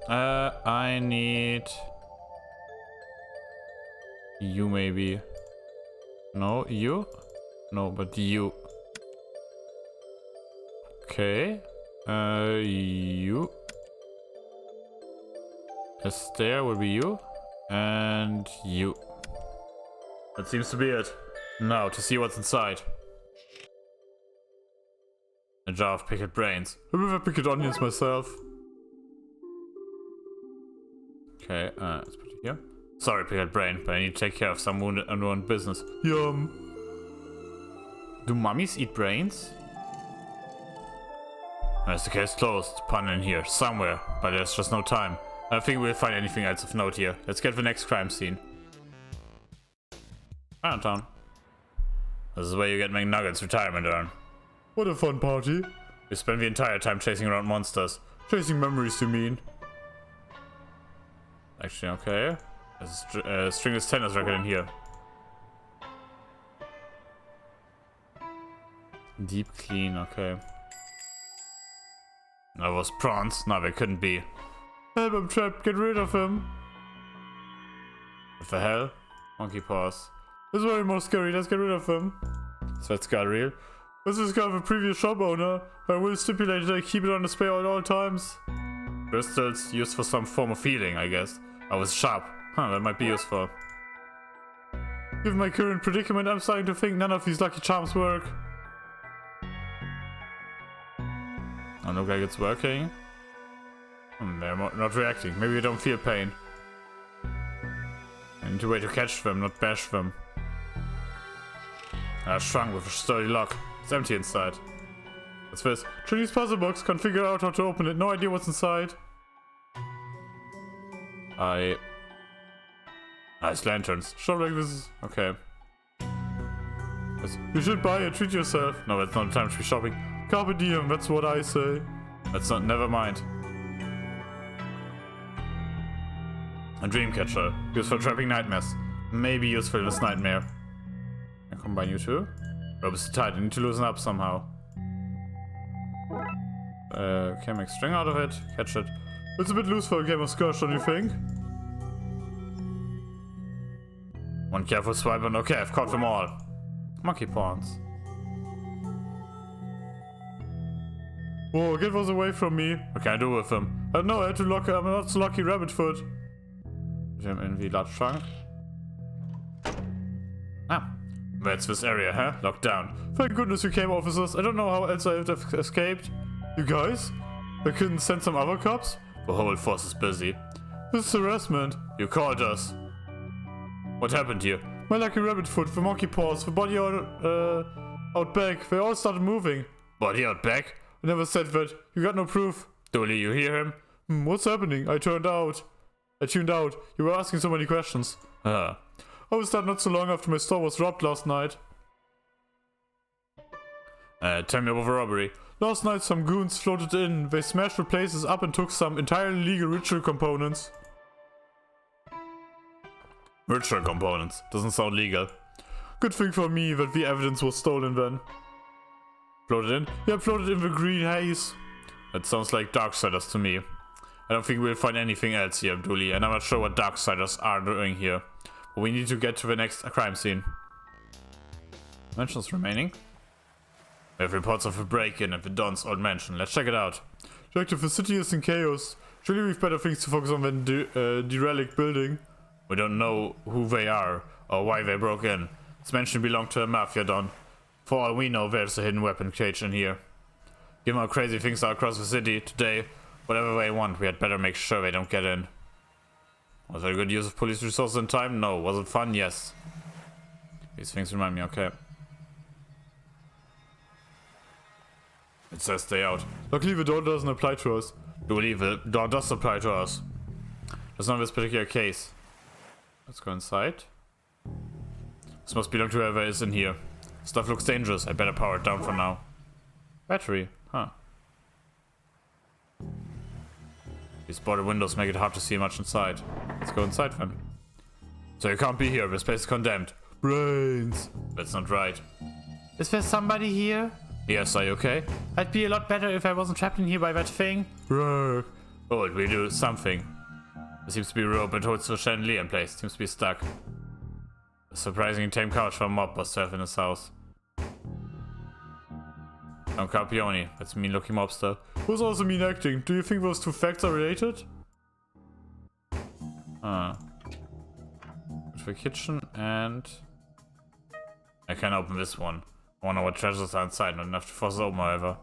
I need... You maybe. No, you? No, but you. Okay. You. A stair will be you. And you. That seems to be it. Now, to see what's inside. A jar of pickled brains. I've never pickled onions myself. Okay, let's put it here. Sorry, pickled brain, but I need to take care of some wounded unwanted business. Yum. Do mummies eat brains? That's the case closed. Pun in here, somewhere, but there's just no time. I don't think we'll find anything else of note here. Let's get the next crime scene. Downtown. This is where you get McNugget's retirement urn. What a fun party. We spend the entire time chasing around monsters. Chasing memories, you mean? Actually, okay. There's a stringless tennis record in here. Deep clean, okay. That was prawns. No, they couldn't be. Help, I'm trapped. Get rid of him. What the hell? Monkey paws. This is very more scary. Let's get rid of him. So that's got real. This is kind of a previous shop owner. I will stipulate that I keep it on display at all times. Crystals used for some form of healing, I guess. I was sharp. Huh, that might be useful. Given my current predicament, I'm starting to think none of these lucky charms work. I look like it's working. They're not reacting. Maybe you don't feel pain. I need to wait to catch them, not bash them. Shrunk with a sturdy lock. It's empty inside. What's this? Chinese puzzle box. Can't figure out how to open it. No idea what's inside. Nice lanterns. Shop like this. Okay. You should buy it. Treat yourself. No, it's not time to be shopping. Carpe diem. That's what I say. That's not. Never mind. A dream catcher. Used for trapping nightmares. Maybe useful in this nightmare. I combine you two. Rope is too tight. I need to loosen up somehow. Can make string out of it. Catch it. It's a bit loose for a game of Scourge, don't you think? One careful swipe and okay, I've caught them all. Monkey pawns. Whoa, get those away from me. What can I do with them? I don't know, I had to lock I'm not so lucky rabbit foot. Jam in the large trunk. Ah. That's this area, huh? Locked down. Thank goodness you came, officers. I don't know how else I would have escaped. You guys? I couldn't send some other cops? The whole force is busy. This is harassment. You called us. What happened here? My lucky rabbit foot, the monkey paws, the body out back. They all started moving. Body out back? I never said that. You got no proof. Dooley, you hear him? What's happening? I tuned out. You were asking so many questions. I was there not so long after my store was robbed last night. Tell me about the robbery. Last night some goons floated in. They smashed the places up and took some entirely legal ritual components. Ritual components? Doesn't sound legal. Good thing for me that the evidence was stolen then. Floated in? Yeah, floated in the green haze. That sounds like Darksiders to me. I don't think we'll find anything else here, Dooley, and I'm not sure what Darksiders are doing here. But we need to get to the next crime scene. Mansions remaining? We have reports of a break-in at the Don's old mansion. Let's check it out. Director, the city is in chaos. Surely we've better things to focus on than the derelict building. We don't know who they are or why they broke in. It's mentioned to belong to a mafia don. For all we know, there's a hidden weapon cage in here. Given how crazy things are across the city today, whatever they want, we had better make sure they don't get in. Was there a good use of police resources and time? No. Was it fun? Yes. These things remind me, okay. It says stay out. Luckily the door doesn't apply to us. Luckily the door does apply to us. That's not this particular case. Let's go inside. This must belong to whoever is in here. Stuff looks dangerous. I better power it down for now. Battery. Huh. These boarded windows make it hard to see much inside. Let's go inside then. So you can't be here. This place is condemned. Brains. That's not right. Is there somebody here? Yes, are you okay? I'd be a lot better if I wasn't trapped in here by that thing. Oh, we do something. There seems to be a rope that holds the chandelier in place. Seems to be stuck. A surprisingly tame couch for a mob was to have in his house. Don Carpione, that's a mean looking mobster. Who's also mean acting? Do you think those two facts are related? The kitchen and... I can open this one. I wonder what treasures are inside, not enough to force it open, however.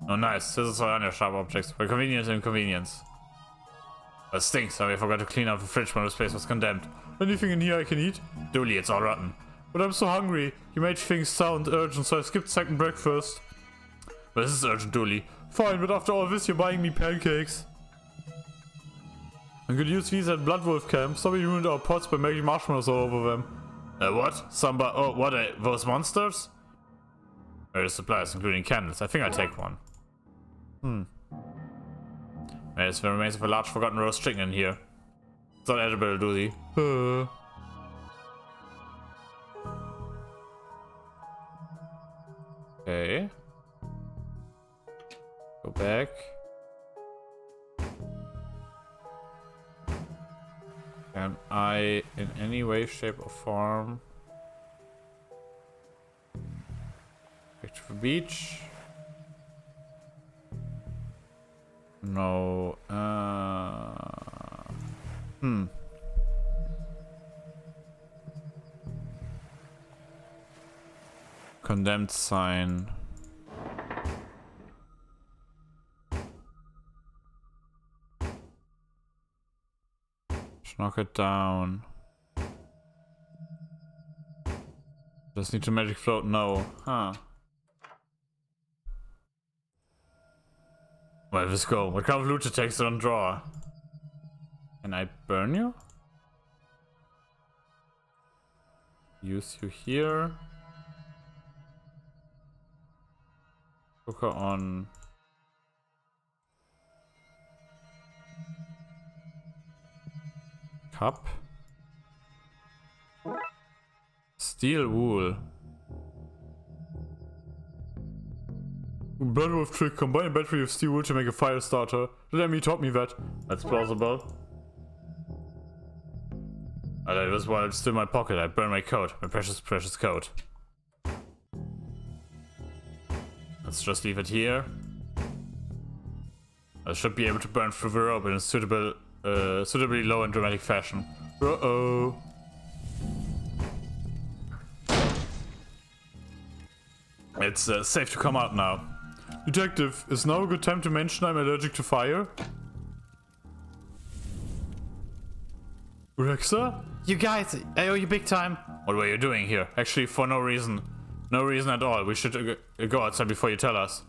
Oh nice, scissors are on your sharp objects. For convenience and inconvenience. That stinks, I forgot to clean out the fridge when this place was condemned. Anything in here I can eat? Dooley, it's all rotten. But I'm so hungry. You made things sound urgent, so I skipped second breakfast. But this is urgent, Dooley. Fine, but after all this, you're buying me pancakes. I could use these at Bloodwolf Camp. Somebody ruined our pots by making marshmallows all over them. What? Somebody? Oh, what? Those monsters? There are supplies, including candles. I think I'll take one. There's the remains of a large forgotten roast chicken in here. It's not edible, Dooley. Okay. Go back. Can I, in any way, shape, or form, back to the beach? No. Condemned sign. Knock it down. Just need to magic float? No. Huh. Well, let's go. What kind of loot text on draw? Can I burn you? Use you here. Cooker on. Cup. Steel wool. Bloodwolf trick. Combine a battery of steel wool to make a fire starter. Let me taught me that. That's plausible. I let this while it's still in my pocket. I burn my coat. My precious, precious coat. Let's just leave it here. I should be able to burn through the rope in a suitably low and dramatic fashion. Uh-oh. It's safe to come out now. Detective, is now a good time to mention I'm allergic to fire? Rexa? You guys, I owe you big time. What were you doing here? Actually, for no reason. No reason at all. We should go outside before you tell us.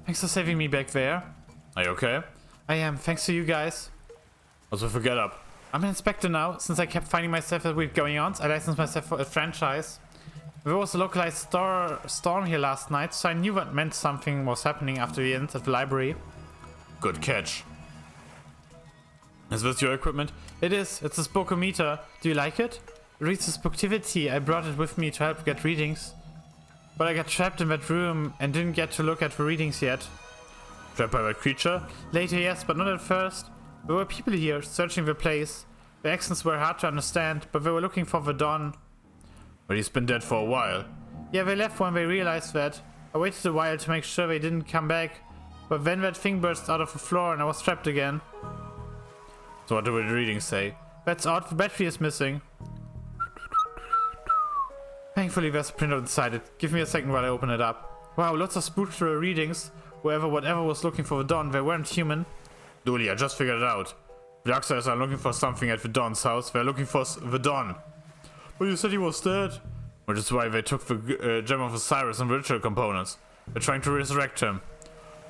Thanks for saving me back there. Are you okay? I am, thanks to you guys. What's with the get up? I'm an inspector now. Since I kept finding myself with weird going-ons, I licensed myself for a franchise. There was a localized storm here last night, so I knew that meant something was happening after the end at the library. Good catch. Is this your equipment? It is. It's a spookometer. Do you like it? It reads the spooktivity. I brought it with me to help get readings. But I got trapped in that room and didn't get to look at the readings yet. Trapped by that creature? Later, yes, but not at first. There were people here, searching the place. The accents were hard to understand, but they were looking for the Don. But he's been dead for a while. Yeah, they left when they realized that. I waited a while to make sure they didn't come back, but then that thing burst out of the floor and I was trapped again. So what do the readings say? That's odd, the battery is missing. Thankfully there's a printout inside it. Give me a second while I open it up. Wow, lots of spiritual readings. Whatever was looking for the Dawn, they weren't human. Dooley, I just figured it out. The Darksiders are looking for something at the Dawn's house. They're looking for the Dawn. But you said he was dead. Which is why they took the Gem of Osiris and ritual components. They're trying to resurrect him.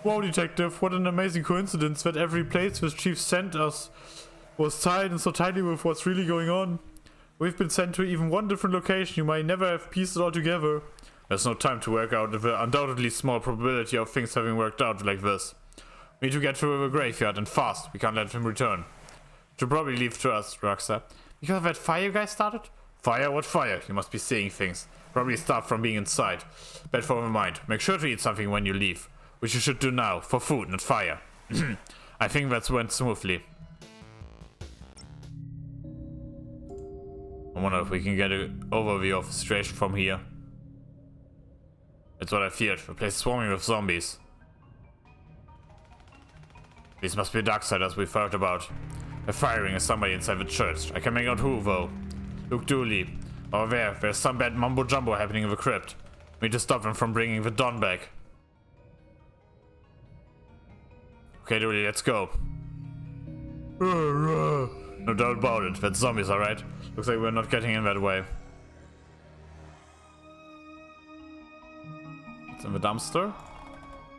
Wow, Detective, what an amazing coincidence that every place this chief sent us was tied and so tightly with what's really going on. We've been sent to even one different location. You might never have pieced it all together. There's no time to work out the undoubtedly small probability of things having worked out like this. We need to get to the graveyard and fast. We can't let him return. Should probably leave to us, Rockstar. Because of that fire you guys started? Fire? What fire? You must be seeing things. Probably start from being inside. Bad for my mind. Make sure to eat something when you leave. Which you should do now. For food, not fire. I think that went smoothly. I wonder if we can get an overview of the situation from here. That's what I feared. The place is swarming with zombies. These must be Darksiders we've heard about. They're firing at somebody inside the church. I can make out who, though. Look, Dooley. Over there's some bad mumbo-jumbo happening in the crypt. We need to stop them from bringing the Dawn back. Okay, Dooley, let's go. No doubt about it. That's zombies, alright? Looks like we're not getting in that way. It's in the dumpster?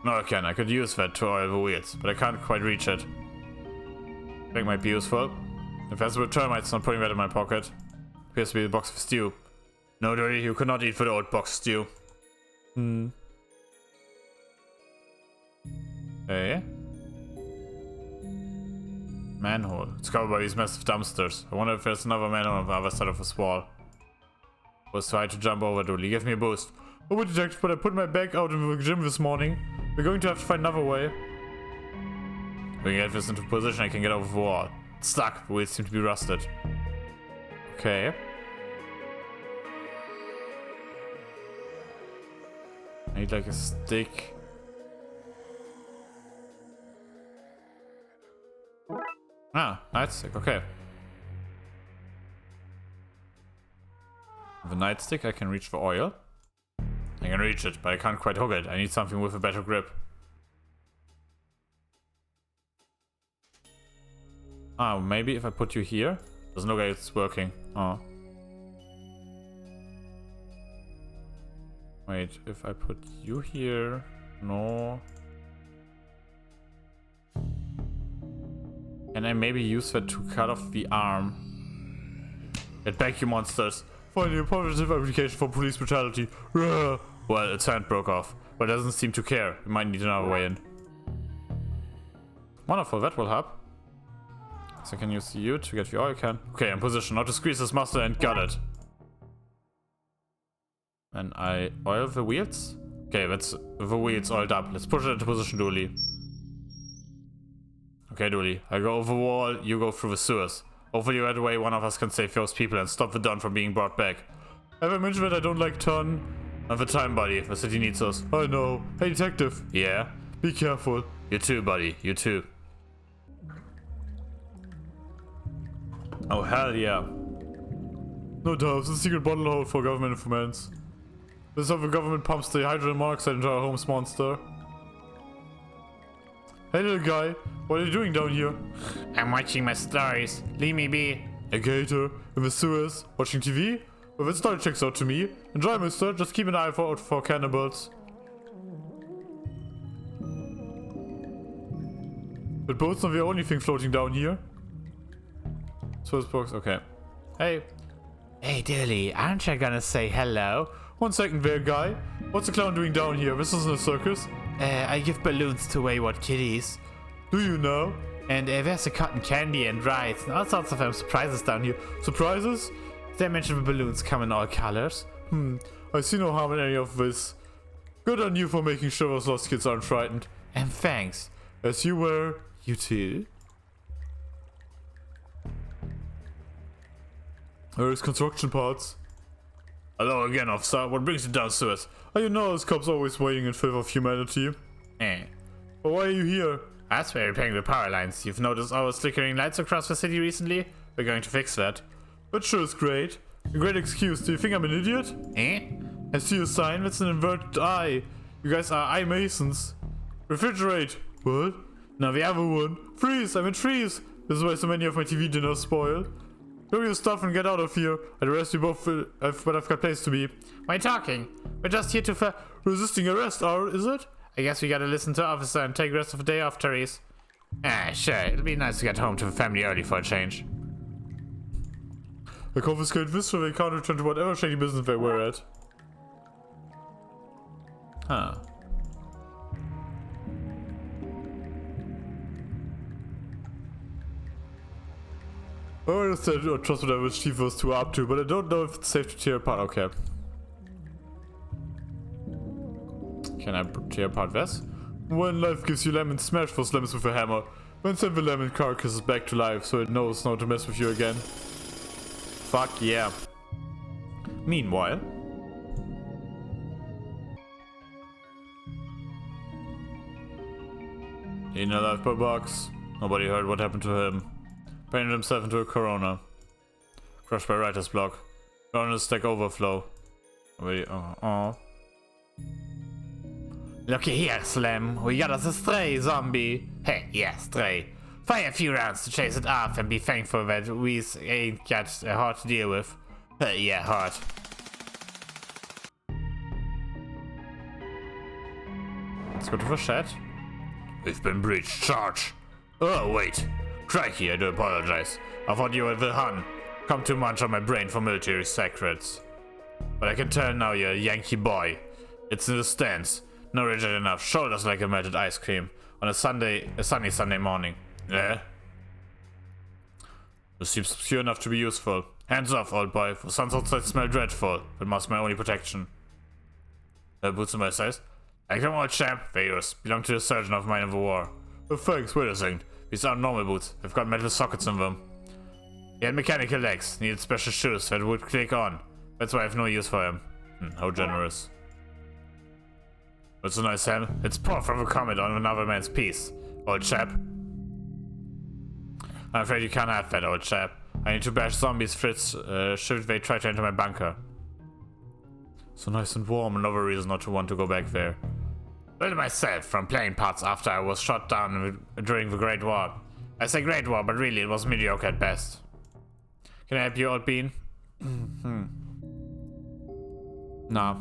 No, I can. I could use that to oil the wheels, but I can't quite reach it. I think it might be useful. If there's a termites, not putting that in my pocket. Appears to be the box of stew. No, Dooley, you could not eat the old box of stew. Hey? Manhole. It's covered by these massive dumpsters. I wonder if there's another manhole on the other side of this wall. Was trying to jump over, Dooley. Give me a boost. Oh, Detective, but I put my bag out in the gym this morning. We're going to have to find another way. We can get this into position, I can get over the wall. It's stuck. The wheels seem to be rusted. Okay. I need like a stick. Ah, nightstick, okay. With a nightstick I can reach the oil. I can reach it, but I can't quite hook it. I need something with a better grip. Ah, maybe if I put you here? Doesn't look like it's working. Oh. Wait, if I put you here... No. Can I maybe use that to cut off the arm? Get back, you monsters. Finally, a positive application for police brutality. Well, its hand broke off, but it doesn't seem to care. We might need another way in. Wonderful, that will help. So I can use you to get the oil can. Okay, in position. Now to squeeze this muscle and got it. And I oil the wheels. Okay, that's the wheels oiled up. Let's push it into position, Dooley. Okay, Dooley. I go over the wall, you go through the sewers. Hopefully right away one of us can save those people and stop the Dawn from being brought back. Have I mentioned that I don't like Ton? Not the time, buddy. The city needs us. I know. Hey, Detective. Yeah? Be careful. You too, buddy. You too. Oh, hell yeah. No doubt. It's a secret bottle hold for government informants. This is how the government pumps the hydrogen monoxide into our home's monster. Hey, little guy. What are you doing down here? I'm watching my stories. Leave me be. A gator in the sewers, watching TV? Well, that story checks out to me. Enjoy, mister. Just keep an eye out for cannibals. But boat's not the only thing floating down here. Sewers box, okay. Hey. Hey, Dilly, aren't you gonna say hello? 1 second there, guy. What's the clown doing down here? This isn't a circus. I give balloons to wayward kitties. Do you know? And there's a cotton candy and rice and all sorts of surprises down here. Surprises? They mentioned the balloons come in all colors. I see no harm in any of this. Good on you for making sure those lost kids aren't frightened. And thanks. As you were. You too. There's construction parts. Hello again, officer. What brings you downstairs? Oh, you know, this cop's always waiting in favor of humanity. But why are you here? That's where we're repairing the power lines. You've noticed all those flickering lights across the city recently? We're going to fix that. That sure is great. A great excuse. Do you think I'm an idiot? Eh? I see a sign. That's an inverted eye. You guys are eye masons. Refrigerate. What? Now the other one. Freeze. I'm in freeze. This is why so many of my TV dinners spoil. Throw your stuff and get out of here. I'd arrest you both, but I've got place to be. Why talking? We're just here to Resisting arrest, is it? I guess we gotta listen to officer and take the rest of the day off, Therese. Ah, sure. It'll be nice to get home to the family early for a change. I confiscate this so they can't return to whatever shady business they were at. Huh. I understand or trust whatever Chief was too up to, but I don't know if it's safe to tear apart. Okay. Can I tear apart this? When life gives you lemon, smash those lemons with a hammer. Then send the lemon carcasses back to life so it knows not to mess with you again. Fuck yeah. Meanwhile. In a lifeboat box. Nobody heard what happened to him. Painted himself into a corona. Crushed by writer's block. Corona's stack overflow. Looky here, Slim. We got us a stray zombie. Hey, yeah, stray. Fire a few rounds to chase it off and be thankful that we ain't got a heart to deal with. Hey, yeah, heart. Let's go to the shed. We've been breached. Charge. Oh, wait. Crikey, I do apologize. I thought you were the Hun. Come too much on my brain for military secrets. But I can tell now you're a Yankee boy. It's in the stance. No rigid enough. Shoulders like a melted ice cream. On a sunny Sunday morning. Yeah? This seems obscure enough to be useful. Hands off, old boy. The suns outside smell dreadful. But must my only protection. Boots on my size? Like them, old chap. They're yours. Belong to the surgeon of mine of the war. Oh, thanks. Wait a second. These aren't normal boots. They've got metal sockets in them. He had mechanical legs. Needed special shoes that would click on. That's why I have no use for him. How generous. What's a nice helm? It's pour from a comet on another man's piece. Old chap. I'm afraid you can't have that, old chap. I need to bash zombies Fritz should they try to enter my bunker. So nice and warm, another reason not to want to go back there. Built myself from playing parts after I was shot down during the Great War. I say Great War, but really it was mediocre at best. Can I help you, old bean? No.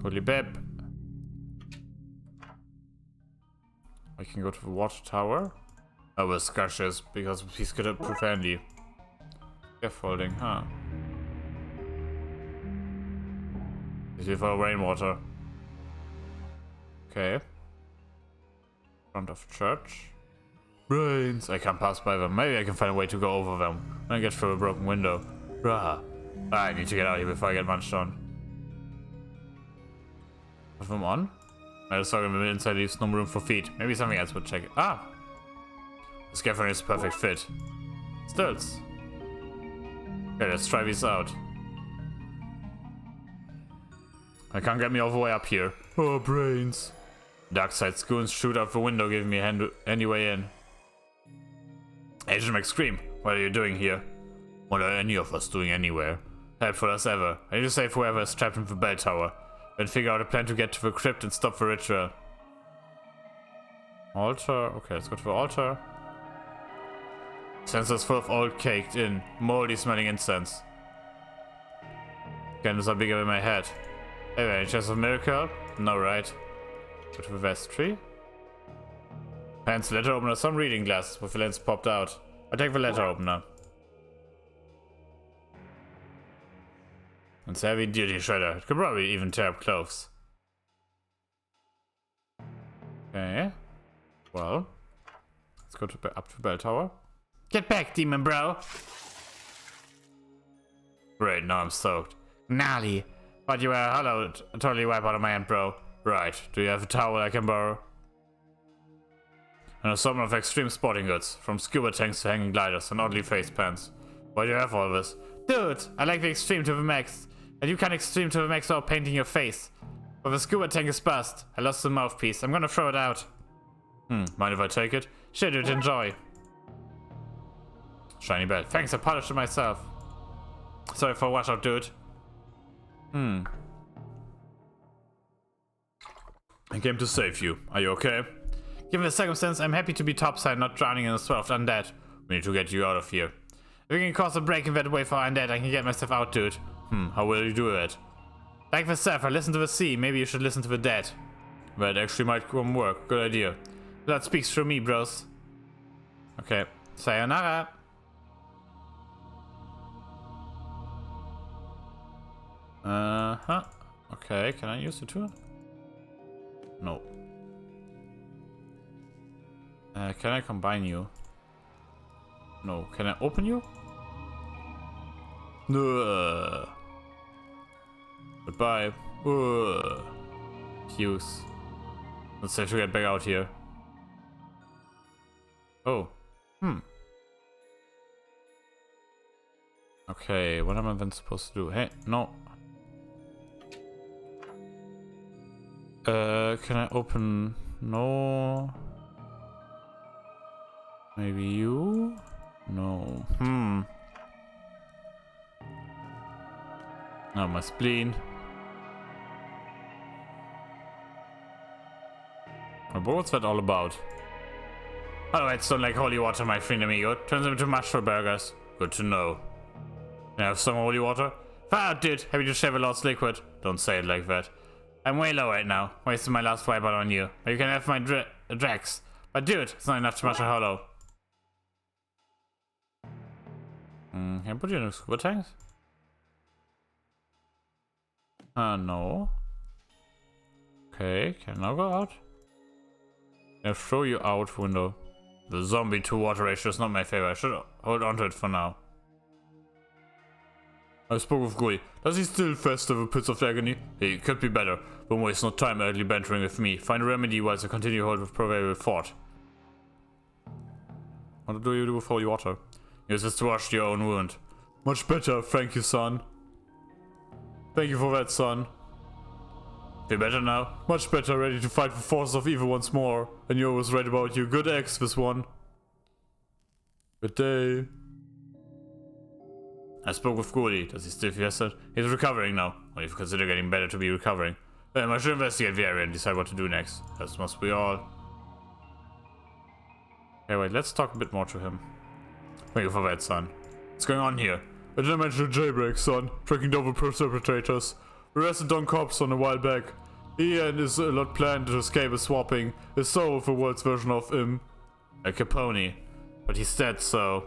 Holy bib. I can go to the water tower. I was cautious because he's good at profanity. Scaffolding, huh? Is it for rainwater? Okay. Front of church. Brains. I can't pass by them. Maybe I can find a way to go over them. When I get through a broken window. Rah. I need to get out of here before I get munched on. Put them on? I just saw them inside leaves no room for feet. Maybe something else would check it. Ah! The scaffolding is a perfect fit. Stilts. Okay, let's try these out. I can't get me all the way up here. Oh, brains. Darkside goons shoot out the window, giving me any way in. Agent McScream, what are you doing here? What are any of us doing anywhere? Helpful as ever. I need to save whoever is trapped in the bell tower. Then figure out a plan to get to the crypt and stop the ritual. Altar. Okay, let's go to the altar. Sensors full of old caked in, moldy smelling incense. Candles are bigger than my head. Anyway, any chance of miracle? No, right? Go to the vestry. Hands letter opener, some reading glasses with the lens popped out. I take the letter opener. It's a heavy duty shredder. It could probably even tear up clothes. Okay. Well. Let's go up to the bell tower. Get back, demon bro. Great, now I'm soaked. Gnarly. But you were hollow, totally wipe out of my hand, bro. Right. Do you have a towel I can borrow? An assortment of extreme sporting goods, from scuba tanks to hanging gliders and oddly face pants. Why do you have all this? Dude, I like the extreme to the max. And you can extreme to the max without painting your face. But the scuba tank is bust. I lost the mouthpiece. I'm gonna throw it out. Mind if I take it? Sure, dude, enjoy. Shiny belt. Thanks, I polished it myself. Sorry for washout, dude. I came to save you. Are you okay? Given the circumstance, I'm happy to be topside, not drowning in a swell of undead. We need to get you out of here. If we can cause a break in that way for undead, I can get myself out, dude. How will you do it? Like the surfer, listen to the sea. Maybe you should listen to the dead. That actually might come work. Good idea. Blood speaks through me, bros. Okay. Sayonara. Okay, can I use the tool? No. Can I combine you? No. Can I open you? No. Goodbye. Use. Let's have to get back out here. Oh. Okay, what am I then supposed to do? Hey, no. Can I open? No. Maybe you? No. Now my spleen. What's that all about? Otherwise, don't like holy water, my friend amigo. Turns them into mushroom burgers. Good to know. Can I have some holy water? Far out, dude. Happy to share the Lord's liquid. Don't say it like that. I'm way low right now. Wasting my last wipe out on you. But you can have my Drax. But dude, it's not enough to mush a hollow. Can I put you in a scuba tank? No. Okay, can I now go out? I'll throw you out window. The zombie to water ratio is not my favorite. I should hold on to it for now. I spoke with Gui. Does he still fester the pits of agony? He could be better. Don't waste no time idly bantering with me. Find a remedy whilst I continue to hold with proverbial fort. What do you do with holy water? Use this to wash your own wound. Much better, thank you, son. Thank you for that, son. Feel better now? Much better, ready to fight the forces of evil once more. And you was right about you. Good ex, this one. Good day. I spoke with Guli. Does he still feel it? He's recovering now. Well, if you consider getting better to be recovering. I should investigate the area and decide what to do next. As must we all. Okay, wait, let's talk a bit more to him. Thank you for that, son. What's going on here? A dimensional jailbreak, son. Tracking down the perpetrators. We arrested Don Corpson a while back. He and his lot planned to escape a swapping. His soul of the world's version of him. A Capone. But he's dead, so...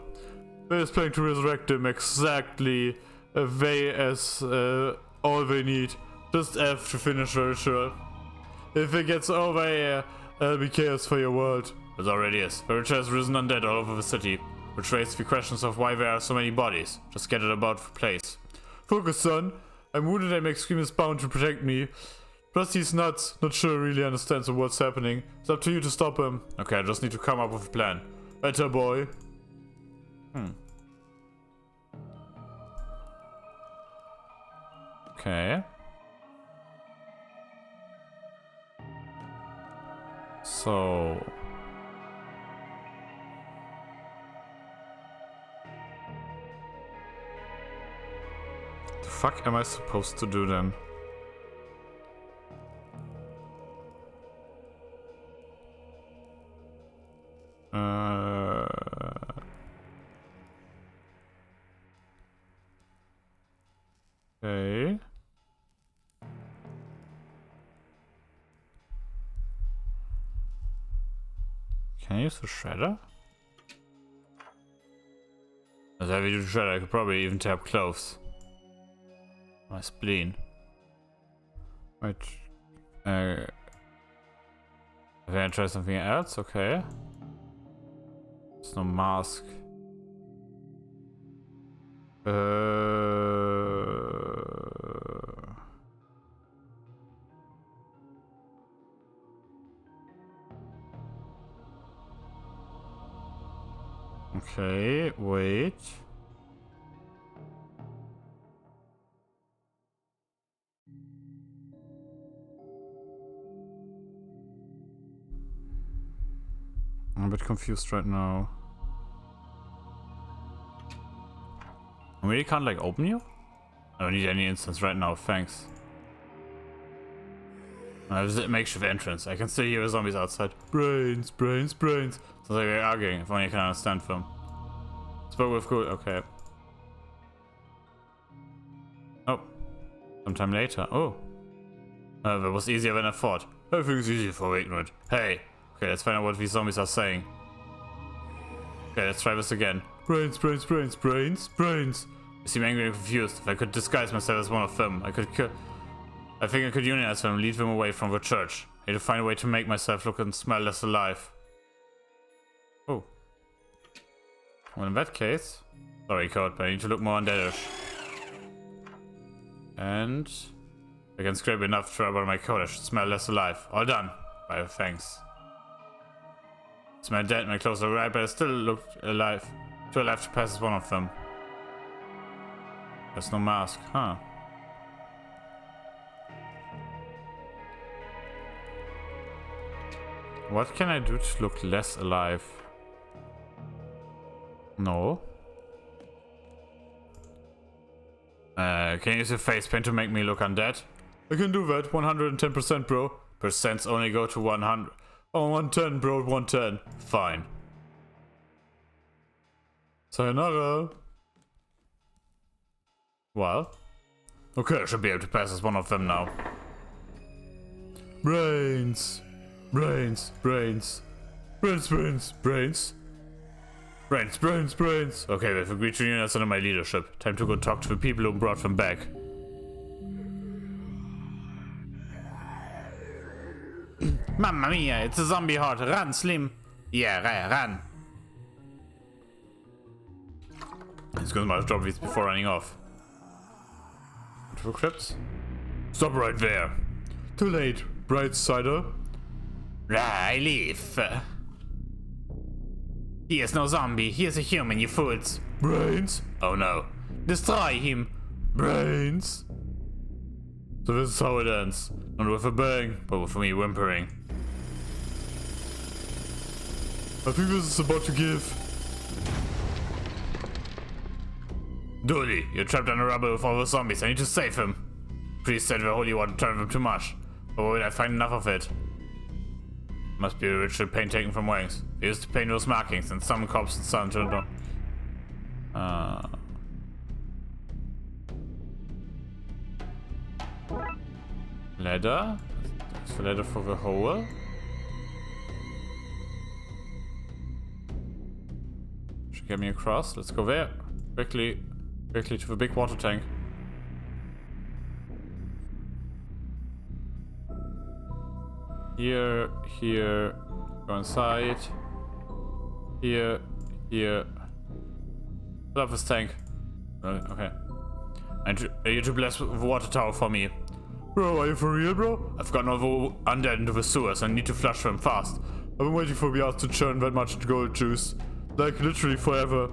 They're just planning to resurrect him exactly they as all they need. Just F to finish the ritual. If it gets over here, there'll be chaos for your world. It already is. The ritual has risen undead all over the city, which raises the questions of why there are so many bodies, just scattered about the place. Focus, son. I'm wounded and McScream is bound to protect me. Plus he's nuts, not sure he really understands what's happening. It's up to you to stop him. Okay, I just need to come up with a plan. Better boy. Okay. So... the fuck am I supposed to do then? Okay. Can I use the shredder? As I do the shredder, I could probably even tear up clothes. My spleen. Wait. Can I try something else? Okay. There's no mask. Okay, wait. I'm a bit confused right now. I really can't like open you? I don't need any instance right now, thanks. There's a makeshift entrance. I can still hear the zombies outside. Brains, brains, brains. Sounds like they're arguing, if only I can understand them. Spoke with good, okay. Oh. Sometime later. Oh. That was easier than I thought. Everything's easier for ignorant. Hey. Okay, let's find out what these zombies are saying. Okay, let's try this again. Brains, brains, brains, brains, brains. You seem angry and confused. If I could disguise myself as one of them, I think I could unionize them and lead them away from the church. I need to find a way to make myself look and smell less alive. Oh. Well, in that case... Sorry, code, but I need to look more undeadish. And... I can scrape enough to rub on my coat. I should smell less alive. All done. Bye, thanks. Smell dead, my clothes are right, but I still look alive. Too alive to pass as one of them. There's no mask, huh? What can I do to look less alive? No. Can you use your face paint to make me look undead? I can do that, 110% bro. Percents only go to 100. Oh, 110 bro, 110. Fine. Sayonara. Well. Okay, I should be able to pass as one of them now. Brains. Brains, brains. Brains, brains, brains. Brains, brains, brains. Okay, we've agreed to unionize under my leadership. Time to go talk to the people who brought them back. Mamma mia, it's a zombie horde. Run, Slim. Yeah, run. He's gonna drop these before running off. Crypts? Stop right there. Too late, bright cider. I leave. He is no zombie, he is a human, you fools. Brains? Oh no. Destroy him. Brains? So this is how it ends. Not with a bang, but with me whimpering. I think this is about to give. Dooley, you're trapped under rubble with all the zombies. I need to save him. Priest said the holy water turned them too much. But where will I find enough of it? Must be a ritual paint taken from wings. They used to paint those markings, and some cops and sun turned on. Ladder? That's the ladder for the hole. Should get me across. Let's go there. Quickly to the big water tank. Here, go inside. Here. Fill up this tank. Okay. And you to bless the water tower for me. Bro, are you for real, bro? I've gotten all the undead into the sewers and need to flush them fast. I've been waiting for the art to churn that much gold juice. Like, literally forever.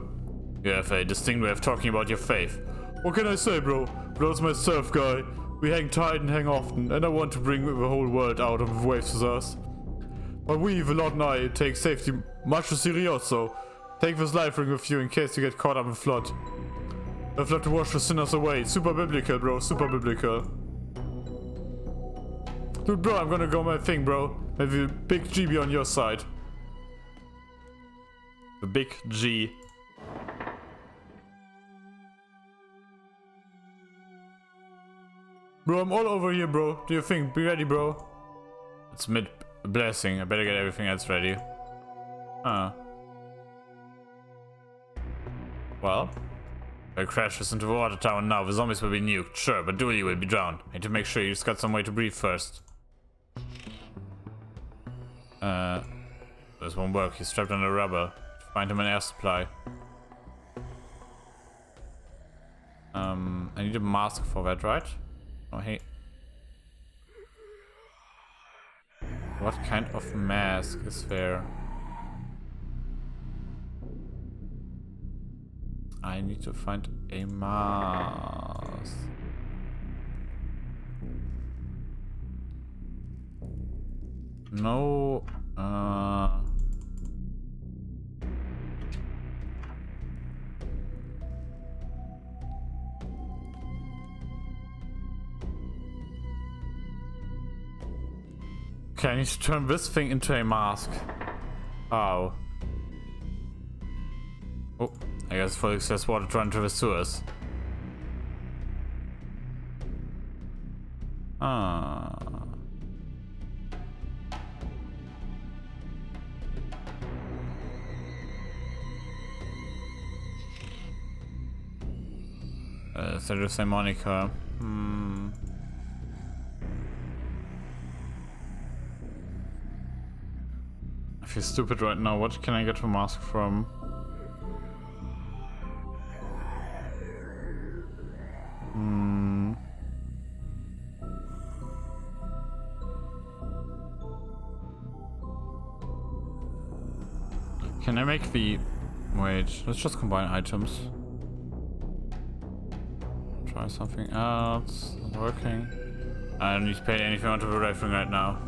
You have a distinct way of talking about your faith. What can I say, bro? Bro's my surf guy. We hang tight and hang often, and I want to bring the whole world out of the waves with us. But we, the Lord and I, take safety much too serioso. Take this life ring with you in case you get caught up in flood. A flood to wash the sinners away. Super biblical, bro. Super biblical. Dude, bro, I'm gonna go my thing, bro. Maybe a big G be on your side. The big G. Bro, I'm all over here, bro. Do you think? Be ready, bro. It's mid-blessing. I better get everything else ready. Well, if I crash this into the water tower now, the zombies will be nuked. Sure, but Dooley will be drowned. I need to make sure he's got some way to breathe first. This won't work. He's trapped under rubber. Find him an air supply. I need a mask for that, right? Oh, hey. What kind of mask is there? I need to find a mask. No, Okay, I need to turn this thing into a mask. How? Oh, I guess full excess water to run through the sewers. Ah. So just say Monica. I feel stupid right now. What can I get a mask from? Can I make the... Wait, let's just combine items. Try something else. Not working. I don't need to pay anything onto the rifling right now.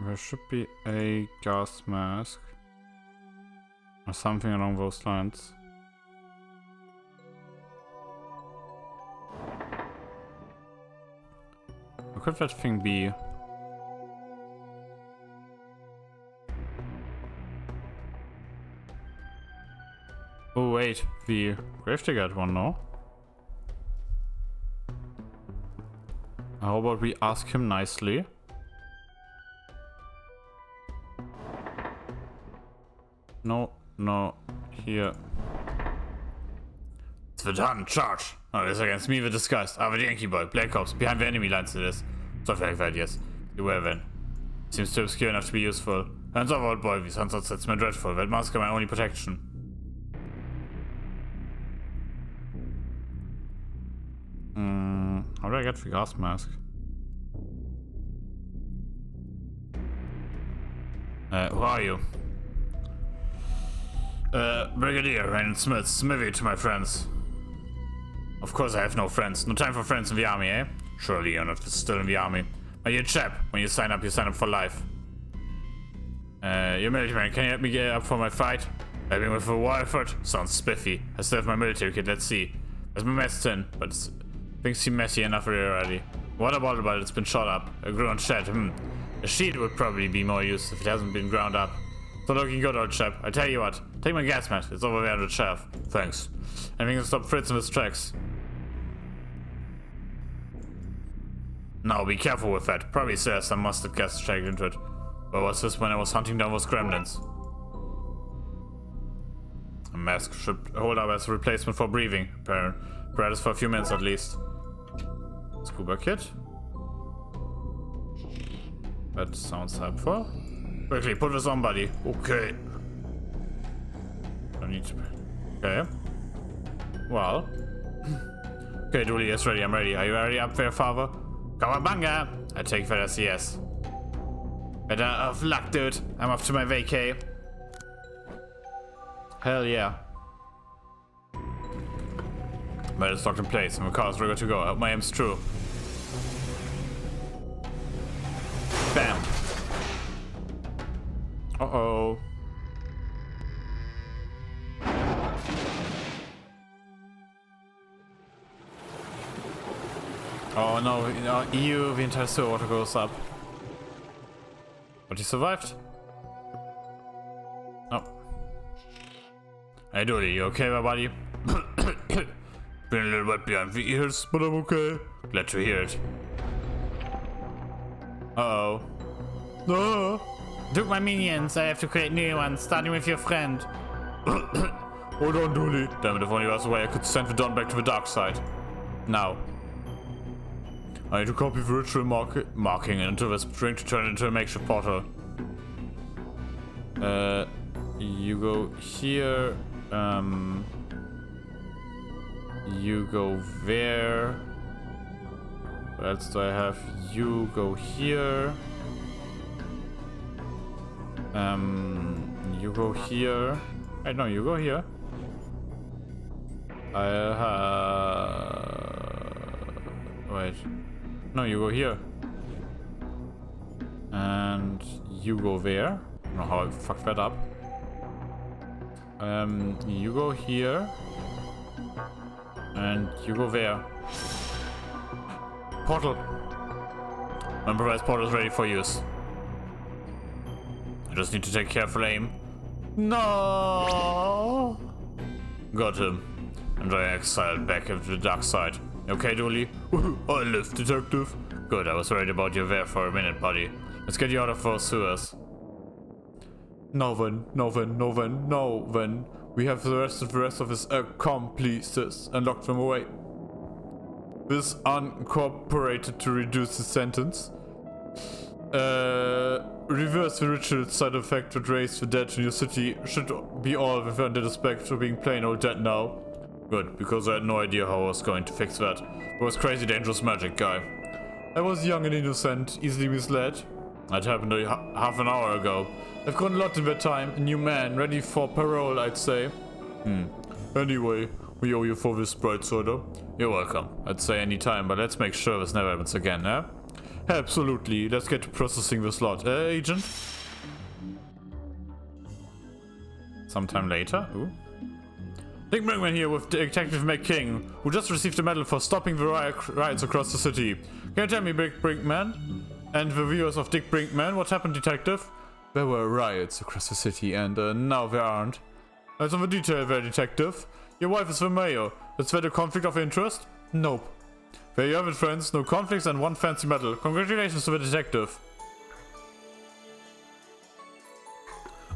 There should be a gas mask. Or something along those lines. What could that thing be? Oh wait, the gravedigger had one, no? How about we ask him nicely? No, here. It's the done, charge! Oh, it's against me, the disguised. Ah, the Yankee boy, Black Ops, behind the enemy lines it is. So like that, yes. Beware then. Seems too obscure enough to be useful. Hands off, old boy, these hands that's my dreadful. That mask are my only protection. How do I get the gas mask? Who are you? Brigadier Raymond Smith, Smithy to my friends. Of course I have no friends. No time for friends in the army, eh? Surely you're not still in the army. My dear chap, when you sign up for life. You're military man, can you help me get up for my fight? Helping with a war effort? Sounds spiffy. I still have my military kit, let's see. There's my mess tin, but things seem messy enough already. Water bottle, but it's been shot up. A ground shed, A sheet would probably be more use if it hasn't been ground up. So looking good, old chap. I tell you what, take my gas mask. It's over there on the shelf. Thanks. Anything to stop Fritz in his tracks. Now be careful with that. Probably still has some mustard gas checked into it. But what's this when I was hunting down those gremlins? A mask should hold up as a replacement for breathing. Perhaps for a few minutes at least. Scuba kit. That sounds helpful. Quickly, put this on, buddy. Okay. I need to... Okay. Well. Okay, Dooley is ready. I'm ready. Are you already up there, father? Kawabanga! I take that as a yes. Better of luck, dude. I'm off to my vacay. Hell yeah. But it's locked in place and the car's ready to go. I hope my aim's true. Bam. Uh-oh. Oh no, EU, the entire sewer water goes up. But he survived. Oh. Hey Dooley, you okay, my buddy? Been a little wet behind the ears, but I'm okay. Glad to hear it. Uh-oh. No! Took my minions, I have to create new ones, starting with your friend. Hold on, Dooley. Damn it, if only there was a way I could send the Dawn back to the Darkside. Now. I need to copy the ritual marking into this drink to turn it into a makeshift portal. You go here. You go there. What else do I have? You go here. You go here. I know you go here. Wait. No, you go here. And you go there. I don't know how I fucked that up. You go here. And you go there. Portal. Improvised portal is ready for use. I just need to take careful aim. No! Got him. And I exiled back into the Darkside. Okay, Dooley? I live, detective. Good, I was worried about you there for a minute, buddy. Let's get you out of those sewers. No then. We have the rest of his accomplices and locked them away. This uncooperated to reduce the sentence. Reverse the ritual side effect to raise the dead in your city should be all with undead aspect to being plain old dead now. Good, because I had no idea how I was going to fix that. It was crazy dangerous magic, guy. I was young and innocent, easily misled. That happened half an hour ago. I've grown a lot in that time. A new man, ready for parole, I'd say. Anyway, we owe you for this bright soda. You're welcome. I'd say any time, but let's make sure this never happens again, eh? Absolutely. Let's get to processing this lot. Agent? Sometime later? Ooh. Dick Brinkman here with Detective McKing, who just received a medal for stopping the riots across the city. Can you tell me, Dick Brinkman? And the viewers of Dick Brinkman, what happened, Detective? There were riots across the city, and now there aren't. That's on the detail there, Detective. Your wife is the mayor. Is that a conflict of interest? Nope. There you have it, friends. No conflicts and one fancy medal. Congratulations to the detective.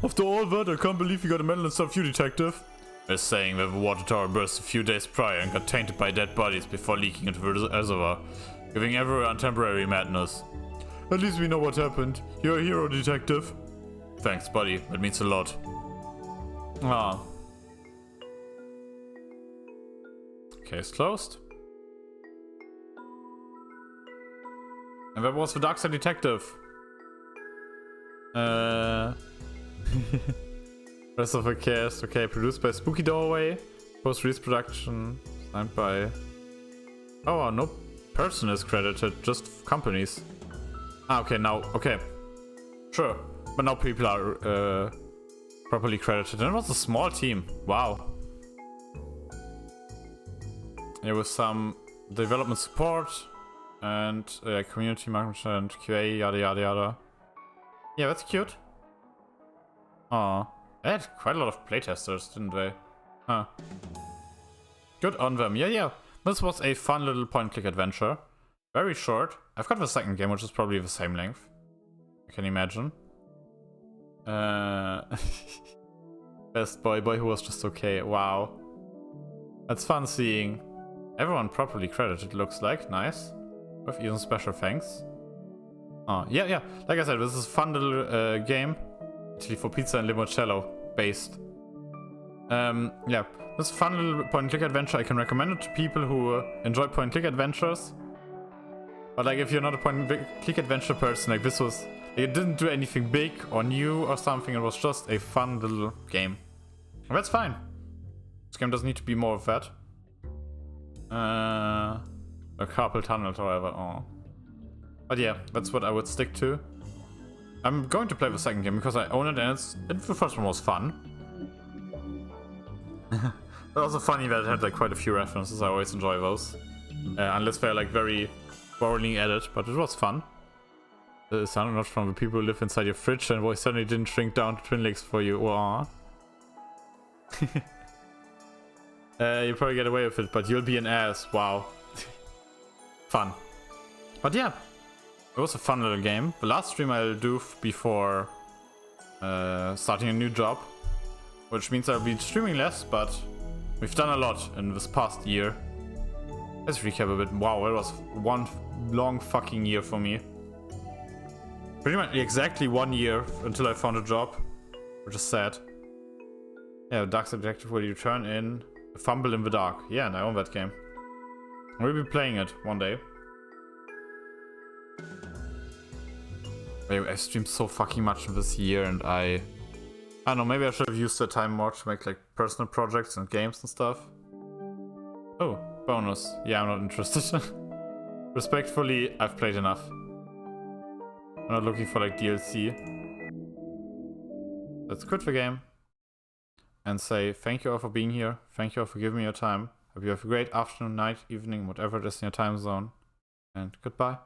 After all that, I can't believe you got a medal and stuff, you, Detective. They're saying that the water tower burst a few days prior and got tainted by dead bodies before leaking into the reservoir, giving everyone temporary madness. At least we know what happened. You're a hero, Detective. Thanks, buddy. That means a lot. Ah. Case closed. And that was the Darkside Detective. Rest of the cast. Okay, produced by Spooky Doorway. Post-release production. Signed by... Oh, no person is credited. Just companies. Ah, okay, now... Okay. Sure. But now people are properly credited. And it was a small team. Wow. There was some development support. And community management, QA, yada yada yada. Yeah, that's cute. Aw. They had quite a lot of playtesters, didn't they? Huh. Good on them. Yeah. This was a fun little point-click adventure. Very short. I've got the second game, which is probably the same length. I can imagine. Best boy who was just okay. Wow. That's fun seeing everyone properly credited, looks like. Nice. With even special thanks. Oh, yeah. Like I said, this is a fun little game. Actually for pizza and limoncello based. Yeah. This fun little point-and-click adventure. I can recommend it to people who enjoy point-and-click adventures. But like if you're not a point-and-click adventure person, like this was... It didn't do anything big or new or something. It was just a fun little game. And that's fine. This game doesn't need to be more of that. A carpal tunnel, however. Oh. But yeah, that's what I would stick to. I'm going to play the second game because I own it and the first one was fun. But also funny that it had like quite a few references. I always enjoy those. Unless they're like very boringly added, but it was fun. The sound not from the people who live inside your fridge and voice suddenly didn't shrink down to twin legs for you. Aww. You probably get away with it, but you'll be an ass. Wow. Fun. But yeah, it was a fun little game. The last stream I'll do before starting a new job, which means I'll be streaming less, but we've done a lot in this past year. Let's recap a bit. Wow, it was one long fucking year for me. Pretty much exactly 1 year until I found a job, which is sad. Yeah, Darkside Detective will return in A Fumble in the Dark. Yeah, and I own that game. We'll be playing it one day. I streamed so fucking much this year, and I don't know, maybe I should have used the time more to make like personal projects and games and stuff. Oh, bonus. Yeah, I'm not interested. Respectfully, I've played enough. I'm not looking for like DLC. Let's quit the game and say thank you all for being here. Thank you all for giving me your time. Hope you have a great afternoon, night, evening, whatever it is in your time zone. And goodbye.